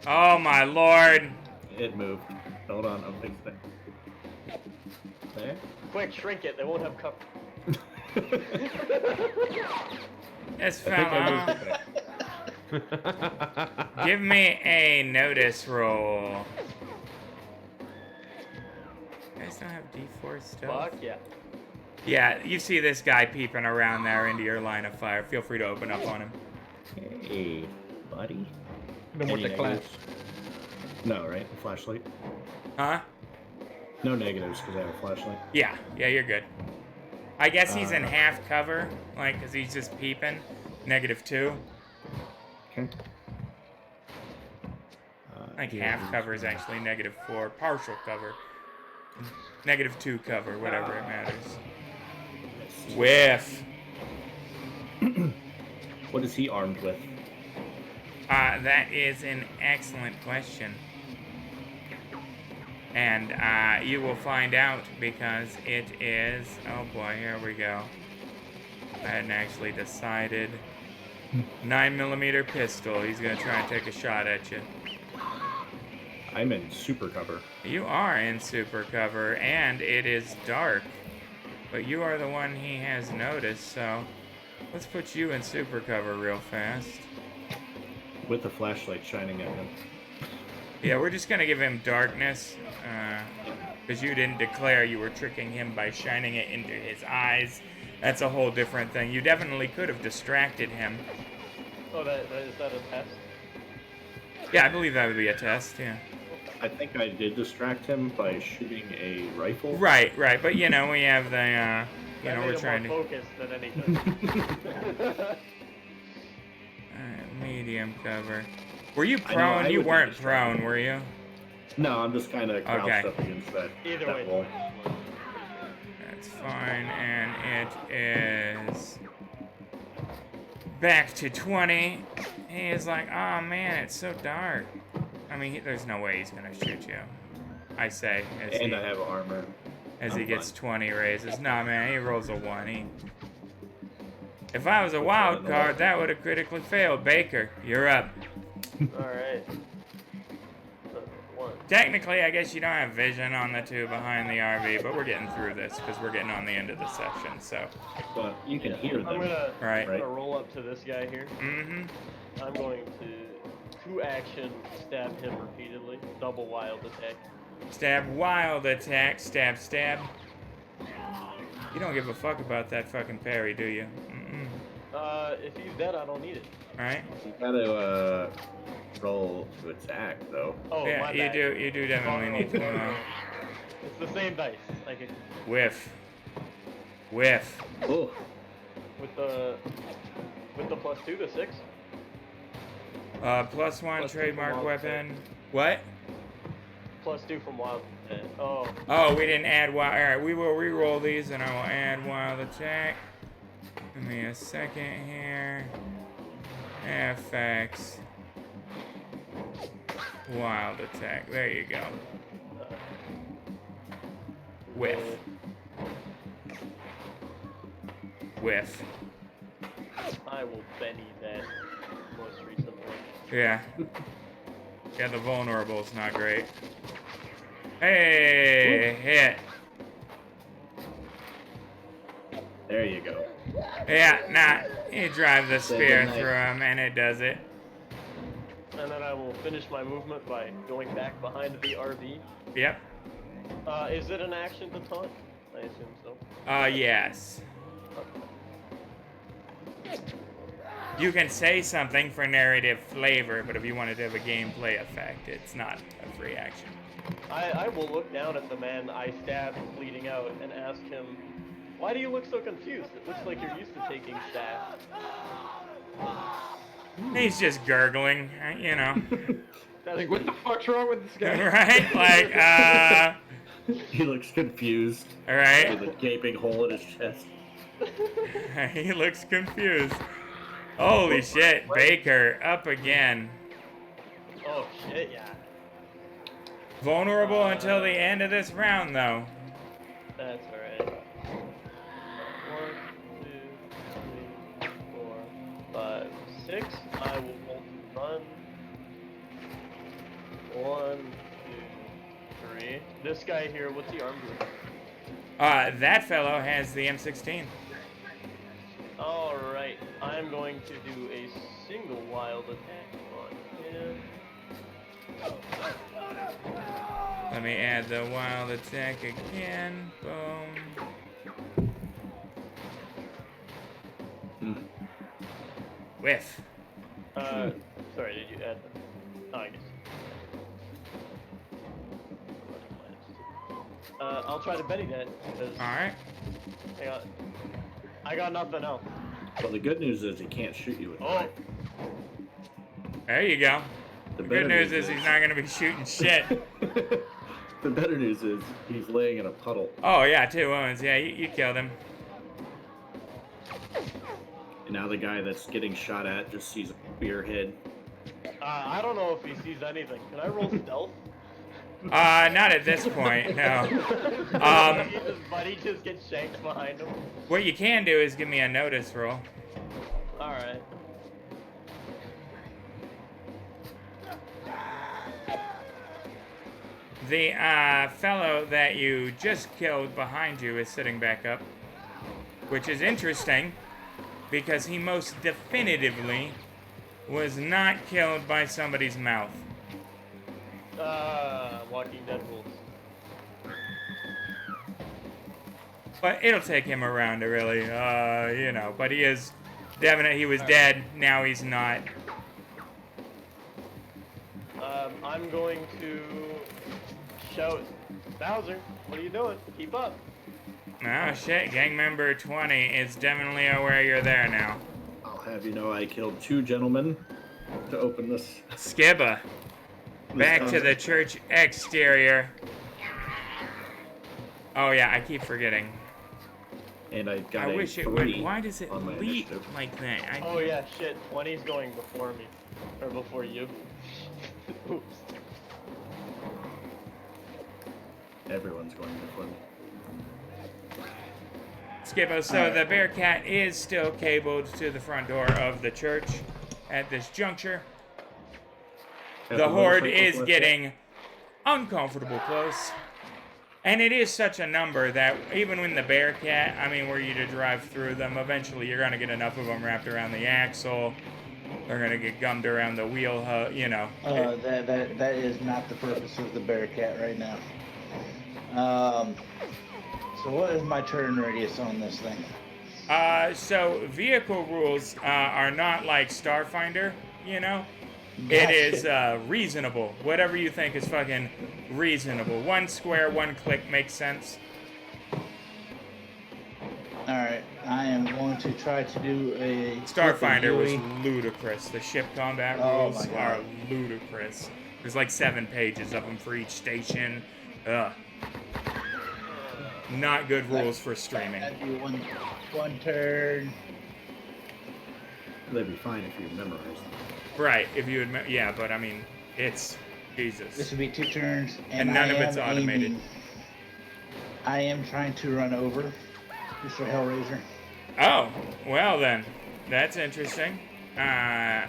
Oh, my lord. It moved. Hold on, I'll fix that. There? Quick, shrink it. They won't have cover. This I think I moved fellow. it back. Give me a notice roll. You guys don't have D4 still? Fuck yeah. Yeah, you see this guy peeping around there into your line of fire. Feel free to open up on him. Hey, buddy. Then what's Any the class? negatives? No, right? A flashlight? Huh? No negatives because I have a flashlight. Yeah, you're good. I guess he's in half cover, like, because he's just peeping. -2. Okay. I think half cover is actually -4. Partial cover. -2 cover, whatever it matters. Whiff. What is he armed with? That is an excellent question. And you will find out because it is... Oh boy, here we go. I hadn't actually decided. 9mm pistol. He's gonna try and take a shot at you. I'm in super cover. You are in super cover, and it is dark. But you are the one he has noticed, so let's put you in super cover real fast. With the flashlight shining at him. Yeah, we're just gonna give him darkness, because you didn't declare you were tricking him by shining it into his eyes. That's a whole different thing. You definitely could have distracted him. Oh, is that a test? Yeah, I believe that would be a test, yeah. I think I did distract him by shooting a rifle. Right, but you know, we have the, you That know, made we're him trying to... more focused than anything. Alright, medium cover. Were you I know, prone? I You would be weren't distracted. prone, were you? No, I'm just kind of crouched Okay. up against that, Either that way. wall. That's fine, and it is back to 20. He is like, oh man, it's so dark. I mean, there's no way he's gonna shoot you. I say, And I have armor. as I'm he gets fine. 2 raises. Nah, man, he rolls a 1. If I was a Which wild one of the card, left? that would have critically failed. Baker, you're up. Alright. One. Technically, I guess you don't have vision on the 2 behind the RV, but we're getting through this because we're getting on the end of the session, so. But you can hear them. I'm gonna, Right. Right. roll up to this guy here. Mm-hmm. I'm going to 2 action stab him repeatedly. Double wild attack. Stab, wild attack, stab, stab. You don't give a fuck about that fucking parry, do you? Mm-mm. If he's dead, I don't need it. Right? You gotta roll to attack though. Oh, my Yeah, bad. you do definitely need to It's the same dice. Like whiff. Whiff. Oh, with the +2 to 6. +1 +2 trademark from wild weapon. What? +2 from wild attack. Oh, Oh, we didn't add wild. Alright, we will re-roll these and I will add wild attack. Give me a second here. FX. Wild attack. There you go. Whiff. Whiff. I will Benny that most recent one. Yeah. Yeah, the vulnerable's not great. Hey, hit. there you go. Yeah, nah. You drive the Say spear goodnight. through him and it does it. And then I will finish my movement by going back behind the RV. Yep. Is it an action to taunt? I assume so. Yes. You can say something for narrative flavor, but if you wanted to have a gameplay effect, it's not a free action. I will look down at the man I stabbed bleeding out and ask him, why do you look so confused? It looks like you're used to taking stabs. He's just gurgling, you know. That's Like, what the fuck's wrong with this guy? Right? Like, He looks confused alright. with a gaping hole in his chest. He looks confused. Holy shit, Baker, up again. Oh shit, yeah. Vulnerable until the end of this round, though. That's alright. 1, 2, 3, 4, 5, 6. I will multi-run. 1, 2, 3. This guy here, what's he armed with? That fellow has the M16. Alright, I'm going to do a single wild attack on him. Let me add the wild attack again. Boom. Whiff. Sorry, did you add them? Oh, I guess. I'll try to Betty that, because Alright. I got nothing else. Well, the good news is he can't shoot you with Oh! knife. There you go. The The better good news is he's not going to be shooting shit. The better news is he's laying in a puddle. Oh, yeah, 2 wounds. Yeah, you killed him. And now the guy that's getting shot at just sees a beer head. I don't know if he sees anything. Can I roll stealth? Not at this point, no. His buddy just gets shanked behind him. What you can do is give me a notice roll. Alright. The fellow that you just killed behind you is sitting back up, which is interesting because he most definitively was not killed by somebody's mouth. Walking Dead rules. But it'll take him around to really, but he is definite. He was dead, now he's not. I'm going to shout, Bowser, what are you doing? Keep up. Oh shit, gang member 20 is definitely aware you're there now. I'll have you know I killed 2 gentlemen to open this. Skibba, back to the church exterior. Oh yeah, I keep forgetting. And I got I a wish it 3 would. Why does it on my leap initiative. like that? Oh yeah, shit. 20's going before me. Or before you. Oops. Everyone's going before me. Skibbo, so the Bearcat is still cabled to the front door of the church at this juncture. Have The horde motorcycles is left getting uncomfortable close. And it is such a number that even when the Bearcat, were you to drive through them, eventually you're going to get enough of them wrapped around the axle. They're going to get gummed around the wheel, That is not the purpose of the Bearcat right now. So what is my turn radius on this thing? So vehicle rules are not like Starfinder, It Gotcha. is reasonable. Whatever you think is fucking reasonable. 1 square, 1 click makes sense. Alright, I am going to try to do a... Starfinder was Huey. ludicrous. The ship combat Oh rules my are God. ludicrous. There's like 7 pages of them for each station. Ugh. Not good rules for streaming. That'd be one turn. They'd be fine if you memorized them. Right, if you admit, yeah, but it's This Jesus. would be 2 turns, And none I of it's am automated. aiming. I am trying to run over Mr. Hellraiser. Oh, well then, that's interesting. Yeah.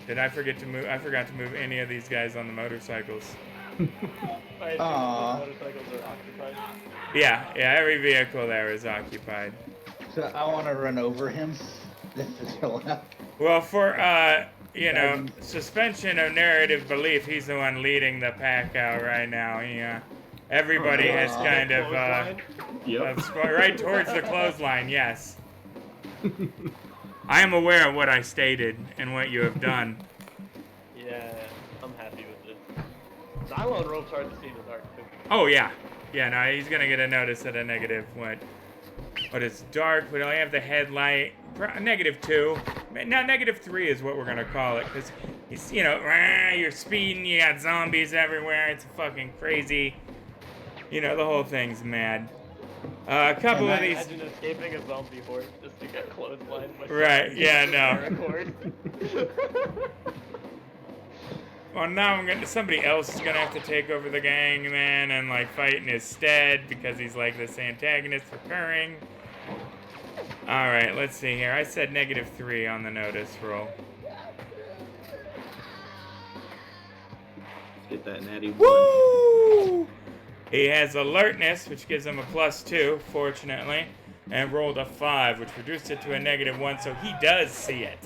Did I forget to move? I forgot to move any of these guys on the motorcycles. I assume Aw. the motorcycles are occupied. Yeah, every vehicle there is occupied. So I want to run over him. If it's allowed. Well, for suspension of narrative belief, he's the one leading the pack out right now. Everybody has kind of Yep. right towards the clothesline. Yes. I am aware of what I stated and what you have done. Yeah, I'm happy with it. Nylon rope's hard to see in the dark, too. Oh yeah, no, he's gonna get a notice at a negative But it's dark. We only have the headlight. -2. Now -3 is what we're gonna call it, because you're speeding. You got zombies everywhere. It's fucking crazy. The whole thing's mad. A couple of these. Imagine escaping a zombie horde just to get clotheslined by Right, yeah, no. paracord. Well, now somebody else is gonna have to take over the gang then and like fight in his stead because he's like this antagonist recurring. All right, let's see here. I said -3 on the notice roll. Get that natty one. Woo! He has alertness, which gives him a +2, fortunately, and rolled a 5, which reduced it to a -1, so he does see it.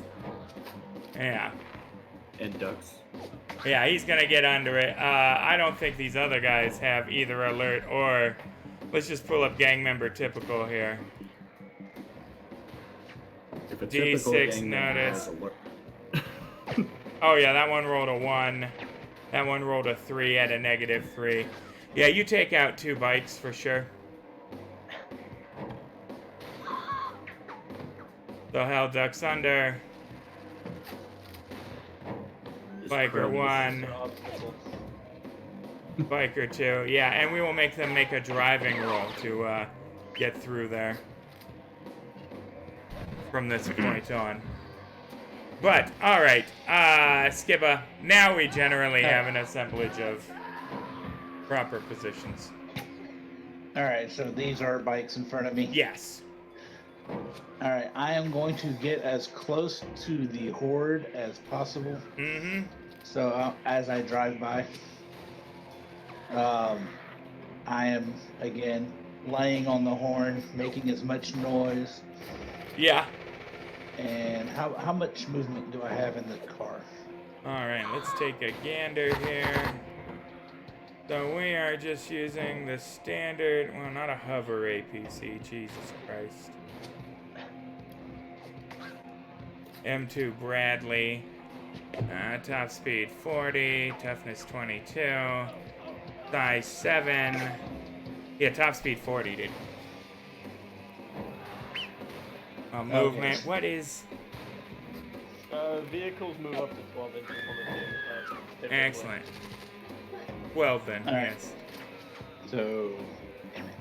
Yeah. And ducks. Yeah, he's gonna get under it. I don't think these other guys have either alert or... Let's just pull up gang member typical here. If a typical D6 gang member notice. has alert. Oh yeah, that one rolled a 1. That one rolled a 3 at a -3. Yeah, you take out 2 bikes for sure. So hell ducks under. Just Biker crummies. 1. Biker 2. Yeah, and we will make them make a driving roll to get through there. From this point on. But, alright, Skibba, now we generally have an assemblage of proper positions. Alright, so these are bikes in front of me. Yes. Alright, I am going to get as close to the horde as possible. Mm-hmm. So as I drive by, I am, again, laying on the horn, making as much noise. Yeah. And how much movement do I have in the car? Alright, let's take a gander here. So we are just using the standard, well, not a hover APC, Jesus Christ. M2 Bradley, top speed 40, toughness 22, size 7. Yeah, top speed 40, dude. Movement, Okay. what is... Vehicles move up to 12 inches on the same typically. Excellent. 12 then, All right. yes. So, damn it.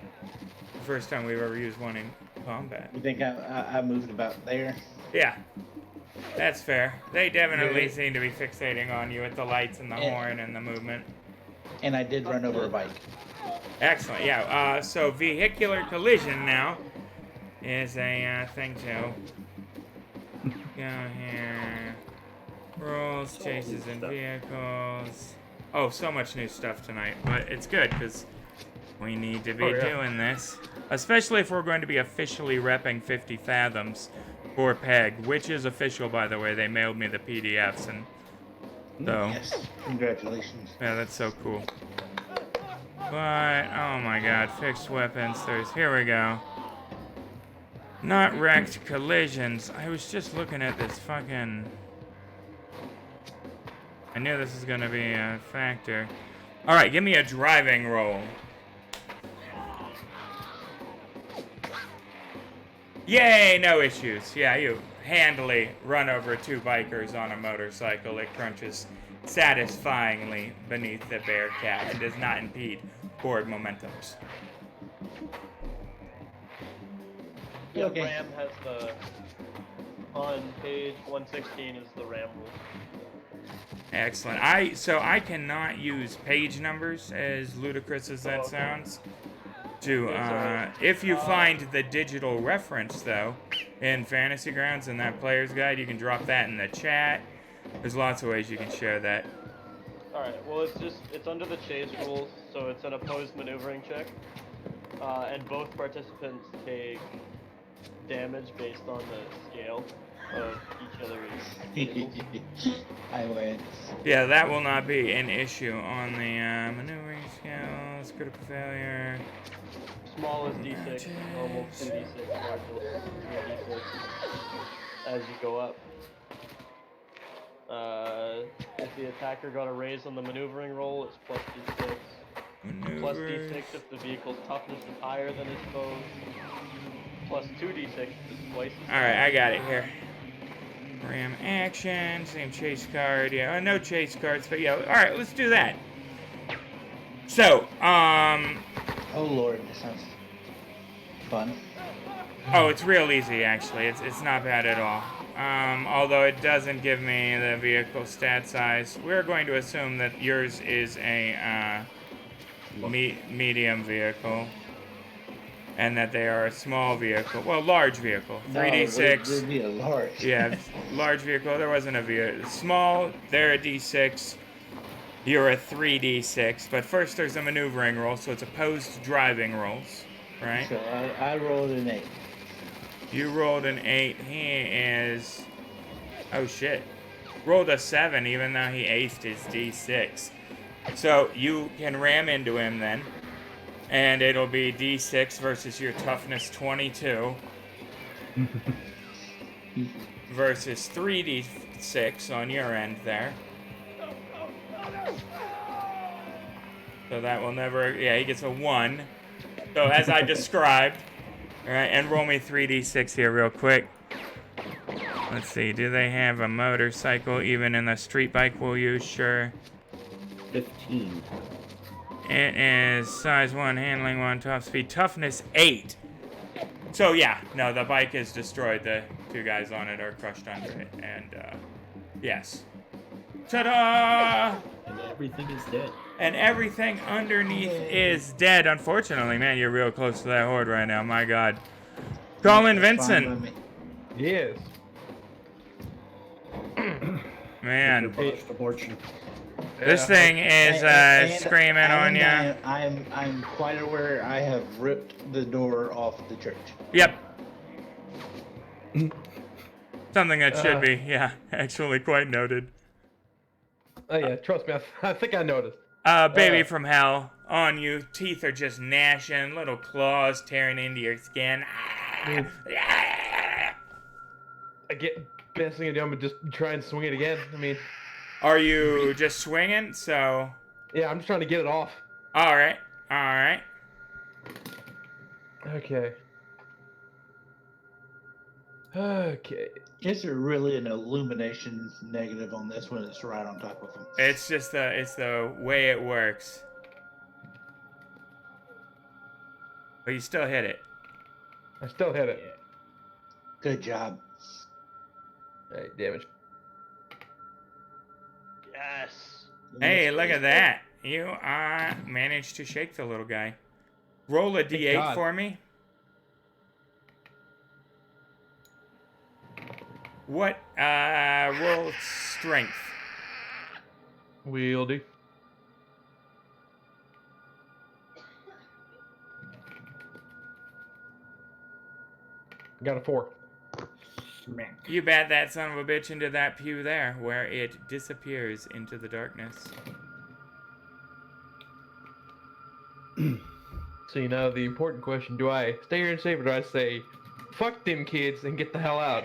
First time we've ever used one in combat. You think I moved about there? Yeah, that's fair. They definitely Really? seem to be fixating on you with the lights and the Yeah. horn and the movement. And I did run over a bike. Excellent, yeah. So vehicular collision now is a thing to go here. Rules, chases, and vehicles. Oh, so much new stuff tonight, but it's good because we need to be doing this. Especially if we're going to be officially repping 50 Fathoms for PEG, which is official, by the way. They mailed me the PDFs, and so, Yes, congratulations. yeah, that's so cool. But, oh my god, fixed weapons, here we go. Not wrecked collisions. I was just looking at this fucking... I knew this was gonna be a factor. Alright, give me a driving roll. Yay, no issues. Yeah, you handily run over 2 bikers on a motorcycle. It crunches satisfyingly beneath the Bearcat and does not impede forward momentums. Yeah, Okay. RAM has the... On page 116 is the RAM rule. Excellent. So I cannot use page numbers, as ludicrous as that sounds. If you find the digital reference, though, in Fantasy Grounds in that player's guide, you can drop that in the chat. There's lots of ways you can share that. Alright, well it's under the chase rules, so it's an opposed maneuvering check. And both participants take damage based on the scale of each other's vehicles. I went. Yeah, that will not be an issue on the maneuvering skills, critical failure. Small is D6, normal 2D6, large is 3D6 as you go up. If the attacker got a raise on the maneuvering roll, it's plus D6. Plus Maneuvers. D6 if the vehicle's toughness is higher than its foes. Plus 2D6 if it's twice as Alright, I got it here. Ram action, same chase card. Yeah, no chase cards, but yeah. Alright, let's do that. So, Oh lord, this sounds fun. oh, it's real easy, actually. It's not bad at all. although it doesn't give me the vehicle stat size. We're going to assume that yours is a medium vehicle, and that they are a small vehicle. Well, large vehicle. 3d6. No, it'd be a large. Yeah, large vehicle. There wasn't a vehicle. Small, they're a d6. You're a 3d6. But first there's a maneuvering roll, so it's opposed driving rolls, right? So I rolled an 8. You rolled an 8. He is... Oh, shit. Rolled a 7, even though he aced his d6. So you can ram into him then. And it'll be d6 versus your toughness 22. Versus 3d6 on your end there. So that will never... Yeah, he gets a 1. So as I described... Alright, and roll me 3d6 here real quick. Let's see, do they have a motorcycle even in the street bike we'll use? Sure. 15. It is size 1, handling 1, top speed, toughness 8. So yeah, no, the bike is destroyed. The two guys on it are crushed under it. And, yes. Ta-da! And everything is dead. And everything underneath is dead. Unfortunately, man, you're real close to that horde right now. My God. Colin Vincent. Yes. Man, Abortion. this thing is screaming on you. I'm quite aware I have ripped the door off the church. Yep. Something that should be, yeah, actually quite noted. Oh yeah, trust me, I think I noticed. Baby from hell on you. Teeth are just gnashing, little claws tearing into your skin. I get best thing to do. I'm gonna just try and swing it again. I mean, Are you just swinging? So, yeah, I'm just trying to get it off. all right, all right. Okay. Okay. Is there really an illumination negative on this one? It's right on top of them. It's just the way it works. But you still hit it. I still hit it. Good job. Alright, damage. Yes. Hey, look at that. You managed to shake the little guy. Roll a d8 God. for me. What? Roll strength. Will do. Got a 4. Smack. You bat that son of a bitch into that pew there, where it disappears into the darkness. So you know the important question, do I stay here and save or do I say, fuck them kids and get the hell out?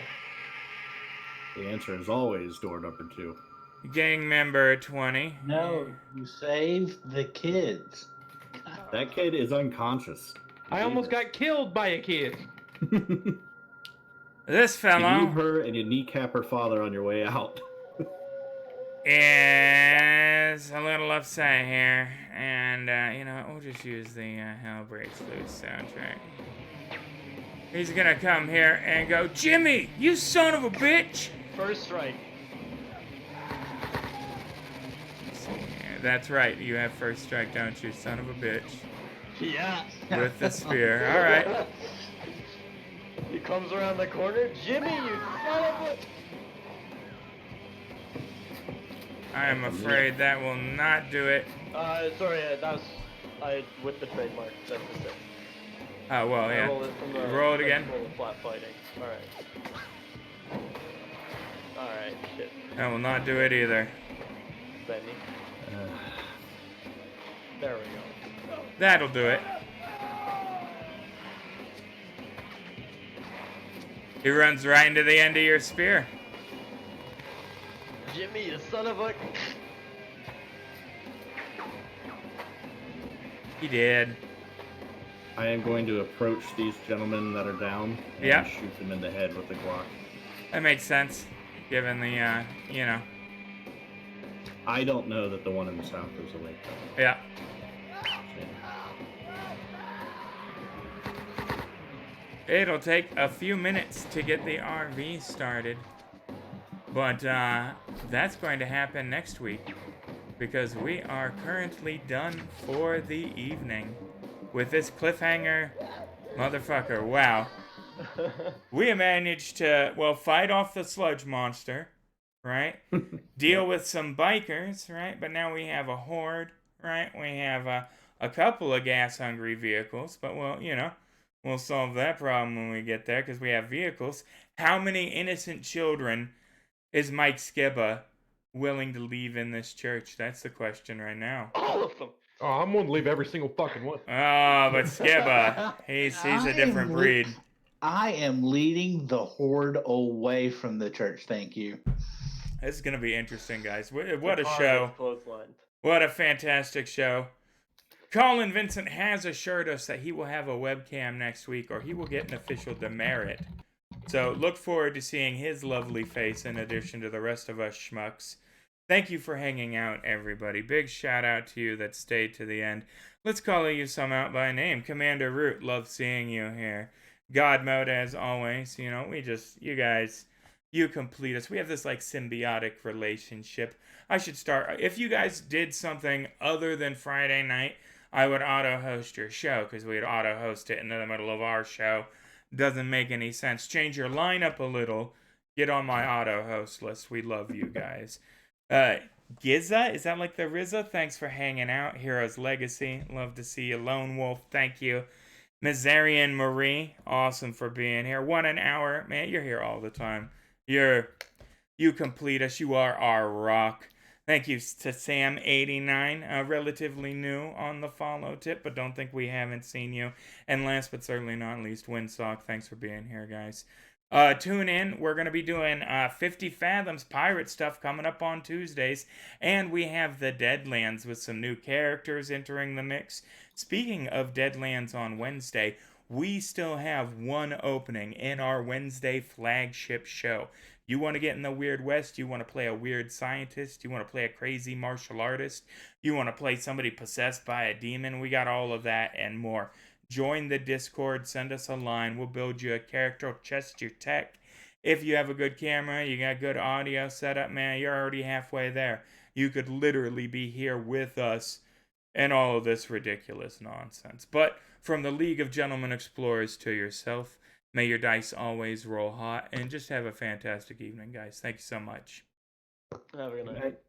The answer is always door number 2. Gang member 20. No, you save the kids. That kid is unconscious. I almost got killed by a kid. This You leave fellow her and you kneecap her father on your way out. is a little upset here, and you know what, we'll just use the Hell Breaks Loose soundtrack. He's gonna come here and go, Jimmy, you son of a bitch! First strike. That's right, you have first strike, don't you, son of a bitch? Yeah. With the spear. Alright. He comes around the corner. Jimmy, you son of a... I am afraid that will not do it. Sorry, that was... with the trademark. That's the thing. Oh, well, I yeah. rolled it from the Roll it again. principle of flat fighting. Alright, shit. That will not do it either. Benny. There we go. That'll do it. He runs right into the end of your spear. Jimmy, you son of a... He did. I am going to approach these gentlemen that are down and Yeah. shoot them in the head with the Glock. That makes sense, given the, you know. I don't know that the one in the south is awake though. Yeah. It'll take a few minutes to get the RV started. But that's going to happen next week because we are currently done for the evening with this cliffhanger. Motherfucker, wow. We managed to, well, fight off the sludge monster, right? Deal with some bikers, right? But now we have a horde, right? We have a couple of gas-hungry vehicles, but we'll solve that problem when we get there because we have vehicles. How many innocent children is Mike Skiba willing to leave in this church? That's the question right now. All of them. Oh, I'm going to leave every single fucking one. Oh, but Skiba, he's a different breed. I am leading the horde away from the church. Thank you. This is going to be interesting, guys. What a show. Clothesline. What a fantastic show. Colin Vincent has assured us that he will have a webcam next week, or he will get an official demerit. So look forward to seeing his lovely face in addition to the rest of us schmucks. Thank you for hanging out, everybody. Big shout out to you that stayed to the end. Let's call you some out by name. Commander Root, love seeing you here. God Mode, as always. You guys, you complete us. We have this like symbiotic relationship. I should start. If you guys did something other than Friday night, I would auto-host your show because we'd auto-host it in the middle of our show. Doesn't make any sense. Change your lineup a little. Get on my auto-host list. We love you guys. Giza, is that like the RZA? Thanks for hanging out. Heroes Legacy, love to see you. Lone Wolf, thank you. Mizarian Marie, awesome for being here. 1 an hour, man, you're here all the time. You complete us. You are our rock. Thank you to Sam89, relatively new on the follow tip, but don't think we haven't seen you. And last but certainly not least, Windsock, thanks for being here, guys. Tune in. We're going to be doing 50 Fathoms pirate stuff coming up on Tuesdays. And we have the Deadlands with some new characters entering the mix. Speaking of Deadlands on Wednesday, we still have one opening in our Wednesday flagship show. You want to get in the Weird West? You want to play a weird scientist? You want to play a crazy martial artist? You want to play somebody possessed by a demon? We got all of that and more. Join the Discord, send us a line, we'll build you a character, test your tech. If you have a good camera, you got good audio setup, man, you're already halfway there. You could literally be here with us and all of this ridiculous nonsense. But from the League of Gentlemen Explorers to yourself, may your dice always roll hot, and just have a fantastic evening, guys. Thank you so much. Have a good night.